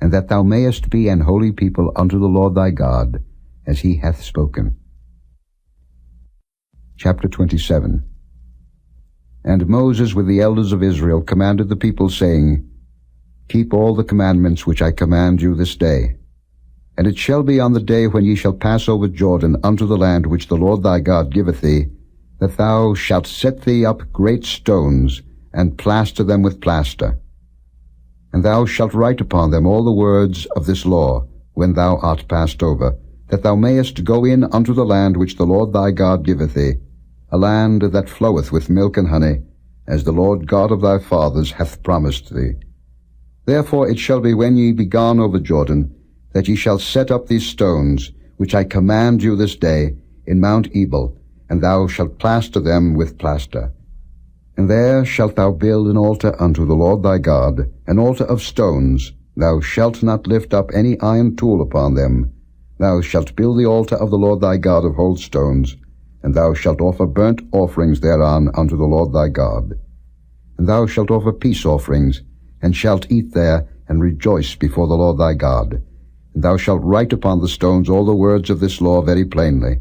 and that thou mayest be an holy people unto the Lord thy God, as he hath spoken. Chapter 27. And Moses with the elders of Israel commanded the people, saying, Keep all the commandments which I command you this day. And it shall be on the day when ye shall pass over Jordan unto the land which the Lord thy God giveth thee, that thou shalt set thee up great stones, and plaster them with plaster. And thou shalt write upon them all the words of this law, when thou art passed over, that thou mayest go in unto the land which the Lord thy God giveth thee, a land that floweth with milk and honey, as the Lord God of thy fathers hath promised thee. Therefore it shall be when ye be gone over Jordan, that ye shall set up these stones, which I command you this day, in Mount Ebal, and thou shalt plaster them with plaster. And there shalt thou build an altar unto the Lord thy God, an altar of stones. Thou shalt not lift up any iron tool upon them. Thou shalt build the altar of the Lord thy God of whole stones, and thou shalt offer burnt offerings thereon unto the Lord thy God. And thou shalt offer peace offerings, and shalt eat there, and rejoice before the Lord thy God. And thou shalt write upon the stones all the words of this law very plainly.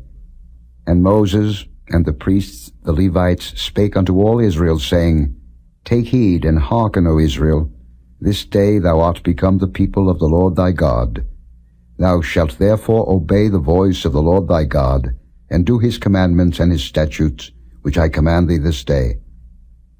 And Moses and the priests, the Levites, spake unto all Israel, saying, Take heed, and hearken, O Israel. This day thou art become the people of the Lord thy God. Thou shalt therefore obey the voice of the Lord thy God, and do his commandments and his statutes, which I command thee this day.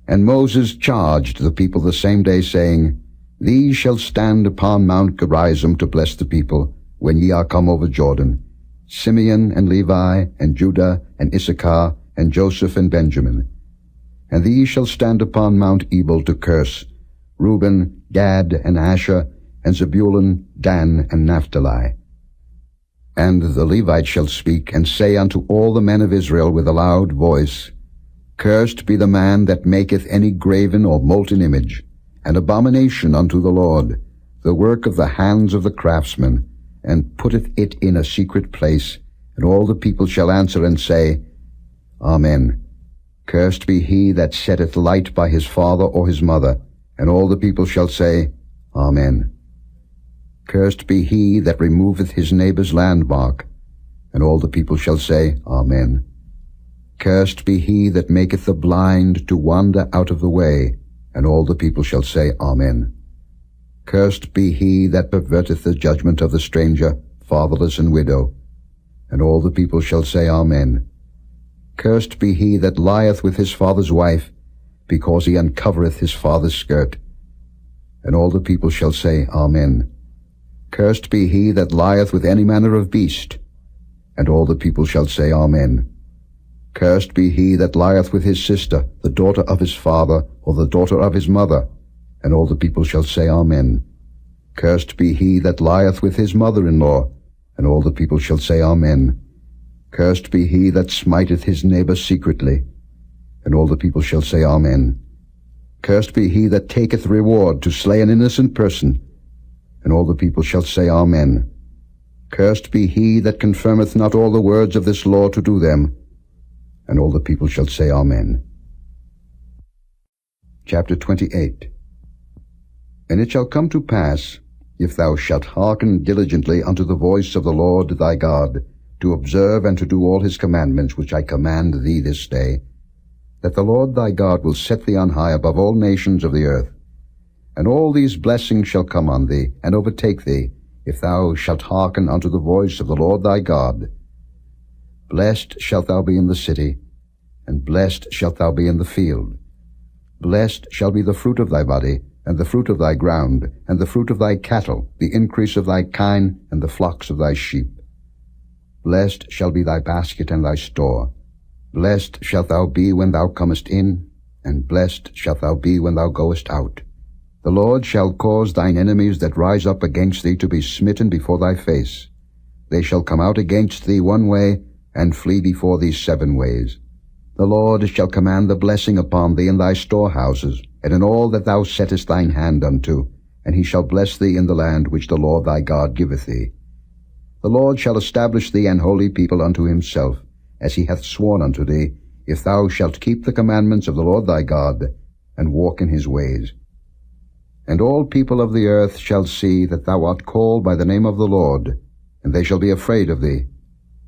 And Moses charged the people the same day, saying, These shall stand upon Mount Gerizim to bless the people, when ye are come over Jordan, Simeon and Levi, and Judah, and Issachar, and Joseph and Benjamin. And these shall stand upon Mount Ebal to curse, Reuben, Gad, and Asher, and Zebulun, Dan, and Naphtali. And the Levites shall speak, and say unto all the men of Israel with a loud voice, Cursed be the man that maketh any graven or molten image, an abomination unto the Lord, the work of the hands of the craftsman, and putteth it in a secret place. And all the people shall answer and say, Amen. Cursed be he that setteth light by his father or his mother. And all the people shall say, Amen. Cursed be he that removeth his neighbour's landmark. And all the people shall say, Amen. Cursed be he that maketh the blind to wander out of the way. And all the people shall say, Amen. Cursed be he that perverteth the judgment of the stranger, fatherless, and widow. And all the people shall say, Amen. Cursed be he that lieth with his father's wife, because he uncovereth his father's skirt. And all the people shall say, Amen. Cursed be he that lieth with any manner of beast. And all the people shall say, Amen. Cursed be he that lieth with his sister, the daughter of his father, or the daughter of his mother. And all the people shall say, Amen. Cursed be he that lieth with his mother-in-law. And all the people shall say, Amen. Cursed be he that smiteth his neighbor secretly. And all the people shall say, Amen. Cursed be he that taketh reward to slay an innocent person. And all the people shall say, Amen. Cursed be he that confirmeth not all the words of this law to do them. And all the people shall say, Amen. Chapter 28. And it shall come to pass, if thou shalt hearken diligently unto the voice of the Lord thy God, to observe and to do all his commandments which I command thee this day, that the Lord thy God will set thee on high above all nations of the earth. And all these blessings shall come on thee, and overtake thee, if thou shalt hearken unto the voice of the Lord thy God. Blessed shalt thou be in the city, and blessed shalt thou be in the field. Blessed shall be the fruit of thy body, and the fruit of thy ground, and the fruit of thy cattle, the increase of thy kine, and the flocks of thy sheep. Blessed shall be thy basket and thy store. Blessed shalt thou be when thou comest in, and blessed shalt thou be when thou goest out. The Lord shall cause thine enemies that rise up against thee to be smitten before thy face. They shall come out against thee one way, and flee before thee 7 ways. The Lord shall command the blessing upon thee in thy storehouses, and in all that thou settest thine hand unto, and he shall bless thee in the land which the Lord thy God giveth thee. The Lord shall establish thee an holy people unto himself, as he hath sworn unto thee, if thou shalt keep the commandments of the Lord thy God, and walk in his ways. And all people of the earth shall see that thou art called by the name of the Lord, and they shall be afraid of thee.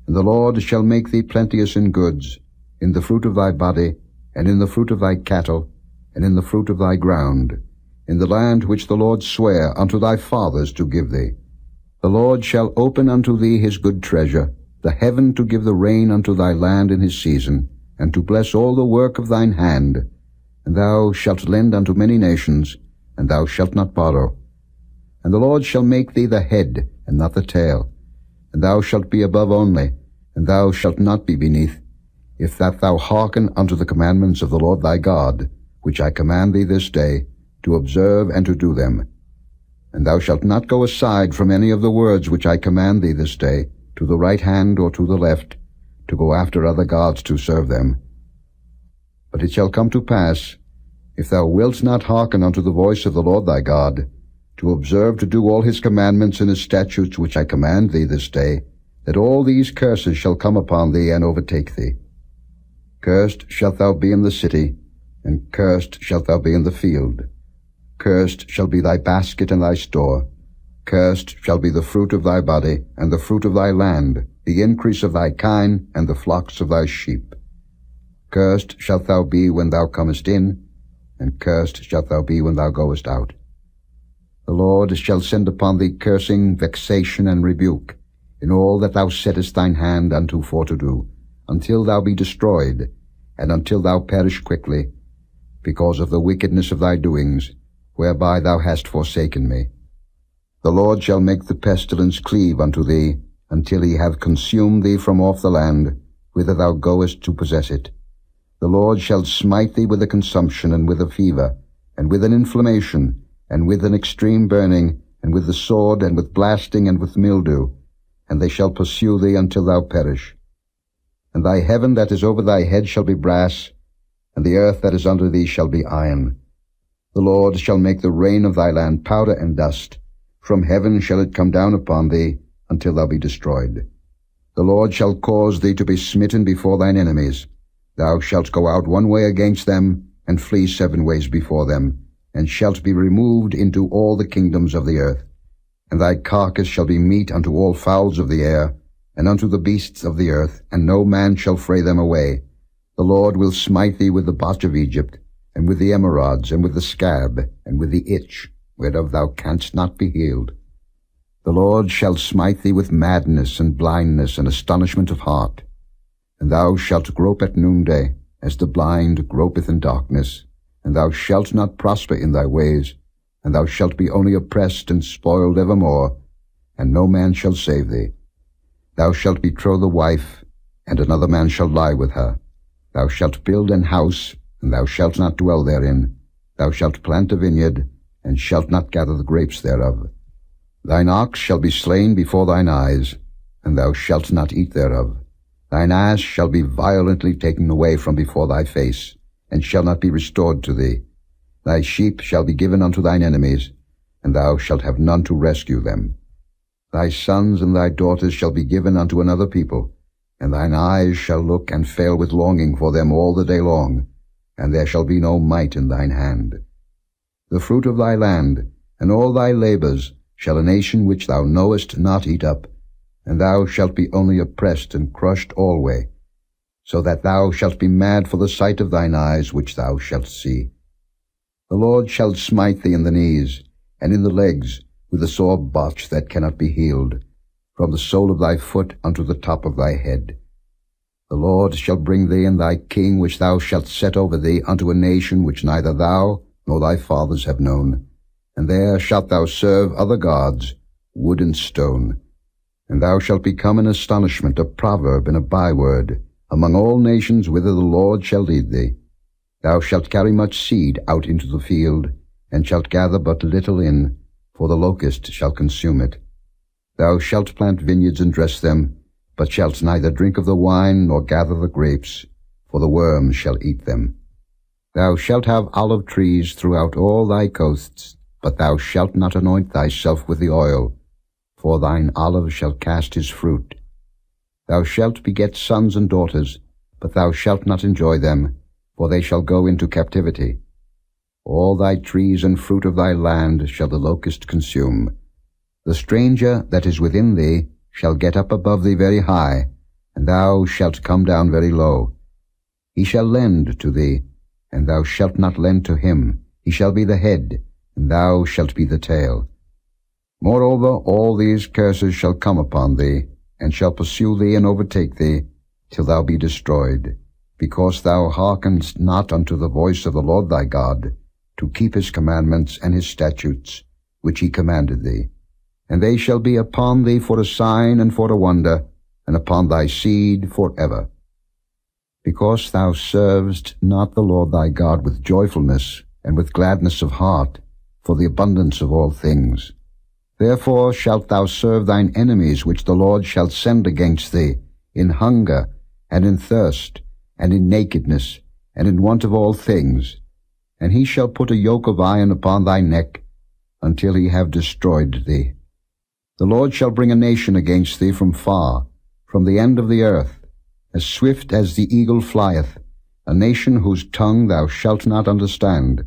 And the Lord shall make thee plenteous in goods, in the fruit of thy body, and in the fruit of thy cattle, and in the fruit of thy ground, in the land which the Lord sware unto thy fathers to give thee. The Lord shall open unto thee his good treasure, the heaven to give the rain unto thy land in his season, and to bless all the work of thine hand. And thou shalt lend unto many nations, and thou shalt not borrow. And the Lord shall make thee the head, and not the tail. And thou shalt be above only, and thou shalt not be beneath, if that thou hearken unto the commandments of the Lord thy God, which I command thee this day, to observe and to do them. And thou shalt not go aside from any of the words which I command thee this day, to the right hand or to the left, to go after other gods to serve them. But it shall come to pass, if thou wilt not hearken unto the voice of the Lord thy God, to observe to do all his commandments and his statutes which I command thee this day, that all these curses shall come upon thee and overtake thee. Cursed shalt thou be in the city, and cursed shalt thou be in the field. Cursed shall be thy basket and thy store. Cursed shall be the fruit of thy body, and the fruit of thy land, the increase of thy kine, and the flocks of thy sheep. Cursed shalt thou be when thou comest in, and cursed shalt thou be when thou goest out. The Lord shall send upon thee cursing, vexation, and rebuke, in all that thou settest thine hand unto for to do, until thou be destroyed, and until thou perish quickly, because of the wickedness of thy doings, whereby thou hast forsaken me. The Lord shall make the pestilence cleave unto thee, until he have consumed thee from off the land, whither thou goest to possess it. The Lord shall smite thee with a consumption, and with a fever, and with an inflammation, and with an extreme burning, and with the sword, and with blasting, and with mildew, and they shall pursue thee until thou perish. And thy heaven that is over thy head shall be brass, and the earth that is under thee shall be iron. The Lord shall make the rain of thy land powder and dust. From heaven shall it come down upon thee, until thou be destroyed. The Lord shall cause thee to be smitten before thine enemies. Thou shalt go out one way against them, and flee 7 ways before them, and shalt be removed into all the kingdoms of the earth. And thy carcass shall be meat unto all fowls of the air, and unto the beasts of the earth, and no man shall fray them away. The Lord will smite thee with the botch of Egypt, and with the emerods, and with the scab, and with the itch, whereof thou canst not be healed. The Lord shall smite thee with madness, and blindness, and astonishment of heart. And thou shalt grope at noonday, as the blind gropeth in darkness. And thou shalt not prosper in thy ways, and thou shalt be only oppressed and spoiled evermore, and no man shall save thee. Thou shalt betroth a wife, and another man shall lie with her. Thou shalt build an house, and thou shalt not dwell therein. Thou shalt plant a vineyard, and shalt not gather the grapes thereof. Thine ox shall be slain before thine eyes, and thou shalt not eat thereof. Thine ass shall be violently taken away from before thy face, and shall not be restored to thee. Thy sheep shall be given unto thine enemies, and thou shalt have none to rescue them. Thy sons and thy daughters shall be given unto another people, and thine eyes shall look and fail with longing for them all the day long, and there shall be no might in thine hand. The fruit of thy land, and all thy labors, shall a nation which thou knowest not eat up, and thou shalt be only oppressed and crushed alway, so that thou shalt be mad for the sight of thine eyes which thou shalt see. The Lord shall smite thee in the knees, and in the legs, with a sore botch that cannot be healed, from the sole of thy foot unto the top of thy head. The Lord shall bring thee and thy king which thou shalt set over thee unto a nation which neither thou nor thy fathers have known, and there shalt thou serve other gods, wood and stone. And thou shalt become an astonishment, a proverb, and a byword, among all nations whither the Lord shall lead thee. Thou shalt carry much seed out into the field, and shalt gather but little in, for the locust shall consume it. Thou shalt plant vineyards and dress them, but shalt neither drink of the wine nor gather the grapes, for the worms shall eat them. Thou shalt have olive trees throughout all thy coasts, but thou shalt not anoint thyself with the oil, for thine olive shall cast his fruit. Thou shalt beget sons and daughters, but thou shalt not enjoy them, for they shall go into captivity. All thy trees and fruit of thy land shall the locust consume. The stranger that is within thee shall get up above thee very high, and thou shalt come down very low. He shall lend to thee, and thou shalt not lend to him. He shall be the head, and thou shalt be the tail. Moreover, all these curses shall come upon thee, and shall pursue thee and overtake thee, till thou be destroyed, because thou hearkenedst not unto the voice of the Lord thy God, to keep his commandments and his statutes, which he commanded thee. And they shall be upon thee for a sign and for a wonder, and upon thy seed for ever. Because thou servest not the Lord thy God with joyfulness and with gladness of heart, for the abundance of all things. Therefore shalt thou serve thine enemies which the Lord shall send against thee, in hunger, and in thirst, and in nakedness, and in want of all things. And he shall put a yoke of iron upon thy neck, until he have destroyed thee. The Lord shall bring a nation against thee from far, from the end of the earth, as swift as the eagle flieth, a nation whose tongue thou shalt not understand,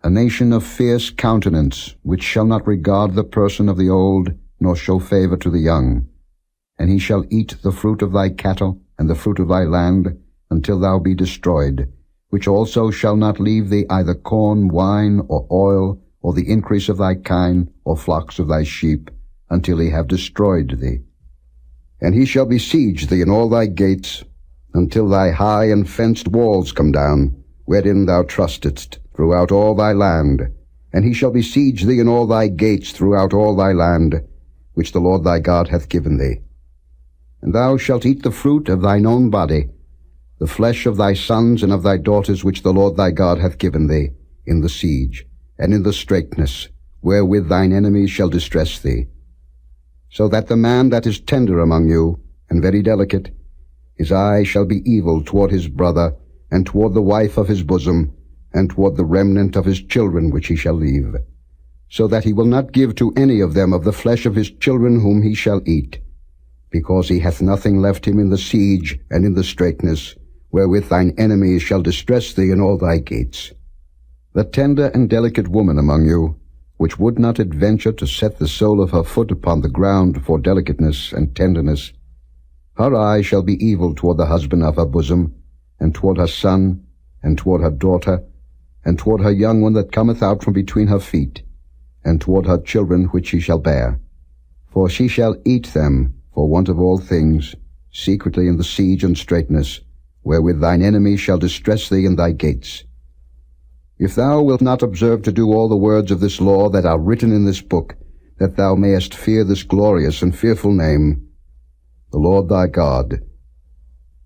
a nation of fierce countenance, which shall not regard the person of the old, nor show favor to the young. And he shall eat the fruit of thy cattle, and the fruit of thy land, until thou be destroyed, which also shall not leave thee either corn, wine, or oil, or the increase of thy kine, or flocks of thy sheep, until he have destroyed thee. And he shall besiege thee in all thy gates, until thy high and fenced walls come down, wherein thou trustedst, throughout all thy land. And he shall besiege thee in all thy gates throughout all thy land, which the Lord thy God hath given thee. And thou shalt eat the fruit of thine own body, the flesh of thy sons and of thy daughters which the Lord thy God hath given thee, in the siege, and in the straitness, wherewith thine enemies shall distress thee. So that the man that is tender among you, and very delicate, his eye shall be evil toward his brother, and toward the wife of his bosom, and toward the remnant of his children which he shall leave, so that he will not give to any of them of the flesh of his children whom he shall eat, because he hath nothing left him in the siege and in the straitness, wherewith thine enemies shall distress thee in all thy gates. The tender and delicate woman among you, which would not adventure to set the sole of her foot upon the ground for delicateness and tenderness, her eye shall be evil toward the husband of her bosom, and toward her son, and toward her daughter, and toward her young one that cometh out from between her feet, and toward her children which she shall bear. For she shall eat them, for want of all things, secretly in the siege and straitness, wherewith thine enemies shall distress thee in thy gates. If thou wilt not observe to do all the words of this law that are written in this book, that thou mayest fear this glorious and fearful name, the Lord thy God.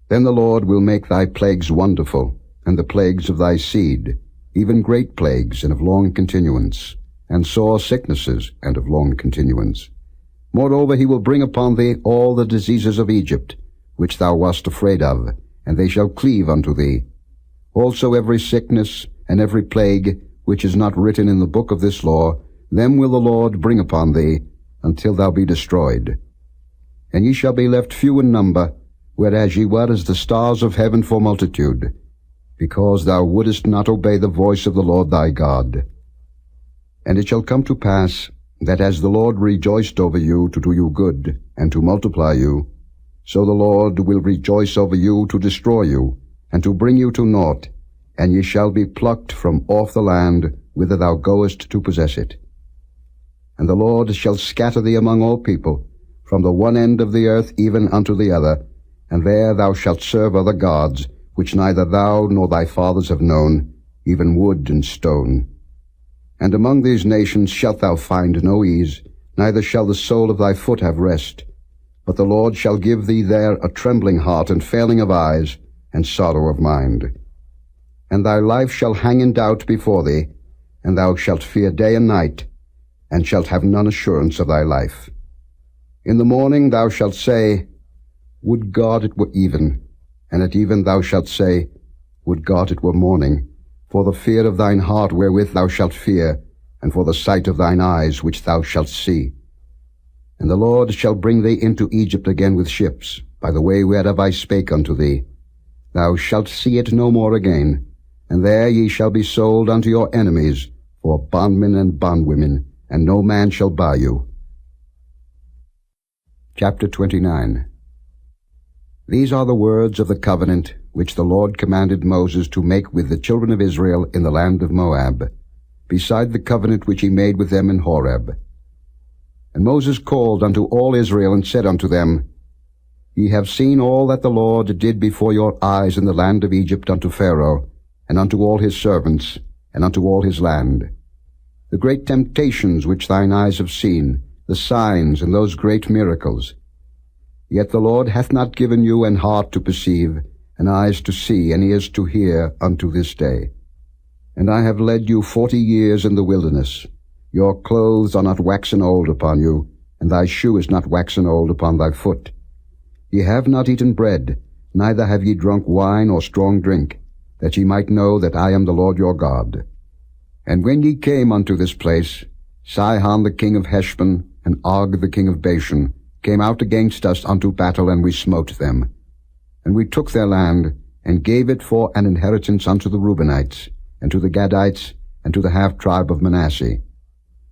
Then the Lord will make thy plagues wonderful, and the plagues of thy seed, even great plagues and of long continuance, and sore sicknesses and of long continuance. Moreover, he will bring upon thee all the diseases of Egypt, which thou wast afraid of, and they shall cleave unto thee. Also every sickness and every plague, which is not written in the book of this law, them will the Lord bring upon thee, until thou be destroyed. And ye shall be left few in number, whereas ye were as the stars of heaven for multitude, because thou wouldest not obey the voice of the Lord thy God. And it shall come to pass, that as the Lord rejoiced over you to do you good, and to multiply you, so the Lord will rejoice over you to destroy you, and to bring you to naught, and ye shall be plucked from off the land whither thou goest to possess it. And the Lord shall scatter thee among all people, from the one end of the earth even unto the other, and there thou shalt serve other gods, which neither thou nor thy fathers have known, even wood and stone. And among these nations shalt thou find no ease, neither shall the sole of thy foot have rest. But the Lord shall give thee there a trembling heart, and failing of eyes, and sorrow of mind. And thy life shall hang in doubt before thee, and thou shalt fear day and night, and shalt have none assurance of thy life. In the morning thou shalt say, Would God it were even, and at even thou shalt say, Would God it were morning, for the fear of thine heart wherewith thou shalt fear, and for the sight of thine eyes which thou shalt see. And the Lord shall bring thee into Egypt again with ships, by the way whereof I spake unto thee. Thou shalt see it no more again, and there ye shall be sold unto your enemies, for bondmen and bondwomen, and no man shall buy you. Chapter 29. These are the words of the covenant which the Lord commanded Moses to make with the children of Israel in the land of Moab, beside the covenant which he made with them in Horeb. And Moses called unto all Israel, and said unto them, Ye have seen all that the Lord did before your eyes in the land of Egypt unto Pharaoh, and unto all his servants, and unto all his land. The great temptations which thine eyes have seen, the signs and those great miracles. Yet the Lord hath not given you an heart to perceive, and eyes to see, and ears to hear, unto this day. And I have led you 40 years in the wilderness. Your clothes are not waxen old upon you, and thy shoe is not waxen old upon thy foot. Ye have not eaten bread, neither have ye drunk wine or strong drink, that ye might know that I am the Lord your God. And when ye came unto this place, Sihon the king of Heshbon, and Og the king of Bashan, came out against us unto battle, and we smote them. And we took their land, and gave it for an inheritance unto the Reubenites, and to the Gadites, and to the half-tribe of Manasseh.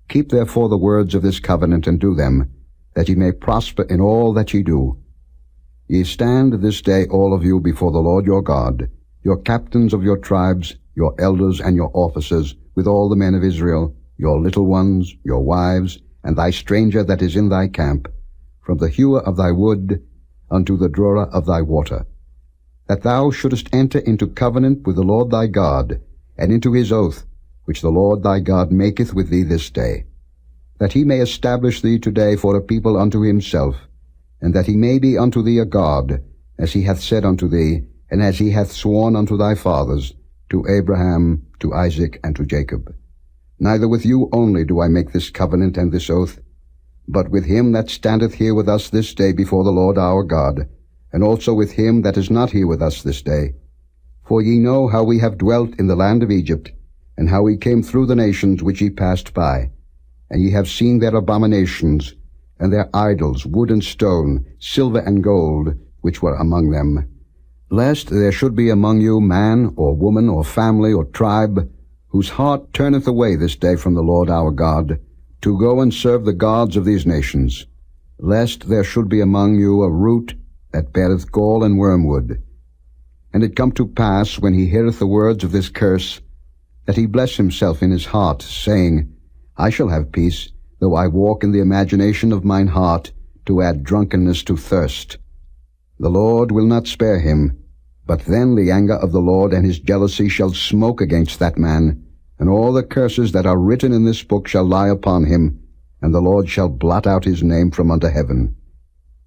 Keep therefore the words of this covenant, and do them, that ye may prosper in all that ye do. Ye stand this day all of you before the Lord your God, your captains of your tribes, your elders and your officers, with all the men of Israel, your little ones, your wives, and thy stranger that is in thy camp, from the hewer of thy wood unto the drawer of thy water, that thou shouldest enter into covenant with the Lord thy God, and into his oath, which the Lord thy God maketh with thee this day, that he may establish thee today for a people unto himself, and that he may be unto thee a God, as he hath said unto thee, and as he hath sworn unto thy fathers, to Abraham, to Isaac, and to Jacob. Neither with you only do I make this covenant and this oath, but with him that standeth here with us this day before the Lord our God, and also with him that is not here with us this day. For ye know how we have dwelt in the land of Egypt, and how we came through the nations which ye passed by. And ye have seen their abominations, and their idols, wood and stone, silver and gold, which were among them. Lest there should be among you man, or woman, or family, or tribe, whose heart turneth away this day from the Lord our God, to go and serve the gods of these nations, lest there should be among you a root that beareth gall and wormwood. And it come to pass, when he heareth the words of this curse, that he bless himself in his heart, saying, I shall have peace, though I walk in the imagination of mine heart, to add drunkenness to thirst. The Lord will not spare him, but then the anger of the Lord and his jealousy shall smoke against that man, and all the curses that are written in this book shall lie upon him, and the Lord shall blot out his name from under heaven.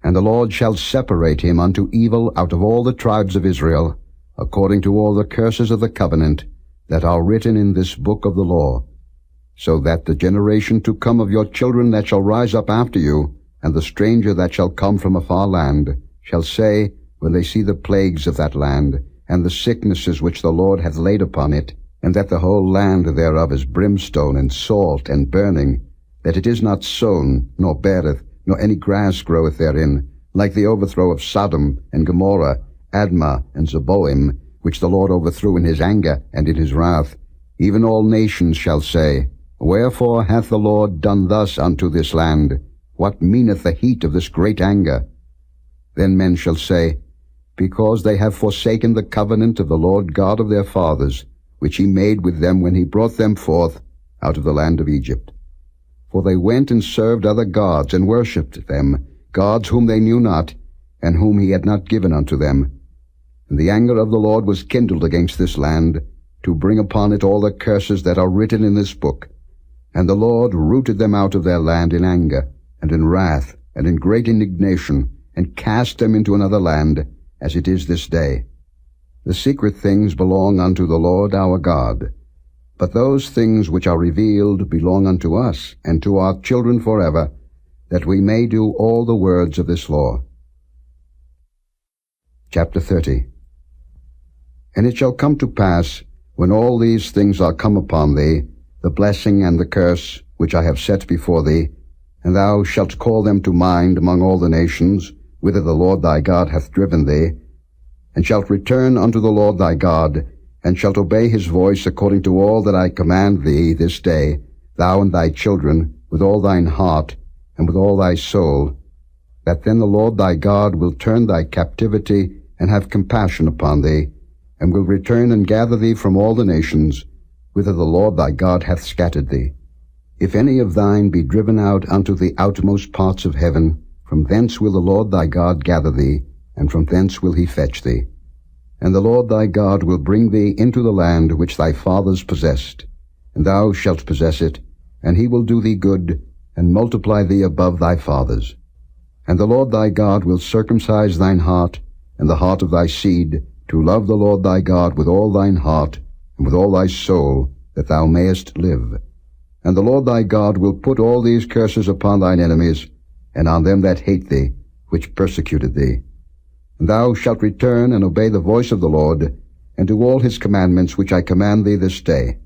And the Lord shall separate him unto evil out of all the tribes of Israel, according to all the curses of the covenant that are written in this book of the law, so that the generation to come of your children that shall rise up after you, and the stranger that shall come from a far land, shall say, when they see the plagues of that land, and the sicknesses which the Lord hath laid upon it, and that the whole land thereof is brimstone and salt and burning, that it is not sown, nor beareth, nor any grass groweth therein, like the overthrow of Sodom and Gomorrah, Admah and Zeboim, which the Lord overthrew in his anger and in his wrath, even all nations shall say, Wherefore hath the Lord done thus unto this land? What meaneth the heat of this great anger? Then men shall say, Because they have forsaken the covenant of the Lord God of their fathers, which he made with them when he brought them forth out of the land of Egypt. For they went and served other gods, and worshipped them, gods whom they knew not, and whom he had not given unto them. And the anger of the Lord was kindled against this land, to bring upon it all the curses that are written in this book. And the Lord rooted them out of their land in anger, and in wrath, and in great indignation, and cast them into another land, as it is this day. The secret things belong unto the Lord our God, but those things which are revealed belong unto us, and to our children forever, that we may do all the words of this law. Chapter 30. And it shall come to pass, when all these things are come upon thee, the blessing and the curse which I have set before thee, and thou shalt call them to mind among all the nations, whither the Lord thy God hath driven thee, and shalt return unto the Lord thy God, and shalt obey his voice according to all that I command thee this day, thou and thy children, with all thine heart, and with all thy soul, that then the Lord thy God will turn thy captivity, and have compassion upon thee, and will return and gather thee from all the nations, whither the Lord thy God hath scattered thee. If any of thine be driven out unto the outmost parts of heaven, from thence will the Lord thy God gather thee, and from thence will he fetch thee. And the Lord thy God will bring thee into the land which thy fathers possessed, and thou shalt possess it, and he will do thee good, and multiply thee above thy fathers. And the Lord thy God will circumcise thine heart, and the heart of thy seed, to love the Lord thy God with all thine heart, and with all thy soul, that thou mayest live. And the Lord thy God will put all these curses upon thine enemies, and on them that hate thee, which persecuted thee. And thou shalt return and obey the voice of the Lord, and do all his commandments which I command thee this day.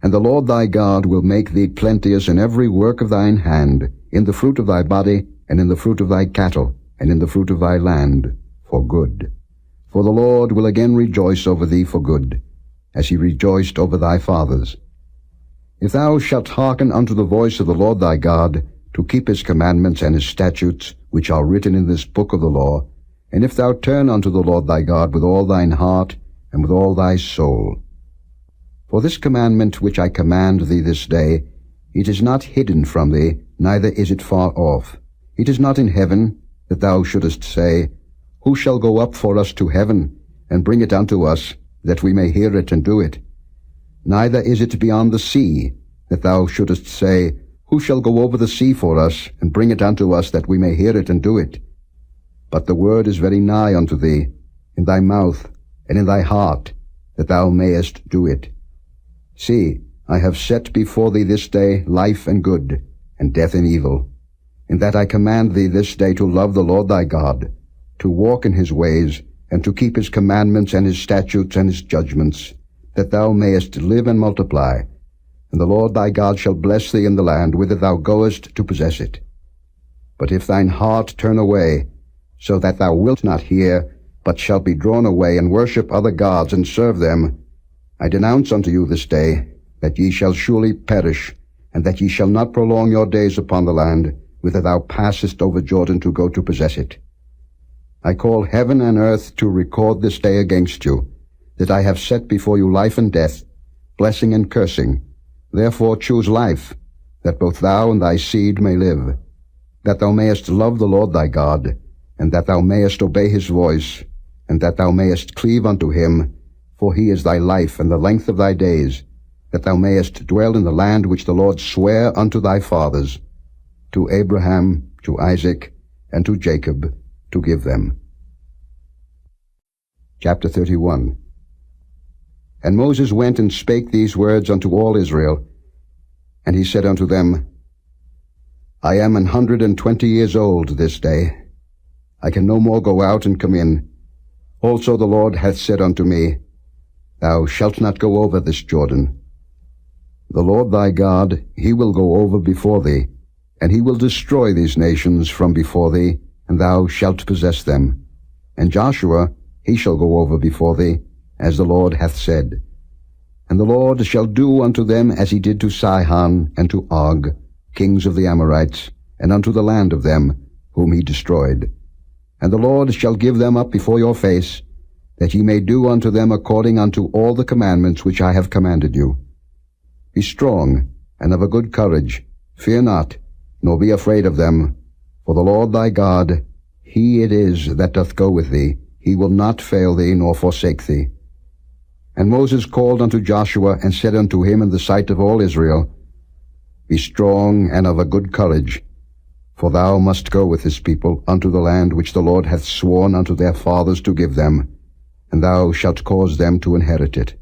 And the Lord thy God will make thee plenteous in every work of thine hand, in the fruit of thy body, and in the fruit of thy cattle, and in the fruit of thy land, for good. For the Lord will again rejoice over thee for good, as he rejoiced over thy fathers. If thou shalt hearken unto the voice of the Lord thy God, to keep his commandments and his statutes, which are written in this book of the law, and if thou turn unto the Lord thy God with all thine heart, and with all thy soul. For this commandment which I command thee this day, it is not hidden from thee, neither is it far off. It is not in heaven, that thou shouldest say, Who shall go up for us to heaven, and bring it unto us, that we may hear it and do it? Neither is it beyond the sea, that thou shouldest say, Who shall go over the sea for us, and bring it unto us, that we may hear it and do it? But the word is very nigh unto thee, in thy mouth, and in thy heart, that thou mayest do it. See, I have set before thee this day life and good, and death and evil, in that I command thee this day to love the Lord thy God, to walk in his ways, and to keep his commandments and his statutes and his judgments, that thou mayest live and multiply. And the Lord thy God shall bless thee in the land whither thou goest to possess it. But if thine heart turn away, so that thou wilt not hear, but shalt be drawn away, and worship other gods, and serve them, I denounce unto you this day, that ye shall surely perish, and that ye shall not prolong your days upon the land, whither thou passest over Jordan to go to possess it. I call heaven and earth to record this day against you, that I have set before you life and death, blessing and cursing. Therefore choose life, that both thou and thy seed may live, that thou mayest love the Lord thy God, and that thou mayest obey his voice, and that thou mayest cleave unto him, for he is thy life and the length of thy days, that thou mayest dwell in the land which the Lord sware unto thy fathers, to Abraham, to Isaac, and to Jacob, to give them. Chapter 31. And Moses went and spake these words unto all Israel, and he said unto them, I am 120 years old this day. I can no more go out and come in. Also the Lord hath said unto me, Thou shalt not go over this Jordan. The Lord thy God, he will go over before thee, and he will destroy these nations from before thee, and thou shalt possess them. And Joshua, he shall go over before thee, as the Lord hath said. And the Lord shall do unto them as he did to Sihon and to Og, kings of the Amorites, and unto the land of them, whom he destroyed. And the Lord shall give them up before your face, that ye may do unto them according unto all the commandments which I have commanded you. Be strong, and of a good courage. Fear not, nor be afraid of them. For the Lord thy God, he it is that doth go with thee. He will not fail thee, nor forsake thee. And Moses called unto Joshua, and said unto him in the sight of all Israel, Be strong, and of a good courage. For thou must go with this people unto the land which the Lord hath sworn unto their fathers to give them, and thou shalt cause them to inherit it.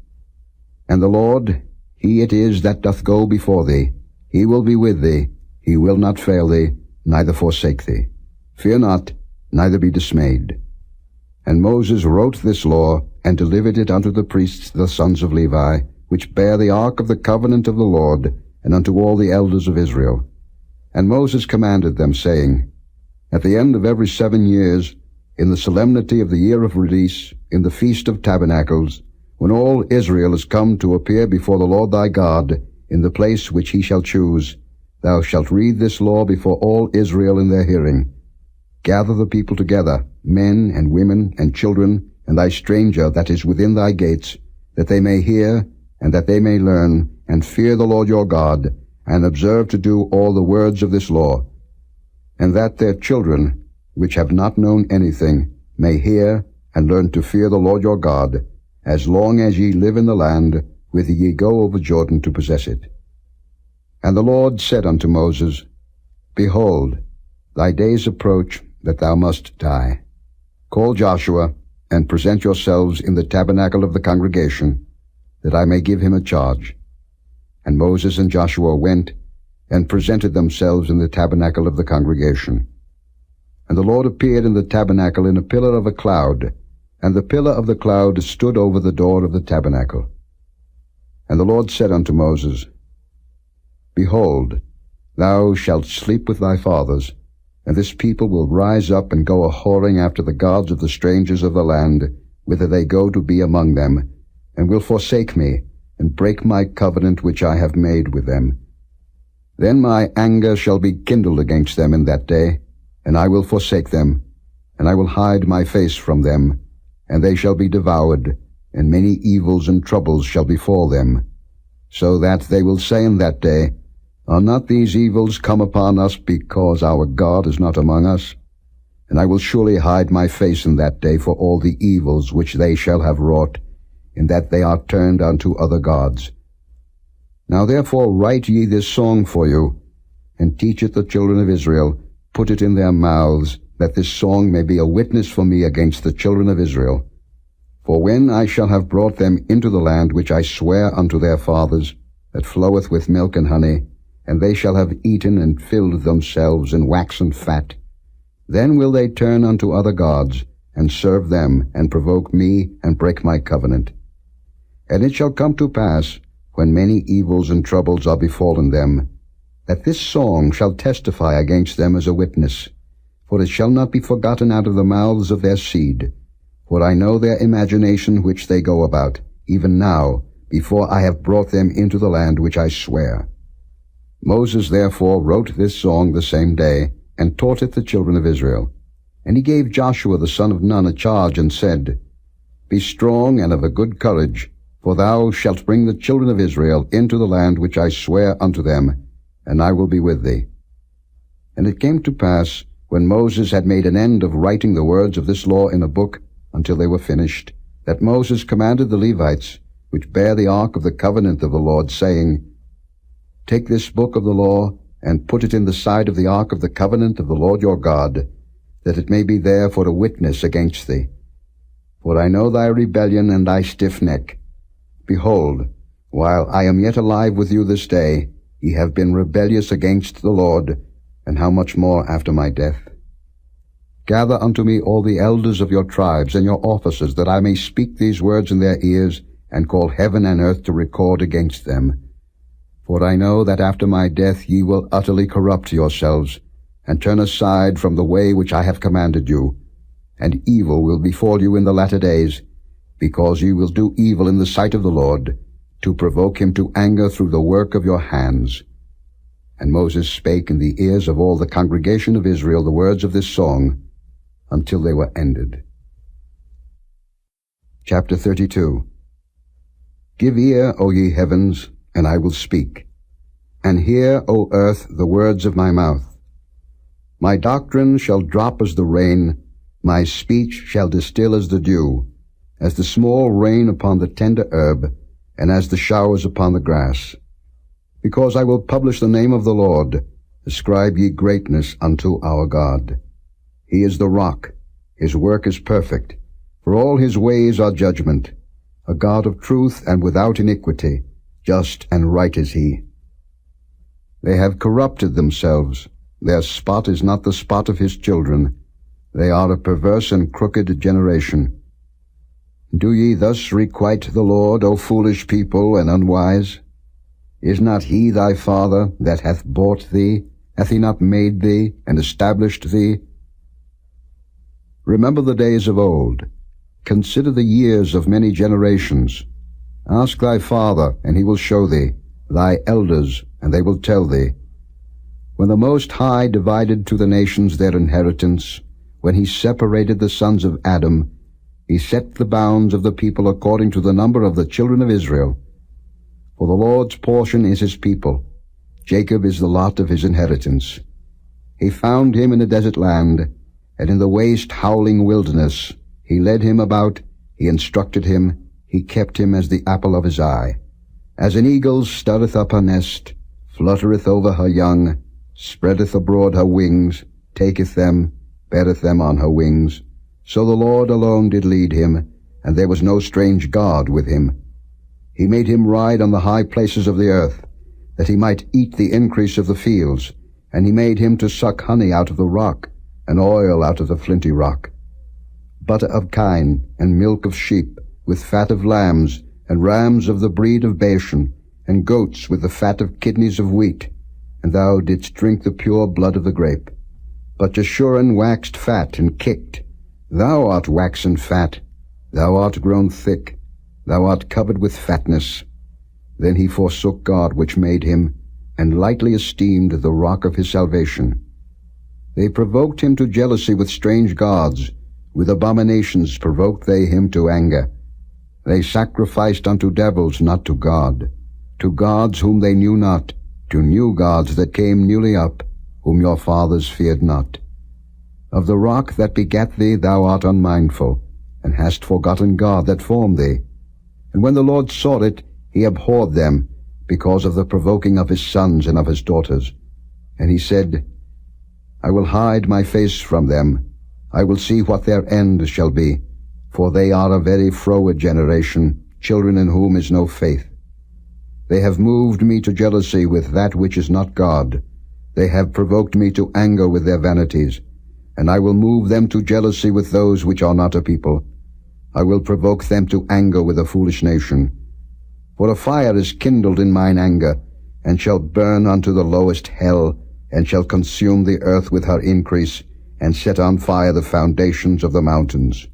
And the Lord, he it is that doth go before thee. He will be with thee. He will not fail thee, neither forsake thee. Fear not, neither be dismayed. And Moses wrote this law, and delivered it unto the priests the sons of Levi, which bear the ark of the covenant of the Lord, and unto all the elders of Israel. And Moses commanded them, saying, At the end of every 7 years, in the solemnity of the year of release, in the feast of tabernacles, when all Israel is come to appear before the Lord thy God, in the place which he shall choose, thou shalt read this law before all Israel in their hearing. Gather the people together, men and women and children, and thy stranger that is within thy gates, that they may hear, and that they may learn, and fear the Lord your God, and observe to do all the words of this law, and that their children, which have not known anything, may hear and learn to fear the Lord your God, as long as ye live in the land, whither ye go over Jordan to possess it. And the Lord said unto Moses, Behold, thy days approach, that thou must die. Call Joshua, and present yourselves in the tabernacle of the congregation, that I may give him a charge. And Moses and Joshua went, and presented themselves in the tabernacle of the congregation. And the Lord appeared in the tabernacle in a pillar of a cloud, and the pillar of the cloud stood over the door of the tabernacle. And the Lord said unto Moses, Behold, thou shalt sleep with thy fathers, and this people will rise up and go a-whoring after the gods of the strangers of the land, whither they go to be among them, and will forsake me, and break my covenant which I have made with them. Then my anger shall be kindled against them in that day, and I will forsake them, and I will hide my face from them, and they shall be devoured, and many evils and troubles shall befall them, so that they will say in that day, Are not these evils come upon us because our God is not among us? And I will surely hide my face in that day for all the evils which they shall have wrought, in that they are turned unto other gods. Now therefore write ye this song for you, and teach it the children of Israel, put it in their mouths, that this song may be a witness for me against the children of Israel. For when I shall have brought them into the land which I swear unto their fathers, that floweth with milk and honey, and they shall have eaten and filled themselves and waxen fat, then will they turn unto other gods, and serve them, and provoke me, and break my covenant. And it shall come to pass, when many evils and troubles are befallen them, that this song shall testify against them as a witness, for it shall not be forgotten out of the mouths of their seed. For I know their imagination which they go about, even now, before I have brought them into the land which I swear. Moses therefore wrote this song the same day, and taught it the children of Israel. And he gave Joshua the son of Nun a charge, and said, Be strong and of a good courage, for thou shalt bring the children of Israel into the land which I swear unto them, and I will be with thee. And it came to pass, when Moses had made an end of writing the words of this law in a book, until they were finished, that Moses commanded the Levites, which bear the ark of the covenant of the Lord, saying, Take this book of the law, and put it in the side of the ark of the covenant of the Lord your God, that it may be there for a witness against thee. For I know thy rebellion and thy stiff neck. Behold, while I am yet alive with you this day, ye have been rebellious against the Lord, and how much more after my death? Gather unto me all the elders of your tribes and your officers, that I may speak these words in their ears, and call heaven and earth to record against them. For I know that after my death ye will utterly corrupt yourselves, and turn aside from the way which I have commanded you, and evil will befall you in the latter days, because ye will do evil in the sight of the Lord, to provoke him to anger through the work of your hands. And Moses spake in the ears of all the congregation of Israel the words of this song, until they were ended. Chapter 32. Give ear, O ye heavens, and I will speak, and hear, O earth, the words of my mouth. My doctrine shall drop as the rain, my speech shall distill as the dew, as the small rain upon the tender herb, and as the showers upon the grass. Because I will publish the name of the Lord, ascribe ye greatness unto our God. He is the rock, his work is perfect, for all his ways are judgment. A God of truth and without iniquity, just and right is he. They have corrupted themselves, their spot is not the spot of his children. They are a perverse and crooked generation. Do ye thus requite the Lord, O foolish people and unwise? Is not he thy father that hath bought thee? Hath he not made thee and established thee? Remember the days of old. Consider the years of many generations. Ask thy father, and he will show thee, thy elders, and they will tell thee. When the Most High divided to the nations their inheritance, when he separated the sons of Adam, he set the bounds of the people according to the number of the children of Israel. For the Lord's portion is his people. Jacob is the lot of his inheritance. He found him in a desert land, and in the waste howling wilderness. He led him about, he instructed him, he kept him as the apple of his eye. As an eagle stirreth up her nest, fluttereth over her young, spreadeth abroad her wings, taketh them, beareth them on her wings. So the Lord alone did lead him, and there was no strange God with him. He made him ride on the high places of the earth, that he might eat the increase of the fields, and he made him to suck honey out of the rock, and oil out of the flinty rock. Butter of kine, and milk of sheep, with fat of lambs, and rams of the breed of Bashan, and goats with the fat of kidneys of wheat. And thou didst drink the pure blood of the grape. But Jeshurun waxed fat and kicked. Thou art waxen fat, thou art grown thick, thou art covered with fatness. Then he forsook God which made him, and lightly esteemed the rock of his salvation. They provoked him to jealousy with strange gods, with abominations provoked they him to anger. They sacrificed unto devils, not to God, to gods whom they knew not, to new gods that came newly up, whom your fathers feared not. Of the rock that begat thee thou art unmindful, and hast forgotten God that formed thee. And when the Lord saw it, he abhorred them, because of the provoking of his sons and of his daughters. And he said, I will hide my face from them. I will see what their end shall be. For they are a very froward generation, children in whom is no faith. They have moved me to jealousy with that which is not God. They have provoked me to anger with their vanities. And I will move them to jealousy with those which are not a people. I will provoke them to anger with a foolish nation. For a fire is kindled in mine anger, and shall burn unto the lowest hell, and shall consume the earth with her increase, and set on fire the foundations of the mountains.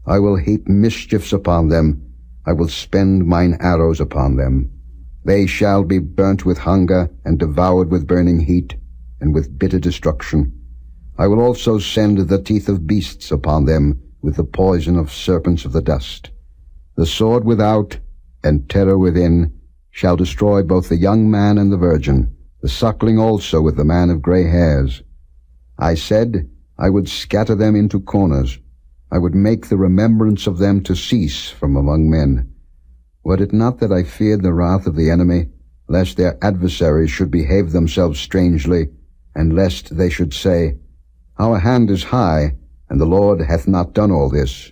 I will heap mischiefs upon them, I will spend mine arrows upon them. They shall be burnt with hunger, and devoured with burning heat, and with bitter destruction. I will also send the teeth of beasts upon them, with the poison of serpents of the dust. The sword without, and terror within, shall destroy both the young man and the virgin, the suckling also with the man of gray hairs. I said, I would scatter them into corners. I would make the remembrance of them to cease from among men. Were it not that I feared the wrath of the enemy, lest their adversaries should behave themselves strangely, and lest they should say, Our hand is high, and the Lord hath not done all this.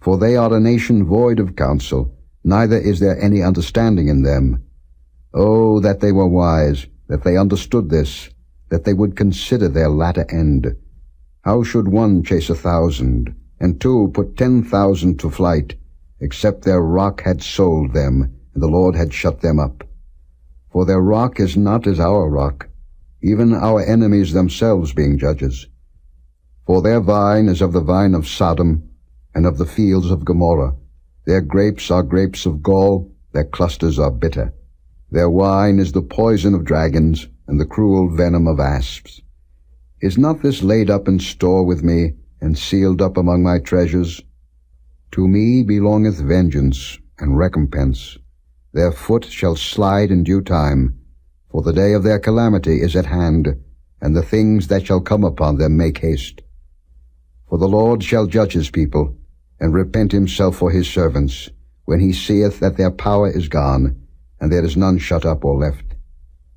For they are a nation void of counsel, neither is there any understanding in them. Oh, that they were wise, that they understood this, that they would consider their latter end. How should one chase 1,000, and two put 10,000 to flight, except their rock had sold them, and the Lord had shut them up? For their rock is not as our rock, even our enemies themselves being judges. For their vine is of the vine of Sodom, and of the fields of Gomorrah. Their grapes are grapes of gall, their clusters are bitter. Their wine is the poison of dragons, and the cruel venom of asps. Is not this laid up in store with me, and sealed up among my treasures? To me belongeth vengeance and recompense. Their foot shall slide in due time, for the day of their calamity is at hand, and the things that shall come upon them make haste. For the Lord shall judge his people, and repent himself for his servants, when he seeth that their power is gone, and there is none shut up or left.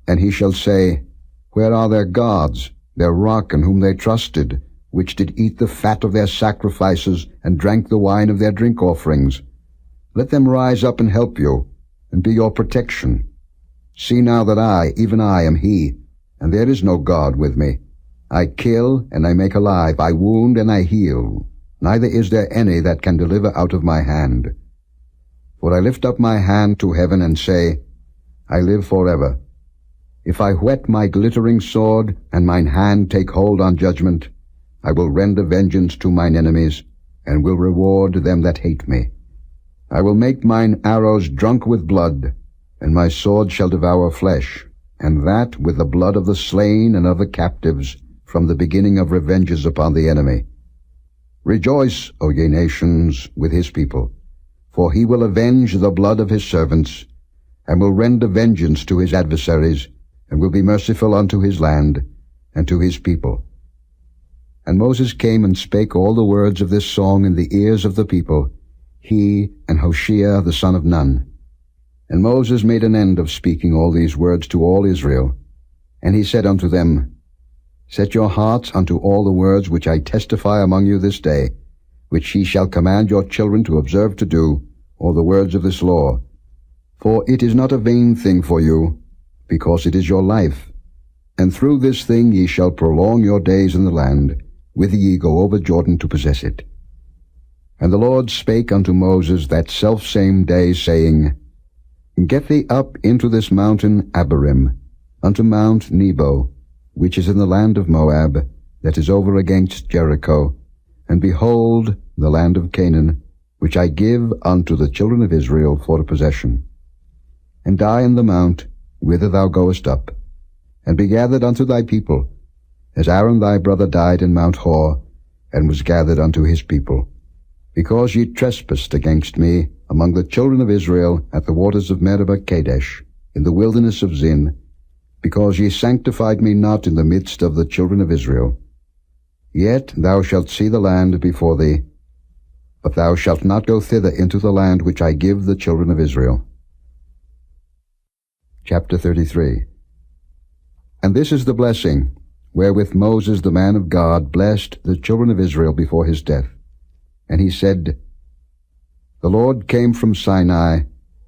And he shall say, Where are their gods, their rock in whom they trusted, which did eat the fat of their sacrifices, and drank the wine of their drink offerings? Let them rise up and help you, and be your protection. See now that I, even I, am he, and there is no God with me. I kill, and I make alive, I wound, and I heal. Neither is there any that can deliver out of my hand. For I lift up my hand to heaven, and say, I live forever. If I whet my glittering sword, and mine hand take hold on judgment, I will render vengeance to mine enemies, and will reward them that hate me. I will make mine arrows drunk with blood, and my sword shall devour flesh, and that with the blood of the slain and of the captives, from the beginning of revenges upon the enemy. Rejoice, O ye nations, with his people, for he will avenge the blood of his servants, and will render vengeance to his adversaries, and will be merciful unto his land, and to his people. And Moses came and spake all the words of this song in the ears of the people, he and Hoshea the son of Nun. And Moses made an end of speaking all these words to all Israel. And he said unto them, Set your hearts unto all the words which I testify among you this day, which ye shall command your children to observe to do, all the words of this law. For it is not a vain thing for you, because it is your life. And through this thing ye shall prolong your days in the land, whither ye go over Jordan to possess it. And the Lord spake unto Moses that selfsame day, saying, Get thee up into this mountain Abarim, unto Mount Nebo, which is in the land of Moab, that is over against Jericho, and behold the land of Canaan, which I give unto the children of Israel for a possession. And die in the mount, whither thou goest up, and be gathered unto thy people, as Aaron thy brother died in Mount Hor, and was gathered unto his people, because ye trespassed against me among the children of Israel at the waters of Meribah Kadesh, in the wilderness of Zin, because ye sanctified me not in the midst of the children of Israel. Yet thou shalt see the land before thee, but thou shalt not go thither into the land which I give the children of Israel. Chapter 33. And this is the blessing, wherewith Moses the man of God blessed the children of Israel before his death. And he said, The Lord came from Sinai,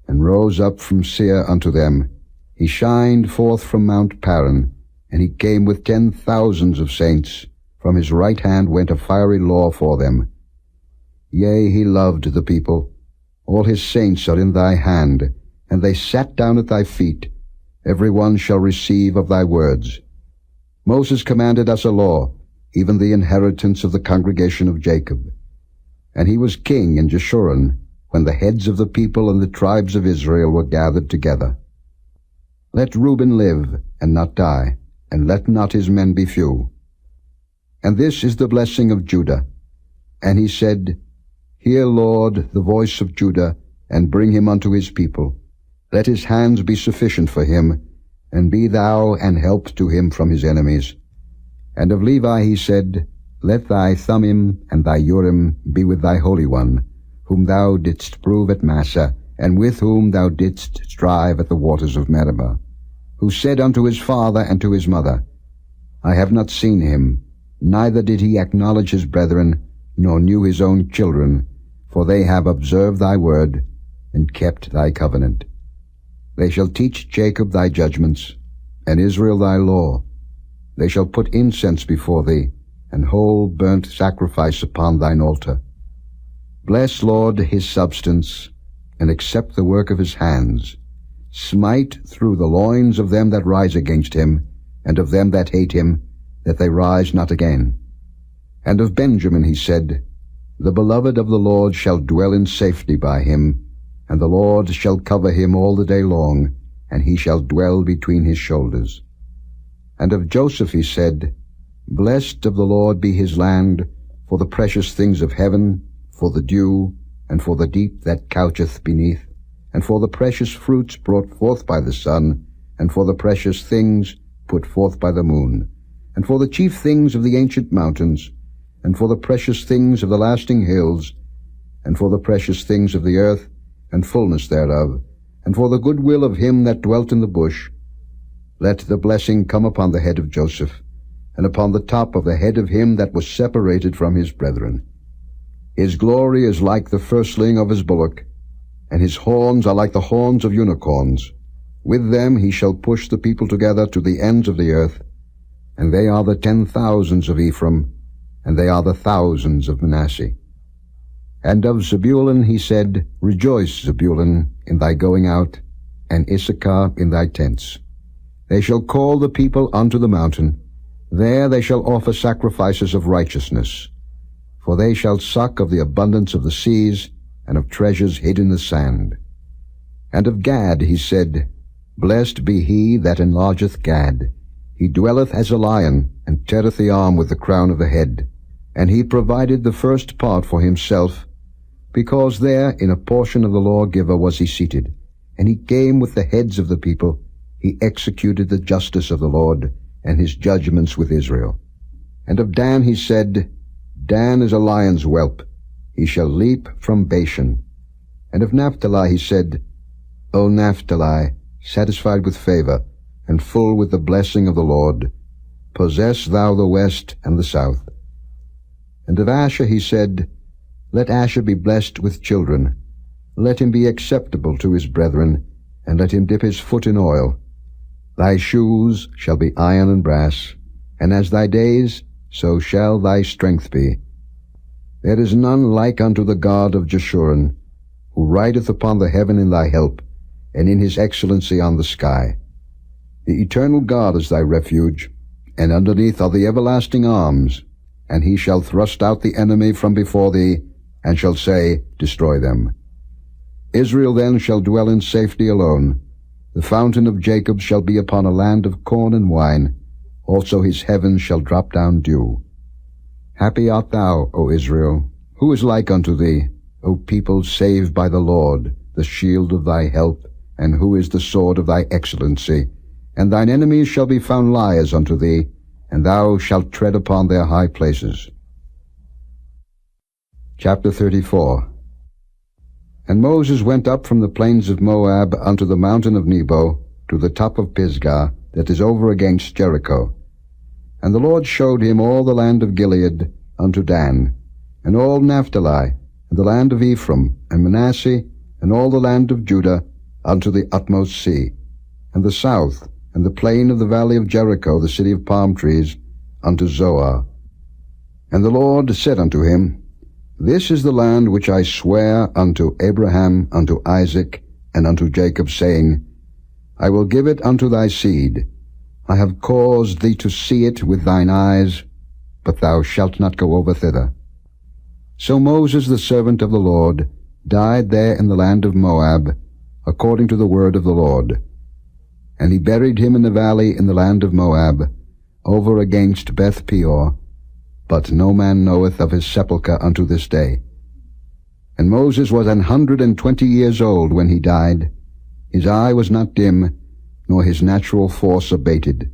and rose up from Seir unto them. He shined forth from Mount Paran, and he came with 10,000s of saints. From his right hand went a fiery law for them. Yea, he loved the people. All his saints are in thy hand, and they sat down at thy feet. Every one shall receive of thy words. Moses commanded us a law, even the inheritance of the congregation of Jacob. And he was king in Jeshurun, when the heads of the people and the tribes of Israel were gathered together. Let Reuben live, and not die, and let not his men be few. And this is the blessing of Judah. And he said, Hear, Lord, the voice of Judah, and bring him unto his people. Let his hands be sufficient for him, and be thou an help to him from his enemies. And of Levi he said, Let thy Thummim and thy Urim be with thy Holy One, whom thou didst prove at Massah, and with whom thou didst strive at the waters of Meribah, who said unto his father and to his mother, I have not seen him, neither did he acknowledge his brethren, nor knew his own children, for they have observed thy word, and kept thy covenant. They shall teach Jacob thy judgments, and Israel thy law. They shall put incense before thee, and whole burnt sacrifice upon thine altar. Bless, Lord, his substance, and accept the work of his hands. Smite through the loins of them that rise against him, and of them that hate him, that they rise not again. And of Benjamin he said, The beloved of the Lord shall dwell in safety by him, and the Lord shall cover him all the day long, and he shall dwell between his shoulders. And of Joseph he said, Blessed of the Lord be his land, for the precious things of heaven, for the dew, and for the deep that coucheth beneath, and for the precious fruits brought forth by the sun, and for the precious things put forth by the moon, and for the chief things of the ancient mountains, and for the precious things of the lasting hills, and for the precious things of the earth, and fullness thereof, and for the good will of him that dwelt in the bush. Let the blessing come upon the head of Joseph, and upon the top of the head of him that was separated from his brethren. His glory is like the firstling of his bullock, and his horns are like the horns of unicorns. With them he shall push the people together to the ends of the earth, and they are the 10,000s of Ephraim, and they are the thousands of Manasseh. And of Zebulun he said, Rejoice, Zebulun, in thy going out, and Issachar in thy tents. They shall call the people unto the mountain. There they shall offer sacrifices of righteousness. For they shall suck of the abundance of the seas, and of treasures hid in the sand. And of Gad he said, Blessed be he that enlargeth Gad. He dwelleth as a lion, and teareth the arm with the crown of the head. And he provided the first part for himself, because there in a portion of the lawgiver was he seated. And he came with the heads of the people. He executed the justice of the Lord, and his judgments with Israel. And of Dan he said, Dan is a lion's whelp. He shall leap from Bashan. And of Naphtali he said, O Naphtali, satisfied with favor, and full with the blessing of the Lord, possess thou the west and the south. And of Asher he said, Let Asher be blessed with children. Let him be acceptable to his brethren, and let him dip his foot in oil. Thy shoes shall be iron and brass, and as thy days, so shall thy strength be. There is none like unto the God of Jeshurun, who rideth upon the heaven in thy help, and in his excellency on the sky. The eternal God is thy refuge, and underneath are the everlasting arms, and he shall thrust out the enemy from before thee, and shall say, Destroy them. Israel then shall dwell in safety alone. The fountain of Jacob shall be upon a land of corn and wine. Also his heavens shall drop down dew. Happy art thou, O Israel. Who is like unto thee, O people saved by the Lord, the shield of thy help, and who is the sword of thy excellency? And thine enemies shall be found liars unto thee, and thou shalt tread upon their high places. Chapter 34. And Moses went up from the plains of Moab unto the mountain of Nebo, to the top of Pisgah, that is over against Jericho. And the Lord showed him all the land of Gilead unto Dan, and all Naphtali, and the land of Ephraim, and Manasseh, and all the land of Judah, unto the utmost sea, and the south, and the plain of the valley of Jericho, the city of palm trees, unto Zoar. And the Lord said unto him, This is the land which I swear unto Abraham, unto Isaac, and unto Jacob, saying, I will give it unto thy seed. I have caused thee to see it with thine eyes, but thou shalt not go over thither. So Moses, the servant of the Lord, died there in the land of Moab, according to the word of the Lord. And he buried him in the valley in the land of Moab, over against Beth Peor, but no man knoweth of his sepulchre unto this day. And Moses was 120 years old when he died. His eye was not dim, nor his natural force abated.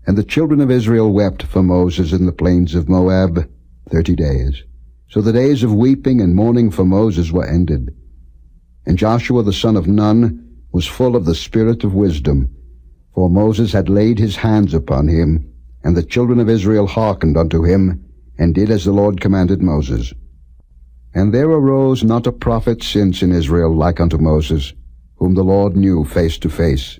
And the children of Israel wept for Moses in the plains of Moab 30 days. So the days of weeping and mourning for Moses were ended. And Joshua the son of Nun was full of the spirit of wisdom, for Moses had laid his hands upon him, And the children of Israel hearkened unto him, and did as the Lord commanded Moses. And there arose not a prophet since in Israel like unto Moses, whom the Lord knew face to face,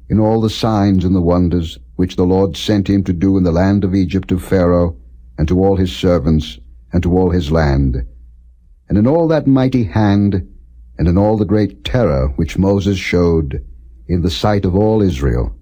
in all the signs and the wonders which the Lord sent him to do in the land of Egypt to Pharaoh, and to all his servants, and to all his land, and in all that mighty hand, and in all the great terror which Moses showed in the sight of all Israel.